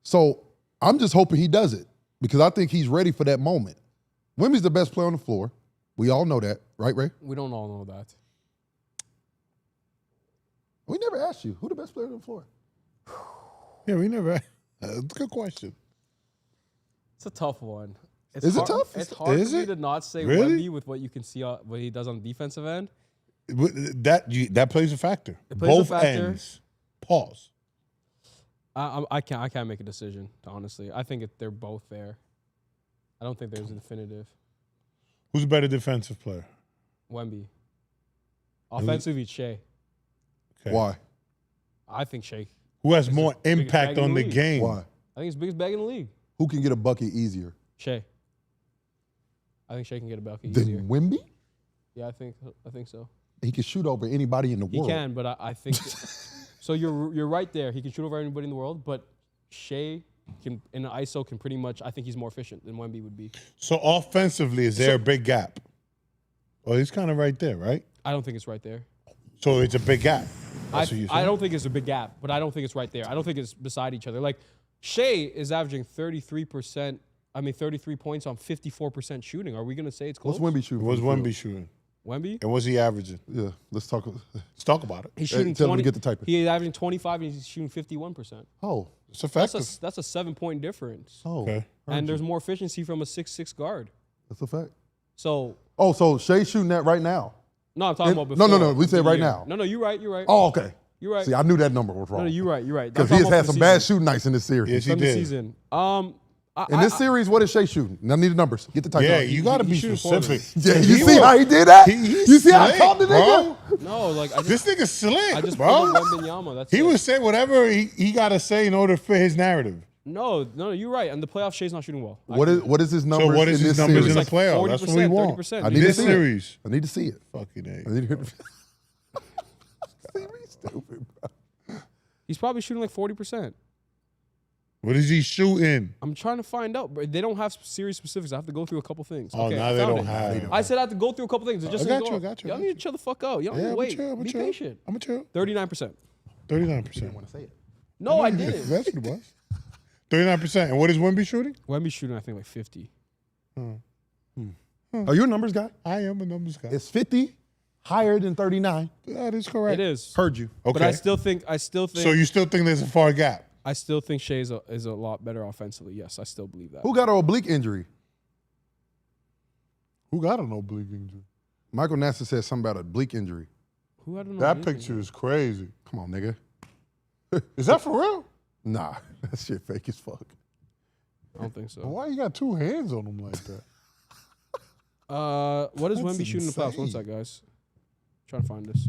So I'm just hoping he does it, because I think he's ready for that moment. Wemby's the best player on the floor. We all know that, right, Ray? We don't all know that. We never asked you, who the best player on the floor? Yeah, we never. That's a good question. It's a tough one. Is it tough? It's hard Is for me it? to not say Really? Wemby with what you can see what he does on the defensive end. That plays a factor. plays a Both factor. ends. Pause. I can't make a decision. Honestly, I think they're both there. I don't think there's a definitive. Who's a better defensive player? Wemby. Offensively, it's Shai. Okay. Why? I think Shai. Who has It's more the biggest impact bag in on the the league. game? Why? I think it's the biggest bag in the league. Who can get a bucket easier Shai. I think Shai can get a bucket than easier. Wemby? Yeah, I think so. He can shoot over anybody in the He world. can, but I think so. You're right there. He can shoot over anybody in the world, but Shai can in an ISO can pretty much. I think he's more efficient than Wemby would be. So offensively, is there a big gap? Well, he's kind of right there, right? I don't think it's right there. So it's a big gap. That's what you're I saying? don't think it's a big gap, but I don't think it's right there. I don't think it's beside each other. Like Shai is averaging 33%. I mean, 33 points on 54% shooting. Are we gonna say it's close? What's Wemby shooting? What's from the Wemby field? shooting? Wemby? And what's he averaging? Yeah, let's talk about it. He's shooting tell him to 20. get the typing. He's averaging 25 and he's shooting 51%. Oh, it's effective. That's a 7-point difference. Oh, okay. And there's more efficiency from a 6'6" guard. That's a fact. So so Shai's shooting that right now. no, I'm talking And- about no, before. no, we said the right year. now. No, you're right. You're right. Oh, okay. You're right. See, I knew that number was wrong. No, you're right. You're right. Because I'm he has talking had about some the bad season. shooting nights in this series. Yes, he From the did. season. In this series, what is Shai shooting? I need the numbers. Get the type. Yeah, you got to be he's shooting specific. Yeah, you see how he did that? He's You see how I slick, called the nigga? bro. No, like I This just, nigga's slick, I just bro. put up Wembanyama. That's He it. would say whatever he got to say in order to fit his narrative. No, you're right. And the playoffs, Shai's not shooting well. What is his numbers? So what is in his this numbers series? in the playoffs? That's what we 40%, want. 30%. I need This to see series. it. I need to see it. Fucking A. I need to hear See me stupid, bro. He's probably shooting like 40%. What is he shooting? I'm trying to find out, but they don't have series specifics. I have to go through a couple things. Oh, okay, now I they found don't it. have. I said I have to go through a couple things. It just I got didn't you, go. I got you, I Y'all got need to chill the fuck out. Y'all need Yeah, to wait. I'm Be chill. patient. I'm a chill. 39%. 39%. want to say it. No, I didn't. That's what it was. 39%. And what is Wemby shooting? Wemby's shooting, I think, like 50. Are you a numbers guy? I am a numbers guy. It's 50 higher than 39. That is correct. It is. Heard you. Okay. But I still think. So you still think there's a far gap? I still think Shai is a lot better offensively. Yes, I still believe that. Who got an oblique injury? Who got an oblique injury? Michael Nasser said something about a oblique injury. Who had an That oblique picture injury? is crazy. Come on, nigga. Is that for real? Nah, that shit fake as fuck. I don't think so. Why you got two hands on him like that? What is That's Wemby shooting in the playoffs? One insane. sec, guys. Trying to find this.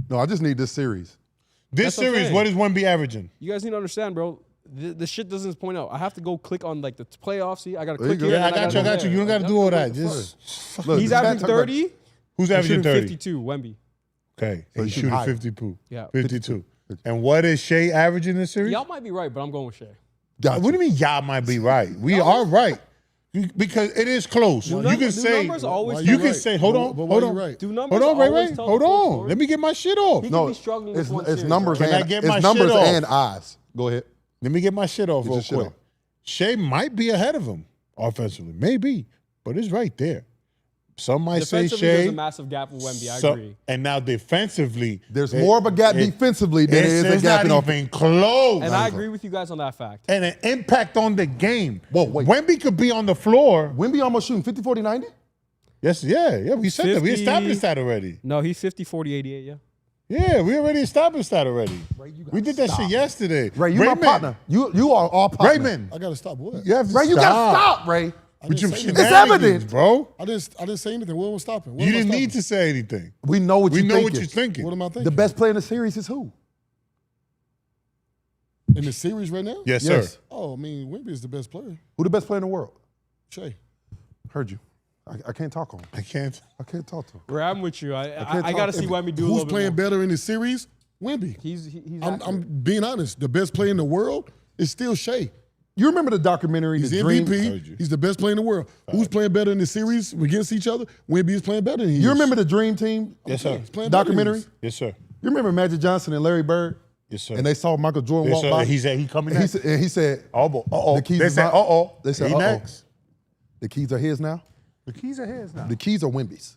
No, I just need this series. This That's what I'm series, saying. what is Wemby averaging? You guys need to understand, bro. The shit doesn't point out. I have to go click on like the playoffs. See, I gotta There you click go. here. Yeah, I and got you. I gotta got go you. You don't there. got to do all that. What the Just fuck? Look, He's this averaging guy talk about- 30. who's He's averaging shooting 30? 52. Wemby. Okay, So he's he's shooting higher. 52. Yeah. 52. And what is Shai averaging this series? Y'all might be right, but I'm going with Shai. Gotcha. What do you mean y'all might be right? We are right. Because it is close. Do You num- can do say numbers always you feel can right? say hold on, But why hold you on. right? Do numbers Hold on, Ray always Ray. tell Hold the full on. story? Let me get my shit off. He No, could be struggling with it's, one it's series, numbers Can I and get it's my numbers shit off? and eyes. Go ahead. Let me get my shit off Get real your shit quick. off. Shai might be ahead of him offensively. Maybe. But it's right there. Some might say Defensively, there's a Shai. massive gap with Wemby. I agree. And now defensively. There's more of a gap defensively than there is a It's gap in not offense. even close. And I agree with you guys on that fact. And an impact on the game. Whoa, wait. Wemby could be on the floor. Wemby almost shooting 50, 40, 90? Yes, yeah. We said that. We 50 established that already. No, he's 50, 40, 88, yeah. Yeah, we already established that already. We did that shit yesterday. Ray, you my Raymond. partner. You are all partner. Raymond. I gotta stop. What? You have to Ray, you gotta stop, Ray. With your It's shenanigans, evident. bro. I didn't say anything. What was stopping? What You am I didn't stopping? need to say anything. We know what We you're know thinking. what you're thinking. What am I thinking? The best player in the series is who? in the series right now? Yes, Yes. sir. Oh, I mean, Wemby is the best player. Who the best player in the world? Shai. Heard you. I can't talk on him. I can't. I can't talk to him. Where I'm with you. I can't got to talk- see Wemby do a Who's little playing bit more. better in the series? Wemby. He's I'm accurate. being honest. The best player in the world is still Shai. You remember the documentary, He's The the Dream? Heard you. MVP. He's the best player in the world. Who's playing better in the series against each other? Wemby is playing better than he is. You remember the Dream Team Yes, sir. He's playing better than he documentary? is. Yes, sir. You remember Magic Johnson and Larry Bird? Yes, sir. And they saw Michael Jordan Yes, walk sir. by. He said he coming And he next. said, and he said, Uh-oh. The keys They is said, not- uh-oh. They said, He uh-oh. next. The keys are his now? The keys are his now. The keys are Wemby's.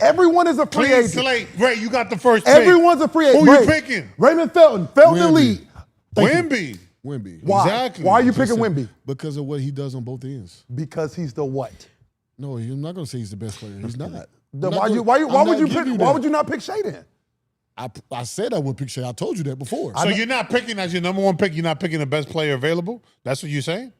Everyone is a free Clean agent. slate. Ray, you got the first pick. Everyone's a free agent. Who you picking? Raymond Felton. Felton Wemby. elite. Wemby. Wemby. Why? Exactly. Why are you picking Wemby? Because of what he does on both ends. Because he's the what? No, I'm not going to say he's the best player. He's not. Why would you not pick Shai then? I said I would pick Shai. I told you that before. So you're not picking as your number one pick. You're not picking the best player available. That's what you're saying.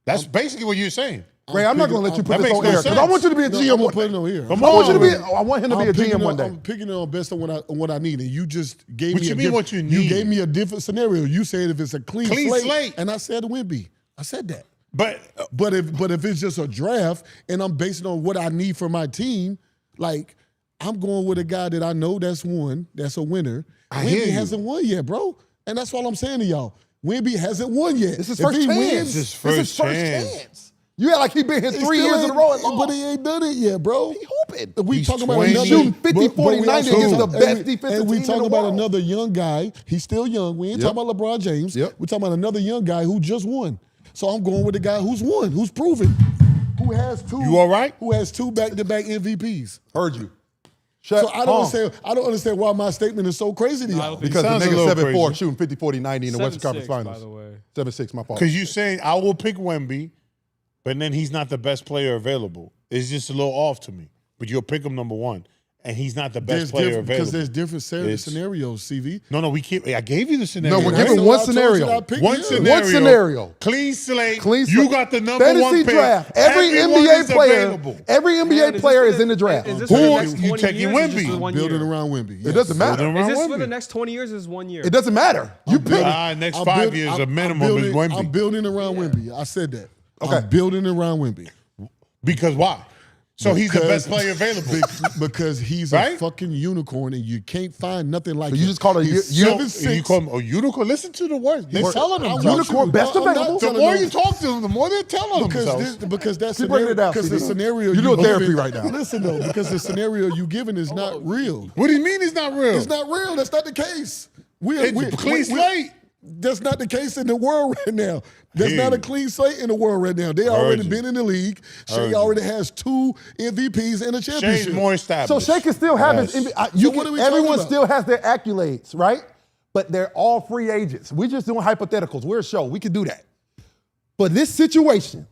That's basically what you're saying. Ray, I'm not going to let you put That this makes on no air because I want you to be a GM one day. No, here. Come I want you to be. on. I want him to be a GM one day. I'm picking it on based on what I need, and you just gave What me you a mean different, what you You need? gave me a different scenario. You said if it's a clean Clean slate, slate. and I said Wemby. I said that. But if it's just a draft and I'm basing on what I need for my team, like I'm going with a guy that I know that's a winner. Wemby hasn't won yet, bro. And that's all I'm saying to y'all. Wemby hasn't won yet. This is first chance. This is first chance. You act like he been here 3 years in a row, but he ain't done it yet, bro. He hooping. We He's talking about 20. another Shooting 50, 40, but we 90 also- against the best and defensive And we team in talking the about world. another young guy. He's still young. We ain't talking about LeBron James. Yep. We're talking about another young guy who just won. So I'm going with the guy who's won, who's proven, who has two. You all right? Who has 2 back-to-back MVPs. Heard you. So I don't understand why my statement is so crazy to y'all. Because the sounds a nigga little 7-4 crazy. shooting 50, 40, 90 in the Western Conference 7-6, Finals. by the way. 7-6, my fault. because you're saying I will pick Wemby, but then he's not the best player available. It's just a little off to me. But you'll pick him number one, and he's not the best player available. Because there's different It's- scenarios, CV. No, we keep. I gave you the scenario. No, we're right? giving So one I told you scenario. that I picked One him. scenario. One scenario. Clean slate. Clean You slate. got the number Fantasy one pick. draft. Every Everyone NBA is player, available. every NBA player is in the draft. Is this Who for the are next you 20 taking years or just Wemby? the 1 Building year? around Wemby. It doesn't matter. Building Is around this for Wemby. the next 20 years or is 1 year? It doesn't matter. You pick. Next 5 years, a minimum is Wemby. I'm building around Wemby. I said that. Okay. I'm building around Wemby. Because why? So he's the best player available. Because he's Right? a fucking unicorn and you can't find nothing like you him. just called a He's you- 7'6". You call him a unicorn. Listen to the words. They're telling him. Unicorn best I'm not available. The telling more them- you talk to them, the more they're telling themselves. because that's Keep breaking it down, because the CD. scenario You doing therapy giving- right now. Listen though, because the scenario you giving is not real. What do you mean it's not real? It's not real. That's not the case. It's clean slate. That's not the case in the world right now. That's Hear not a you. clean slate in the world right now. They already you. been in the league. Heard Shai you. already has 2 MVPs and a Shay's championship. more So established. Shai can still have Yes. his. So what are we talking Everyone about? still has their accolades, right? But they're all free agents. We're just doing hypotheticals. We're a show. We can do that. But this situation,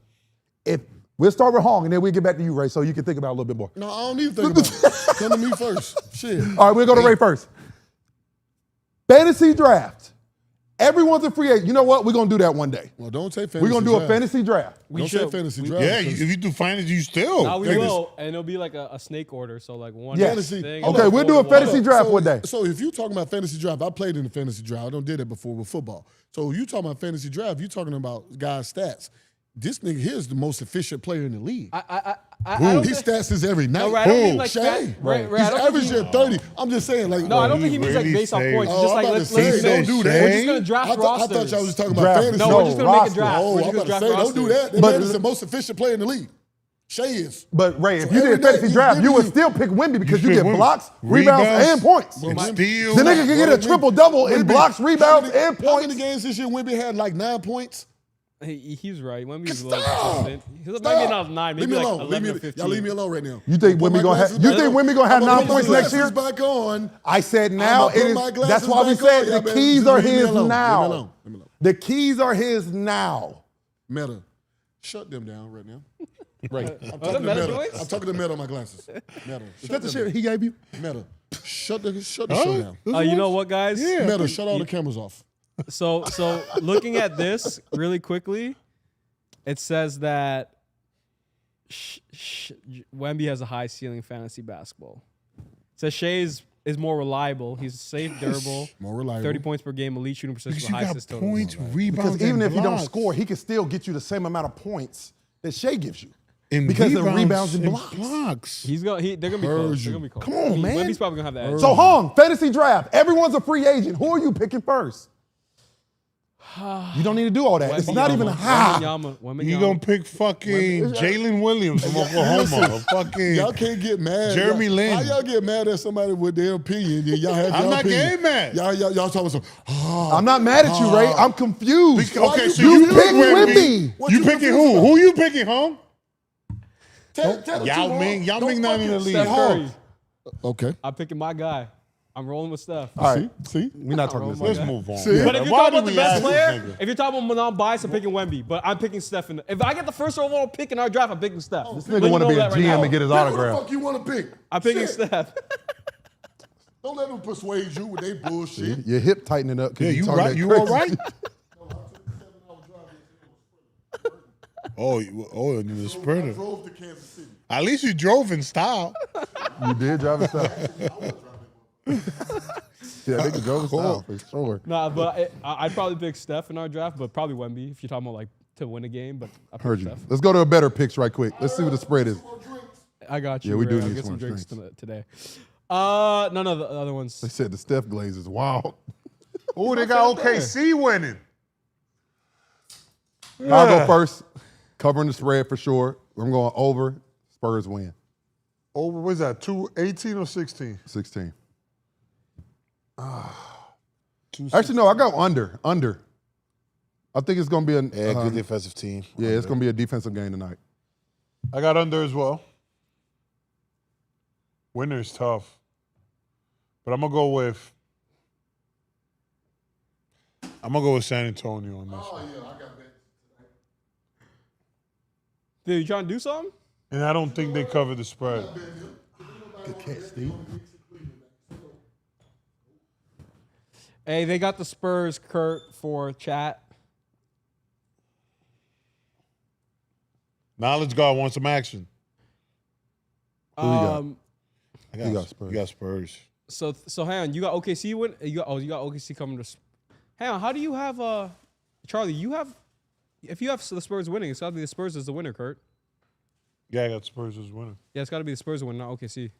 if we'll start with Hong and then we'll get back to you, Ray, so you can think about it a little bit more. No, I don't need to think about it. Come to me first. Shit. All right, we'll go to Ray first. Fantasy draft. Everyone's a free agent. You know what? We're going to do that one day. Well, don't say fantasy We're going to do a draft. fantasy draft. Don't say fantasy draft. Yeah, because if you do fantasy, you still. Now we think will, and it'll be like a snake order. So like one Yes. Fantasy. thing. Okay, and we'll then do a one- fantasy draft one day. So if you're talking about fantasy draft, I played in the fantasy draft. I don't did it before with football. So you talking about fantasy draft, you talking about guys' stats. This nigga here is the most efficient player in the league. I don't His think- stats is every night. No, right, I don't mean like Shai. that. Right, right, I He's don't think averaging he- 30. I'm just saying, like. No, I don't think he means like really based off say- points. It's Oh, just I'm like about let's to say, say don't do that. We're just gonna draft I thought rosters. y'all was talking about Draft- fantasy. No, we're just gonna make a draft. Oh, We're I'm just gonna about to draft say, don't do rosters. that. That But- man is the most efficient player in the league. Shai is. But Ray, if So you every did fantasy day he's draft, you giving would you- still pick Wemby because you pick get Wemby. blocks, rebounds, and points. and Well, steals. The nigga can get a triple-double in Wemby- blocks, rebounds, how and many- How many points. games this year Wemby had like 9 points? He's right. Wemby's a little Stop. consistent. He's maybe not 9, Leave maybe me like alone. 11 or 15. Y'all leave me alone right now. You think Put Wemby my gonna have? glasses You back think on. Wemby gonna have I'm 9 put my points next year? glasses back on. I said now. I'ma put It my is, glasses that's why we back said on. the Y'all better keys just are leave me his alone. Leave me now. alone. Leave me alone. The keys are his now. Meta, shut them down right now. Right. I'm that talking to Meta Meta. voice? I'm talking to Meta on my glasses. Meta, Is that the shit he gave you? Meta, shut the show down. You know what, guys? Meta, shut all the cameras off. So looking at really quickly, it says that Wemby has a high ceiling fantasy basketball. It says Shai is more reliable. He's safe, durable. More reliable. 30 points per game, elite shooting percentage Because with you high got assist total. points, rebounds, Because even and if he don't blocks. score, he can still get you the same amount of points that Shai gives you. And because of rebounds and blocks. They're gonna be close. They're gonna be close. Come on, man. Wemby's probably gonna have that edge. So Hong, fantasy draft. Everyone's a free agent. Who are you picking first? You don't need to do all that. It's not even a You gonna pick fucking Jalen Williams from Oklahoma? Fucking Y'all can't get mad. Jeremy Lin. Lin. How y'all get mad at somebody with their opinion? Y'all have I'm your not opinion. getting mad. Y'all talking some. I'm not mad at you, Ray. I'm confused. Okay, so you you pick Wemby. Wemby. You picking who? Who you picking, home? Tell Yao Ming not in the league. Steph Curry. Okay. I'm picking my guy. I'm rolling with Steph. All right. See? We're not talking this. Let's move on. See? man. But if you're Why talking about do the we best ask this player, nigga? if you're talking about non-biased, I'm picking Wemby. But I'm picking Steph. If I get the first overall pick in our draft, I'm picking Steph. This nigga want to be a GM and get his Pick who the autograph. fuck you want to pick? I'm picking Shit. Steph. Don't let them persuade you with their bullshit. Your hip tightening up. Yeah, you talking right? that You crazy all right? shit. Oh, and the I sprinter. drove to Kansas City. At least you drove in style. You did drive it south. Yeah, they could drove it south for sure. Nah, but I'd probably pick Steph in our draft, but probably Wemby if you're talking about like to win a game. But I Heard pick you. Steph. Let's go to a better picks right quick. Let's see what the spread is. I got you. Yeah, we do Ray. I'll need get some some more drinks drinks. today. None of the other ones. They said the Steph glaze is wild. Oh, they got OKC winning. I'll go first. Covering the spread for sure. I'm going over. Spurs win. Over, what's that, 218 or 16? 16. Actually, no, I go under. Under. I think it's going to be a Yeah, good defensive team. Yeah, it's going to be a defensive game tonight. I got under as well. Winner is tough. But I'm going to go with San Antonio on this one. Dude, you trying to do something? And I don't think they cover the spread. Good catch, Steve. Hey, they got the Spurs, Kurt, for chat. Knowledge God wants some action. Who you got? I You got Spurs. You got Spurs. So hang on, you got OKC win. You got OKC coming to. Hang on, how do you have Charlie? You have, if you have the Spurs winning, it's got to be the Spurs as the winner, Kurt. Yeah, I got Spurs as winner. Yeah, it's got to be the Spurs winning, not OKC.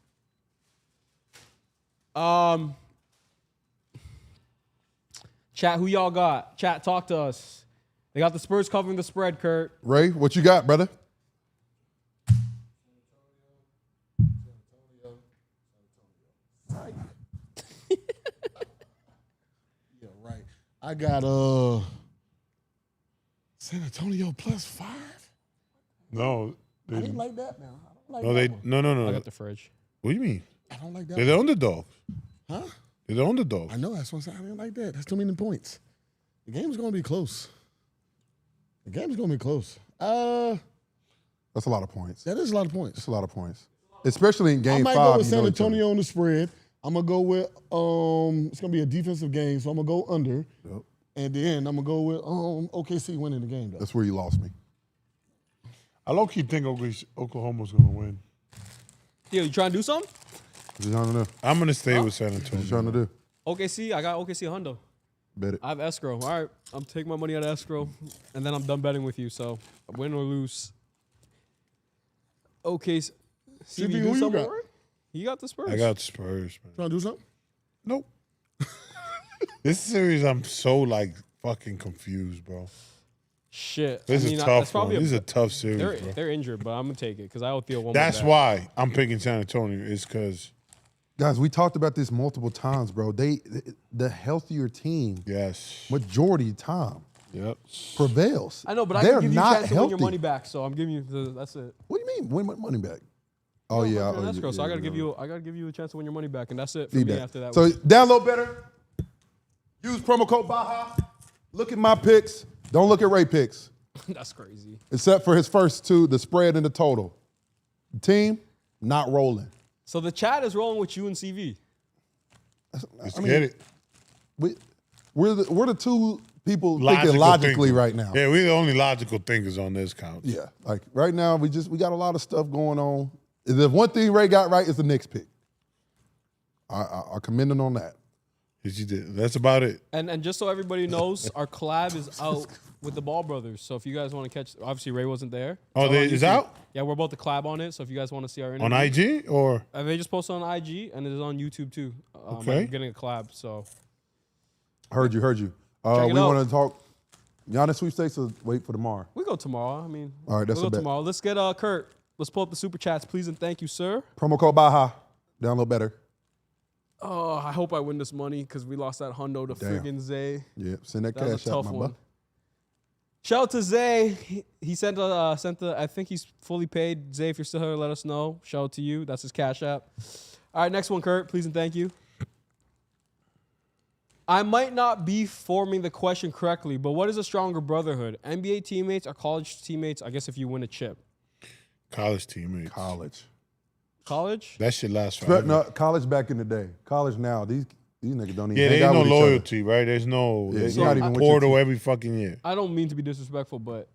Chat, who y'all got? Chat, talk to us. They got the Spurs covering the spread, Kurt. Ray, what you got, brother? Yeah, right. I got San Antonio +5. No. I didn't like that now. I don't like No, that one. no. I got the fridge. What do you mean? I don't like that They're one. the underdogs. Huh? They're the underdogs. I know, that's what I'm saying. I didn't like that. That's too many points. The game's going to be close. The game's going to be close. That's a lot of points. That is a lot of points. That's a lot of points. Especially in I game might 5. go with you San know each other. Antonio on the spread. I'm going to go with, it's going to be a defensive game, so I'm going to go under. Yep. And then I'm going to go with OKC winning the game, though. That's where you lost me. I low-key think Oklahoma's going to win. Yo, you trying to do something? What you trying to do? I'm going to stay with San What you Antonio. trying to do? OKC, I got OKC Hundo. Bet it. I have escrow. All right, I'm taking my money out of escrow, and then I'm done betting with you. So win or lose. Okay, CB, CB, you who do you something got? more? You got the Spurs. I got Spurs, man. Trying to do something? Nope. This series, I'm so, fucking confused, bro. Shit. This I mean, is that's tough, bro. probably This is a tough series, bro. they're injured, but I'm gonna take it because I owe Theo one. That's more bet. why I'm picking San Antonio. Is because Guys, we talked about this multiple times, bro. The healthier team, yes, majority of the time, yep. prevails. I know, but I They're can give you a not chance to win your healthy. money back. So I'm giving you that's it. What do you mean? Win my money back? Oh Yeah, yeah. I'm putting oh, escrow, so I yeah, gotta give yeah. you. I gotta give you a chance to win your money back, and that's it for Need me that. after that. So one. download Betr. Use promo code Baha. Look at my picks. Don't look at Ray picks. That's crazy. Except for his first two, the spread and the total. The team not rolling. So the chat is rolling with you and CV. Let's get it. We're the two people Logical thinking logically thinking. right now. Yeah, we're the only logical thinkers on this couch. Yeah, like right now we got a lot of stuff going on. The one thing Ray got right is the Knicks pick. I commend him on that. Yes, you did. That's about it. And just so everybody knows, our collab is out with the Ball Brothers. So if you guys want to catch, obviously Ray wasn't there. Oh, It's on it's YouTube. out? Yeah, we're about to collab on it. So if you guys want to see our interview. On IG or? They just posted on IG and it is on YouTube too. Okay. I'm getting a collab. So Heard you. Check it We out. want to talk Giannis sweepstakes or wait for tomorrow? we go tomorrow. I mean, All right, that's we'll a go bet. tomorrow. Let's get Kurt. Let's pull up the super chats, please, and thank you, sir. Promo code Baha. Download Betr. Oh, I hope I win this money because we lost that hundo to Damn. friggin' Zay. Yeah, send that That was cash a out, tough my one. boy. Shout out to Zay. He sent the. I think he's fully paid. Zay, if you're still here, let us know. Shout out to you. That's his cash app. All right, next one, Kurt. Please and thank you. I might not be forming the question correctly, but what is a stronger brotherhood? NBA teammates or college teammates? I guess if you win a chip. College teammates. College? That shit lasts forever. No, college back in the day. College now. These niggas don't even. Yeah, hang there's out no with each other. loyalty, right? There's no not even with your portal team. every fucking year. I don't mean to be disrespectful, but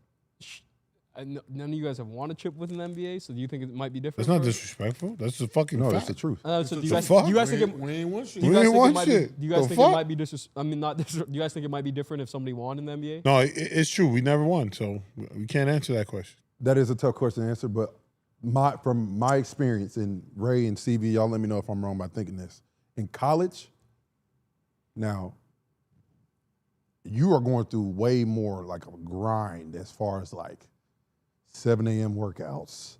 none of you guys have won a chip with an NBA, so do you think it might be different? That's not disrespectful. That's the fucking No, fact. that's the truth. So do you guys think it? We ain't won shit. Do you guys think it might be? shit. Do you guys The think it fuck? might be I mean, not. Do you guys think it might be different if somebody won in the NBA? No, it's true. We never won, so we can't answer that question. That is a tough question to answer, but from my experience, and Ray and CV, y'all let me know if I'm wrong by thinking this. In college, now, you are going through way more like a grind as far as like 7 a.m. workouts,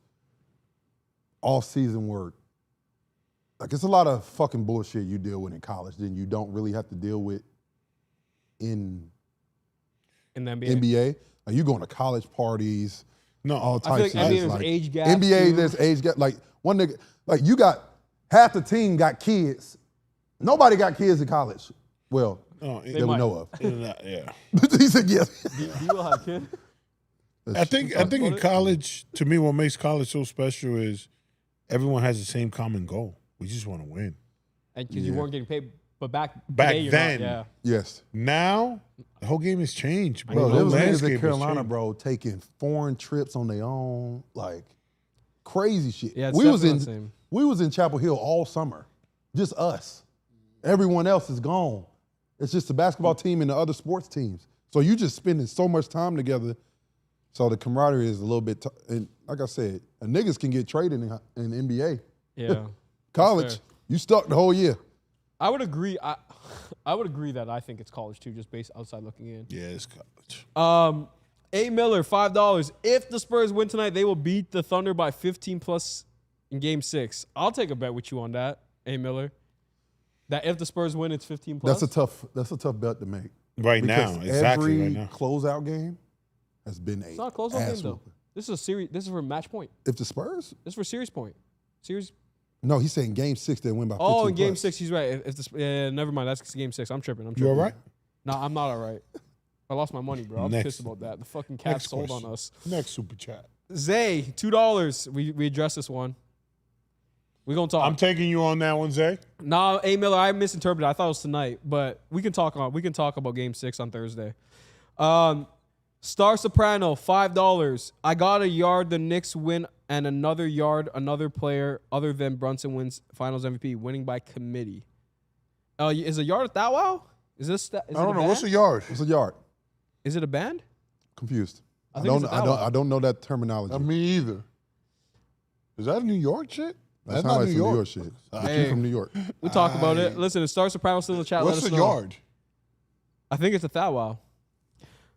off-season work. Like, it's a lot of fucking bullshit you deal with in college than you don't really have to deal with in the NBA. NBA. Like, you going to college parties, all I feel types like of NBA shit. there's age gaps, NBA, too. there's age gap. Like, one nigga, like, you got half the team got kids. Nobody got kids in college. Well, that we know of. Yeah. He said yes. Do you will have kids? I think in college, to me, what makes college so special is everyone has the same common goal. We just want to win. And because you weren't getting paid, but back then, yeah. Yes. Now, the whole game has changed, bro. Bro, The there was niggas landscape in has Carolina, changed. bro, taking foreign trips on their own, like crazy shit. Yeah, it's we was definitely the same. we was in Chapel Hill all summer, just us. Everyone else is gone. It's just the basketball team and the other sports teams. So you just spending so much time together. So the camaraderie is a little bit, and like I said, niggas can get traded in the NBA. Yeah. College, you stuck the whole year. I would agree. I would agree that I think it's college too, just based outside looking in. Yeah, it's college. A. Miller, $5. If the Spurs win tonight, they will beat the Thunder by 15 plus in Game 6. I'll take a bet with you on that, A. Miller. That if the Spurs win, it's 15 plus. That's a tough bet to make. Right Because now, exactly every right now. closeout game has been It's not a closeout game though. This is a series. This is for match point. If the Spurs? This is for series point. Series. No, he's saying Game 6 they win by 15 Oh, in Game plus. 6, he's right. If the never mind. That's Game 6. I'm tripping. You all right? No, I'm not all right. I lost my money, bro. I'm Next. pissed about that. The fucking Cavs Next sold question. on us. Next super chat. Zay, $2. We addressed this one. We're gonna talk. I'm taking you on that one, Zay. Nah, A. Miller, I misinterpreted. I thought it was tonight, but we can talk about Game 6 on Thursday. Star Soprano, $5. I got a yard. The Knicks win, and another yard. Another player other than Brunson wins Finals MVP, winning by committee. Is a yard a thou wow? Is this? I don't know. What's a yard? What's a yard? Is it a band? Confused. I think it's a thou wow. I don't know that terminology. Me either. Is that a New York shit? That's not like New some York. New York shit. Hey. You from New York. We talk about it. Listen, Star Soprano still in the chat. What's let us a know. yard? I think it's a thou wow.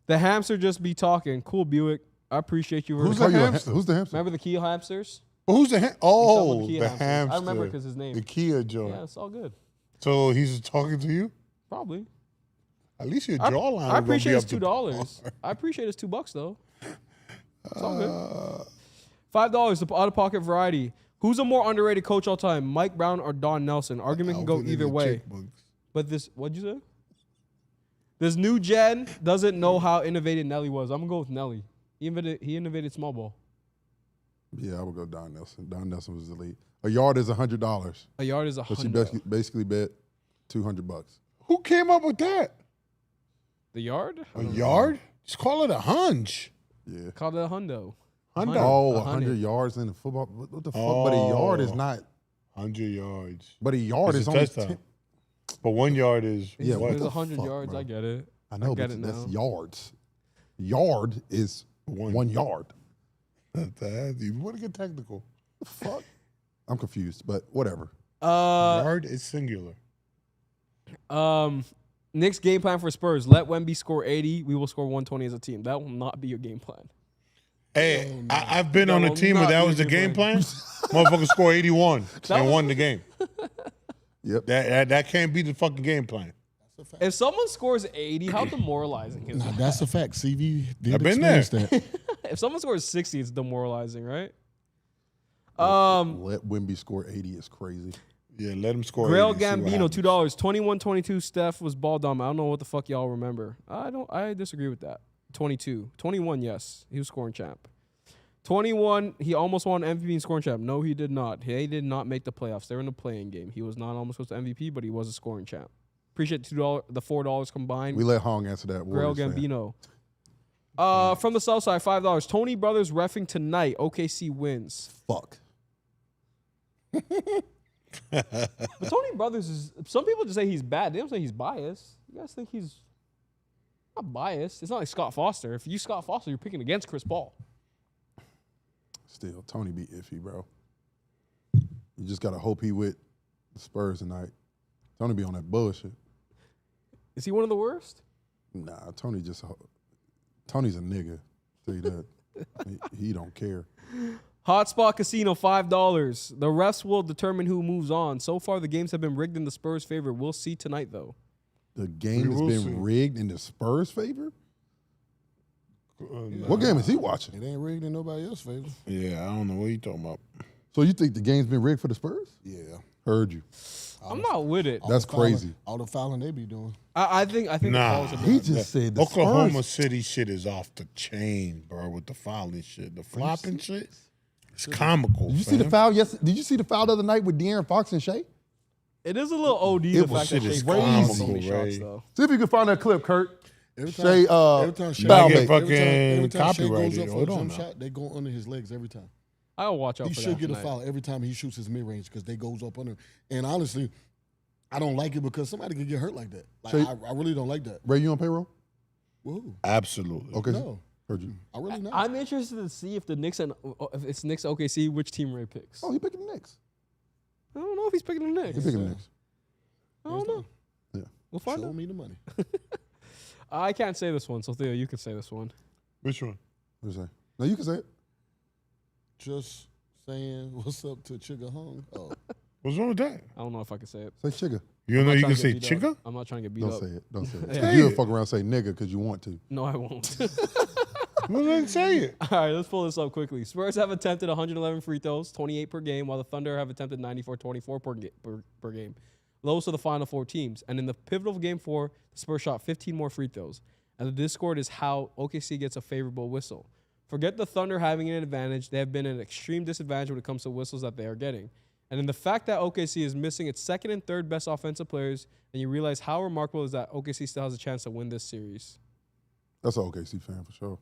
The hamster just be talking. Cool, Buick. I appreciate you. Who's the hamster? Who's the hamster? Remember the Kia hamsters? Well, who's the Oh, the hamster. I remember because his name. The Kia joint. Yeah, it's all good. So he's talking to you? Probably. At least your I jawline. I appreciate his $2. I appreciate his $2 though. It's all good. $5, the out of pocket variety. Who's a more underrated coach all time, Mike Brown or Don Nelson? Argument can go either way. But this, what'd you say? This new gen doesn't know how innovative Nelly was. I'm gonna go with Nelly. He innovated small ball. Yeah, I would go Don Nelson. Don Nelson was the lead. A yard is $100. A yard is So she $100. basically bet $200. Who came up with that? The yard? A yard? Just call it a hunch. Yeah. Call it a hundo. Hundo. Oh, 100. 100 yards in the football. What the fuck? But a yard is not. 100 yards. But a yard It's is a only touchdown. 10. But 1 yard is Yeah, what There's the 100 fuck, yards. bro? I get it. I know, get but it that's now. yards. Yard is 1 yard. You want to get technical. Fuck. I'm confused, but whatever. Yard is singular. Knicks game plan for Spurs. Let Wemby score 80. We will score 120 as a team. That will not be your game plan. Hey, I've been That on a will team where not that be was the your game game plan. Motherfucker scored 81 and won the game. Yep. That can't be the fucking game plan. If someone scores 80, how demoralizing is that? That's a fact. CV did I've been there. experience that. If someone scores 60, it's demoralizing, right? Let Wemby score 80 is crazy. Yeah, let him score. Grail 80, see what Gambino, happens. $2. 21-22. Steph was ball dominant. I don't know what the fuck y'all remember. I disagree with that. 22. 21, yes. He was scoring champ. 21, he almost won MVP and scoring champ. No, he did not. He did not make the playoffs. They were in the playing game. He was not almost close to MVP, but he was a scoring champ. Appreciate the $4 combined. We let Hong answer that. Grail Warriors fan. Gambino. From the south side, $5. Tony Brothers reffing tonight. OKC wins. Fuck. But Tony Brothers is. Some people just say he's bad. They don't say he's biased. You guys think he's not biased? It's not like Scott Foster. If you Scott Foster, you're picking against Chris Paul. Still, Tony be iffy, bro. You just gotta hope he with the Spurs tonight. Tony be on that bullshit. Is he one of the worst? Nah, Tony's a nigga. Tell you that. he don't care. Hotspot Casino, $5. The refs will determine who moves on. So far, the games have been rigged in the Spurs' favor. We'll see tonight, though. The game has been rigged in the Spurs' favor? What game is he watching? It ain't rigged in nobody else's favor. Yeah, I don't know what you talking about. So you think the game's been rigged for the Spurs? Yeah. Heard you. I'm not with it. That's crazy. All the fouling they be doing. I think Nah, he just said the Oklahoma Spurs. City shit is off the chain, bro, with the fouling shit. The flopping shit. It's comical. Did you see the foul? Yes. Did you see the foul the other night with De'Aaron Fox and Shea? It is a little OD. It The was fact that shit Shea is Fox so crazy, many Ray. shots, though. See if you can find that clip, Kurt. Every Shea, time Shea foul get bait. fucking Shea goes copyrighted. up for Hold a on jump now. shot, they go under his legs every time. I'll watch out He for should that get a tonight. foul every time he shoots his mid range because they goes up under. And honestly, I don't like it because somebody could get hurt like that. Like Shea- I really don't like that. Ray, you on payroll? Whoa. Absolutely. Okay. No, Heard you. I really not. I'm interested to see if the Knicks and if it's Knicks OKC, which team Ray picks. Oh, he picking the Knicks. I don't know if he's picking the Knicks. He picking the Knicks. I don't know. Yeah. We'll find Show out. me the money. I can't say this one, so Theo, you can say this one. Which one? What you say? No, you can say it. Just saying what's up to Chigga Hung. Oh, What's wrong with that? I don't know if I can say it. Say chigga. You don't know I'm you not can trying say to get beat up. chigga? I'm not trying to get beat Don't up. say it. Don't say it. Yeah. You'll fuck around and say nigga because you want to. No, I won't. Well, then say it. All right, let's pull this up quickly. Spurs have attempted 111 free throws, 28 per game, while the Thunder have attempted 94-24 per game. Lowest of the final four teams. And in the pivotal game 4, the Spurs shot 15 more free throws. And the Discord is how OKC gets a favorable whistle. Forget the Thunder having an advantage. They have been at an extreme disadvantage when it comes to whistles that they are getting. And in the fact that OKC is missing its second and third best offensive players, and you realize how remarkable is that OKC still has a chance to win this series. That's an OKC fan for sure.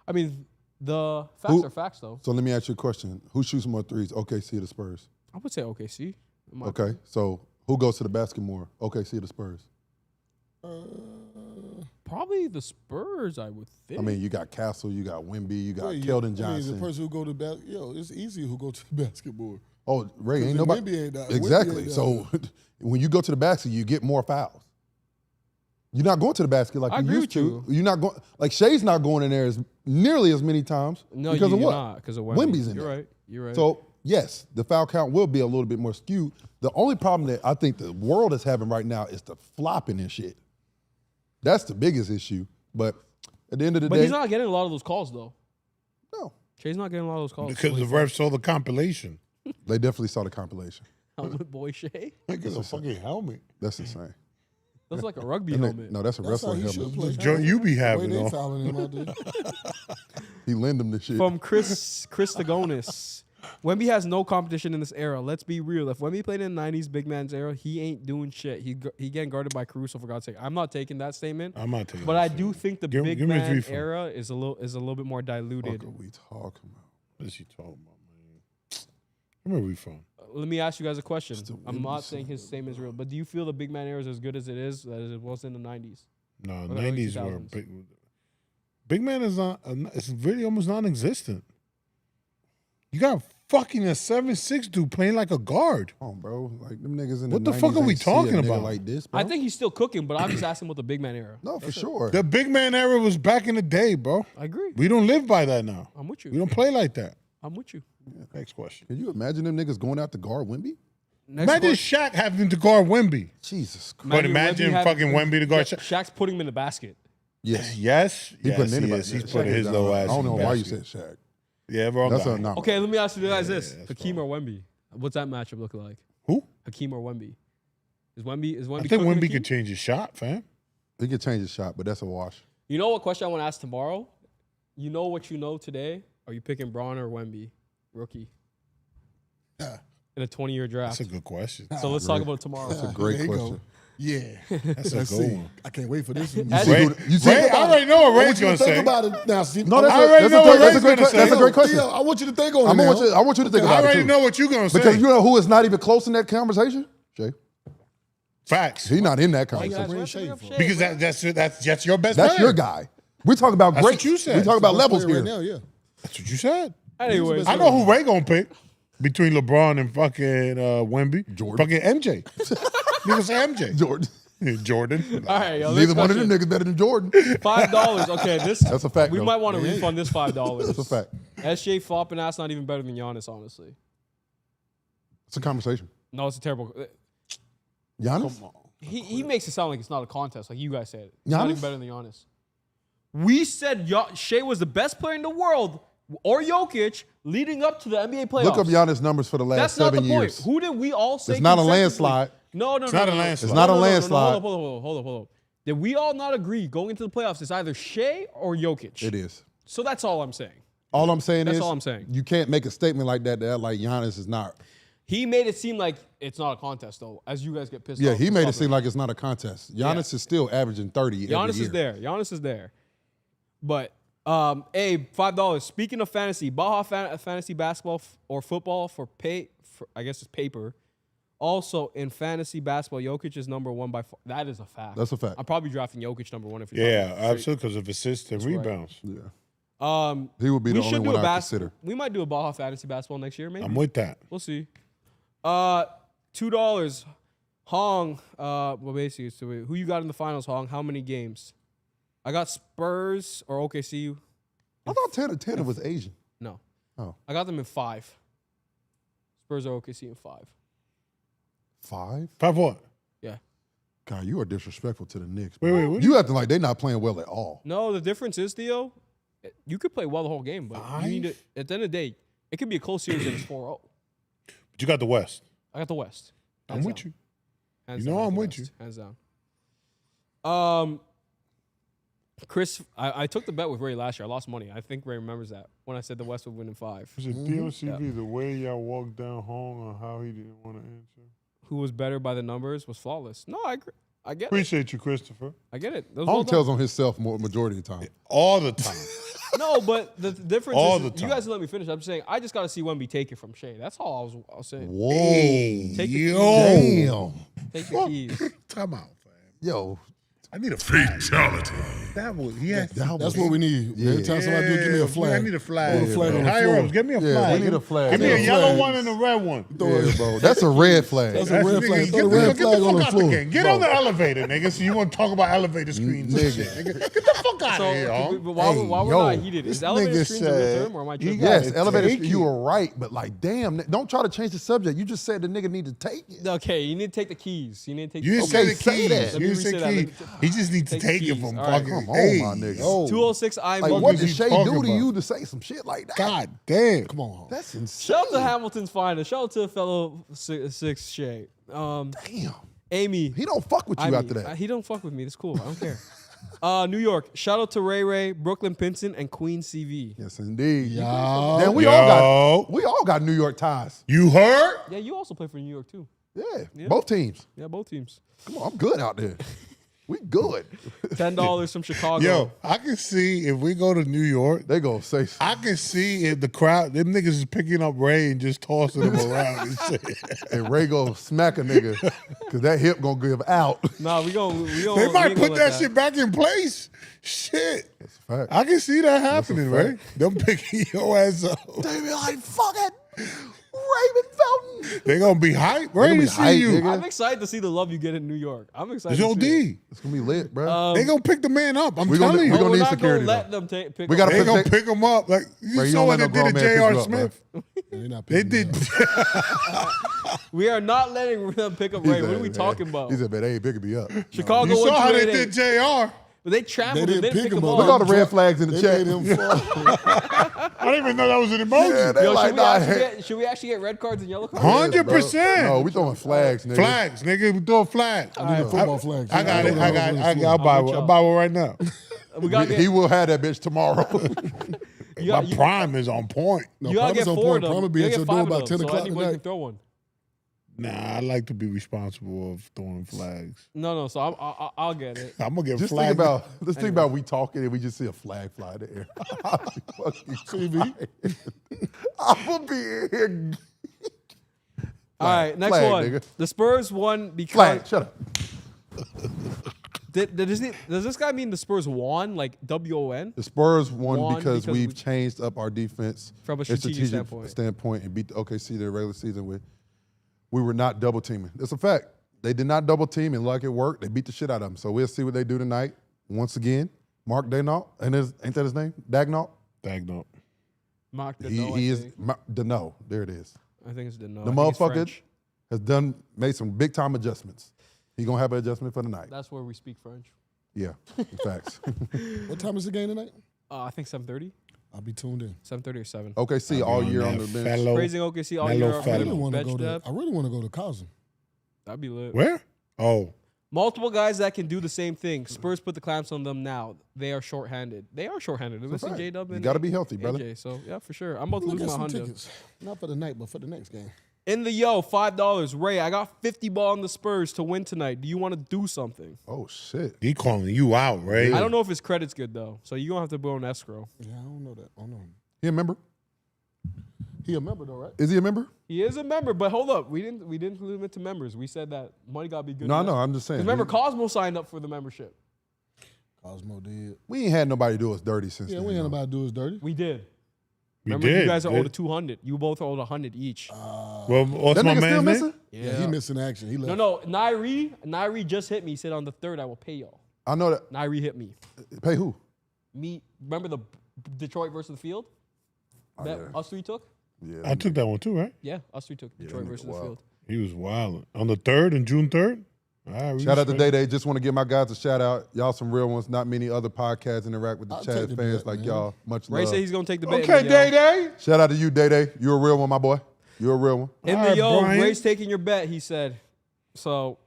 I mean, the facts are facts, though. So let me ask you a question. Who shoots more threes, OKC or the Spurs? I would say OKC. Okay, so who goes to the basket more, OKC or the Spurs? Probably the Spurs, I would think. I mean, you got Castle, you got Wemby, you got yeah, Keldon I Johnson. mean, the person who go to it's easy who go to the basketball. Oh, Ray, 'Cause ain't the nobody. Wemby ain't that- Exactly. Wemby ain't So when you go to the basket, you get more fouls. You're not going to the basket like I you agree used with to. you. You're not going like Shai's not going in there as nearly as many times No, because of you're what? not, because of Wemby. Wemby's in You're there. right. You're right. So yes, the foul count will be a little bit more skewed. The only problem that I think the world is having right now is the flopping and shit. That's the biggest issue. But at the end of the But day, he's not getting a lot of those calls, though. No. Shay's not getting a lot of those calls. Because the refs saw the compilation. They definitely saw the compilation. Helmet boy Shay. Like it's a fucking helmet. That's insane. That's like a rugby Isn't it- helmet. No, that's a That's how wrestling he should helmet. play. The joint you be The way having they on. fouling him out there. He lend them the shit. From Chris Tagonis. Wemby has no competition in this era. Let's be real. If Wemby played in the 90s big man's era, he ain't doing shit. He getting guarded by Caruso, for God's sake. I'm not taking that statement. I'm not taking But that I statement. do think the Give- big give me a man 3-4. era is a little bit more diluted. What are we talking about? What is he talking about, man? Where are we from? Let me ask you guys a question. Still I'm Wemby not saying saying his same is real, but do you feel the big man era is as good as it was in the 90s? No, Or the early 90s were 2000s. big man is not. It's really almost non-existent. You got fucking a 7'6" dude playing like a guard. Come on, bro. Like them niggas in What the the fuck 90s are we ain't see a talking nigga about? Like this, bro. I think he's still cooking, but I'm just asking about the big man era. No, for sure. The big man era was back in the day, bro. I agree. We don't live by that now. I'm with We you. don't play like that. I'm with you. Next question. Can you imagine them niggas going out to guard Wemby? Next Imagine question. Shaq having to guard Wemby. Jesus Christ. But imagine Wemby fucking Wemby to guard Shaq. Shaq's putting him in the basket. Yes. Yes, He yes, putting anybody. yes. He's Shaq putting ain't his done little that. ass. I don't in know the why you basket. said Shaq. Yeah, wrong That's guy. a no. Okay, let me ask you guys this: that's Hakeem or Wemby? What's that matchup look like? Who? Hakeem or Wemby? Is Wemby? I think cooking Wemby Hakeem? could change his shot, fam. He could change his shot, but that's a wash. You know what question I want to ask tomorrow? You know what you know today? Are you picking Braun or Wemby, rookie? In a 20-year draft. That's a good question. So let's talk about it tomorrow. That's a great question. Yeah. That's a good one. I can't wait for this one. Ray, I already know what Ray's going to say. Think about it now. See, No, I already know what Ray's going to say. That's a great question. Theo, I want you to think on it I now. want you to think I about it already too. know what you're going to say. Because you know who is not even close in that conversation? Shay. Facts. He's not in that Why you guys conversation. wrapping up Shai, Because bro? that's your best That's player. your guy. We talk about That's great. what you said. We talk about levels Player here. right now, yeah. That's what you said. Anyways, I know who Ray going to pick between LeBron and fucking Wemby. Jordan. Fucking MJ. Nigga say MJ. Jordan. Jordan. all right, yo, Neither one of them niggas better than Jordan. $5. Okay, this That's a fact, We though. might want to refund this $5. That's a fact. SJ flopping ass not even better than Giannis, honestly. It's a conversation. No, it's a terrible. Giannis? He makes it sound like it's not a contest, like you guys said. It's not Giannis? even better than Giannis. We said Shai was the best player in the world, or Jokic, leading up to the NBA playoffs. Look up Giannis' numbers for the last That's not 7 the point. years. Who did we all say? It's not a consecutively- landslide. No. It's not a landslide. It's not a No, landslide. Hold up. Did we all not agree going into the playoffs it's either Shai or Jokic? It is. So that's all I'm saying. All I'm saying That's is all I'm saying. you can't make a statement like that like Giannis is not. He made it seem like it's not a contest, though, as you guys get pissed Yeah, off. he and made stuff it seem like it's not a contest. Giannis is still averaging 30 every Giannis year. is there. Giannis is there. But, $5. Speaking of fantasy, Baha fantasy basketball or football for I guess it's paper. Also, in fantasy basketball, Jokic is number 1 by far. That is a fact. That's a fact. I'm probably drafting Jokic number 1 if you're Yeah, talking straight. absolutely, because of assists and right. rebounds. Yeah. He would be the only one I consider. We might do a Baja fantasy basketball next year, maybe. I'm with that. We'll see. $2. Hong. Well, basically, so who you got in the finals, Hong? How many games? I got Spurs or OKC. I thought Tanner was Asian. No. Oh. I got them in 5. Spurs or OKC in 5. 5? 5 what? Yeah. God, you are disrespectful to the Knicks. Wait, what? You acting like they're not playing well at all. No, the difference is, Theo, you could play well the whole game, but you need to, at the end of the day, it could be a close series and it's 4-0. But you got the West. I got the West. I'm with you. Hands You know down, I'm the with West. Hands down. Chris, I took the bet with Ray last year. I lost money. I think Ray remembers that when I said the West would win in 5. Was it DOCV, the way y'all walked down home on how he didn't want to answer? Who was better by the numbers was flawless. No, I agree. I get it. Appreciate you, Christopher. I get it. That was Hong well done. tells on himself majority of the time. All the time. No, but the difference All is the time. you guys let me finish. I'm just saying I just got to see Wemby take it from Shai. That's all I was saying. Whoa. Take the Damn. Take the keys. Time out, fam. Yo. I need a fatality. That was, yeah. That's what we need. Yeah. Every time somebody do it, give me a flag. I need a flag. Put a flag on the Higher floor. ups, give me a Yeah, flag. we need a flag. Give me a Yeah. yellow Flags. one and a red one. Yeah, bro. That's a red flag. That's a red flag. Throw the red Get flag the on the fuck out floor. game. Get on the elevator, nigga. So you want to talk about elevator screens and shit, nigga. Get the fuck out of here, So, y'all. but while we're yo, not heated, is elevator screens a real term or am I tripping? Yes, elevator. You were right, but like, damn, don't try to change the subject. You just said the nigga need to take it. Okay, you need to take the keys. You need to take You the didn't keys. say the keys. that. Let me You didn't say reset that. keys. He just needs to Take the take it keys. from All right. fucking. Come on, Hey, my nigga. yo. 206 I'm Like, Fuck what is did he Shay talking do to about? you to say some shit like that? God damn. Come on. That's insane. Shout out to Hamilton's finest. Shout out to fellow six Shai. Damn. Amy. He don't fuck with you after that. He don't fuck with me. That's cool. I don't care. New York. Shout out to Ray, Brooklyn Pinson, and Queen CV. Yes, indeed. Yo. Damn, we all got New York ties. You heard? Yeah, you also play for New York too. Yeah, both teams. Yeah, both teams. Come on, I'm good out there. We good. $10 from Chicago. Yo, I can see if we go to New York, They gonna say I can see if the crowd, them niggas is picking up Ray and just tossing him around and shit. and Ray go smack a nigga because that hip gonna give out. Nah, we gon' They might put that shit back in place. Shit. That's a fact. I can see that happening, fact. Ray. Them picking your ass up. They be like, fuck it, Raven Felton. They gonna be hype. Ray gonna to be see hype, you. nigga. I'm excited to see the love you get in New York. I'm excited. It's to see it. OD. It's gonna be lit, bro. They gonna pick the man up. I'm We gonna- telling you. we gonna We're need not security, gonna let though. them pick We up. gotta They put gonna that- pick him up. Like you Bro, you saw don't what let they no did grown to man pick J.R. you up, Smith. They're not They picking me did. up. We are not letting them pick up He Ray. said, What are we talking about? He said, man, they ain't picking me up. Chicago You saw how they 1288. did J.R. They trampled him. They didn't didn't pick pick him him up. Look at all the red flags in the They chat. made him fall. I didn't even know that was an emoji. Yeah, they Yo, like, should we actually get red cards and yellow cards? 100%. No, we throwing flags, nigga. Flags, nigga. We throwing flags. Football flags. I got it. I'll buy one. y'all. I'll buy one right now. We gotta He get, will have that bitch tomorrow. My prime is on point. No, you gotta Prime's get on 4 point. of them. Prime will be You at gotta your get 5 door of about them, 10 so o'clock anybody can tonight. throw one. Nah, I like to be responsible of throwing flags. No, so I'll get it. I'm gonna get Just flags. think about we talking and we just see a flag fly in the air. I'm gonna be in here. All right, next flag, one. nigga. The Spurs won because Flag. Shut up. does this guy mean the Spurs won, like WON? The Spurs won Won because because we've we- changed up our defense From a and strategic standpoint. and beat the OKC their regular season with. We were not double teaming. It's a fact. They did not double team, and like it worked, they beat the shit out of them. So we'll see what they do tonight. Once again, Mark Danault, and ain't that his name? Dagnall? Dagnall. Mark He is Danault. There it is. I think it's Danault. The motherfucker has made some big time adjustments. He gonna have an adjustment for tonight. That's where we speak French. Yeah, facts. What time is the game tonight? I think 7:30. I'll be tuned in. 7:30 or 7. OKC all year on the bench. Praising OKC all Mellow year. fellow. I really want to Bench go to. depth. I really want to go to Cosm. That'd be lit. Where? Oh, Multiple guys that can do the same thing. Spurs put the clamps on them now. They are shorthanded. They are shorthanded. They're missing fact. J-Dub You and gotta be healthy, brother. AJ, so yeah, for sure. I'm about to Look lose at my some Honda. tickets. Not for the night, but for the next game. In the $5. Ray, I got 50 ball on the Spurs to win tonight. Do you want to do something? Oh shit. he calling you out, right? I don't know if his credit's good though, so you're gonna have to go on escrow. Yeah, I don't know that. I don't know. He a member? He a member though, right? Is he a member? He is a member, but hold up, we didn't limit to members. We said that money gotta be good. No, I enough. know. I'm just saying. Remember, Cosmo signed up for the membership. Cosmo did. We ain't had nobody do us dirty since Yeah, then. we ain't though. nobody do us dirty. We did. We Remember, did. you guys are yeah. owed 200. You both owed 100 each. Well, what's That my nigga still man's missing? name? Yeah, he missing action. He left. No, Nairi just hit me. He said on the 3rd I will pay y'all. I know that. Nairi hit me. Pay who? Me. Remember the Detroit versus the Field? That yeah. us three took? Yeah. I took that one too, right? Yeah, us three took Detroit nigga versus the wild. Field. He was wild. On the 3rd and June 3rd? Shout out to Day Day. Just want to give my guys a shout out. Y'all some real ones. Not many other podcasts interact with the I'll Chad take the fans bet, like man. y'all. Much Ray love. said he's gonna take the bet. Okay, in the Day Day. Shout out to you, Day Day. You're a real one, my boy. You're a real one. In All the right, Brian. Ray's taking your bet. He said. So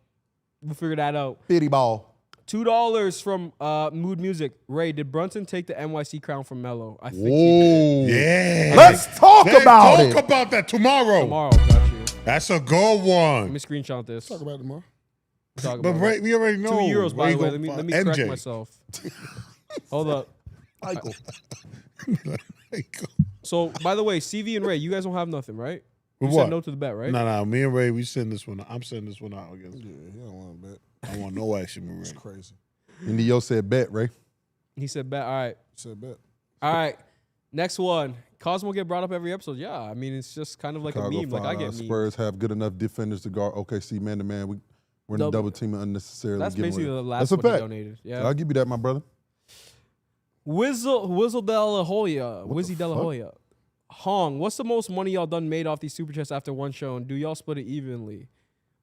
we'll figure that out. Bitty ball. $2 from Mood Music. Ray, did Brunson take the NYC crown from Melo? I think he Whoa. Yeah. Let's talk about it. Talk about that tomorrow. did. Tomorrow, got you. That's a good Let one. me screenshot this. Talk about it tomorrow. Talk But about Ray, it. we already know. 2 euros, by Ray the way. gonna Let me find correct MJ. myself. Hold up. Michael. So, by the way, CV and Ray, you guys don't have nothing, right? You With said what? no to the bet, right? No, me and Ray, we send this one out. I'm sending this one out against. Yeah, he don't want to bet. I want no action with It's Ray. crazy. Indy Yo said bet, Ray. He said bet. All right. He said bet. All right. Next one. Cosmo get brought up every episode. Yeah. I mean, it's just kind of like Chicago a meme. Like I get memes. Spurs have good enough defenders to guard OKC man to man. We're double teaming unnecessarily. That's giving basically away. the last That's a one he fact. donated. Yeah. I'll give you that, my brother. Wizzy De La Hoya. What Wizzy the De La fuck? Hoya. Hong, what's the most money y'all done made off these super chats after one show, and do y'all split it evenly?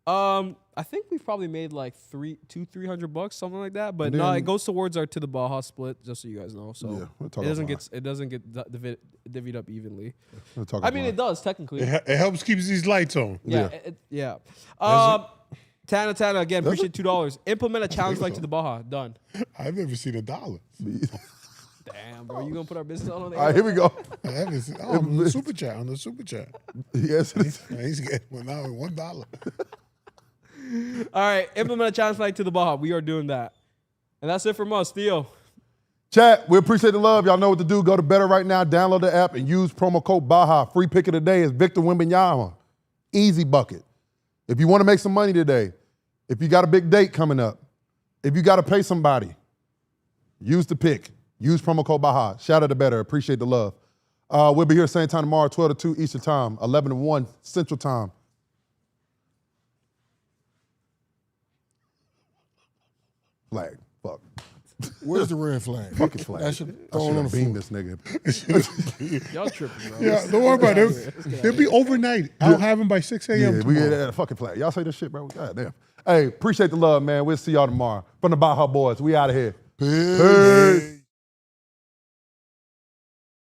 I think we've probably made like $300, something like that. But And no, then- it goes towards to the Baha split, just so you guys know. So Yeah, we'll talk it doesn't about get divvied up evenly. We'll talk I mean, about it does technically. It helps keep these lights on. Yeah. Tana again. Appreciate $2. Implement a challenge like to the Baha. Done. I've never seen $1. Damn, bro, you gonna put our business on there? All right, here we go. I haven't seen. Oh, on the super chat. On the super chat. Yes, it is. He's getting one now at $1. All right, implement a challenge like to the Baha. We are doing that, and that's it from us, Theo. Chat, we appreciate the love. Y'all know what to do. Go to Betr right now, download the app, and use promo code Baha. Free pick of the day is Victor Wembanyama. Easy bucket. If you want to make some money today, if you got a big date coming up, if you got to pay somebody, use the pick. Use promo code Baha. Shout out to Betr. Appreciate the love. We'll be here same time tomorrow, 12 to 2 Eastern Time, 11 to 1 Central Time. Flag. Fuck. Where's the red flag? Fucking flag. That should I throw it on the beam floor. this nigga. Y'all tripping, bro. Yeah, don't worry about it. They'll be overnight. I'll have them by 6 a.m. Yeah, we tomorrow. get that fucking flag. Y'all say this shit, bro. God damn. Hey, appreciate the love, man. We'll see y'all tomorrow. From the Baja Boys, we out of here. Peace.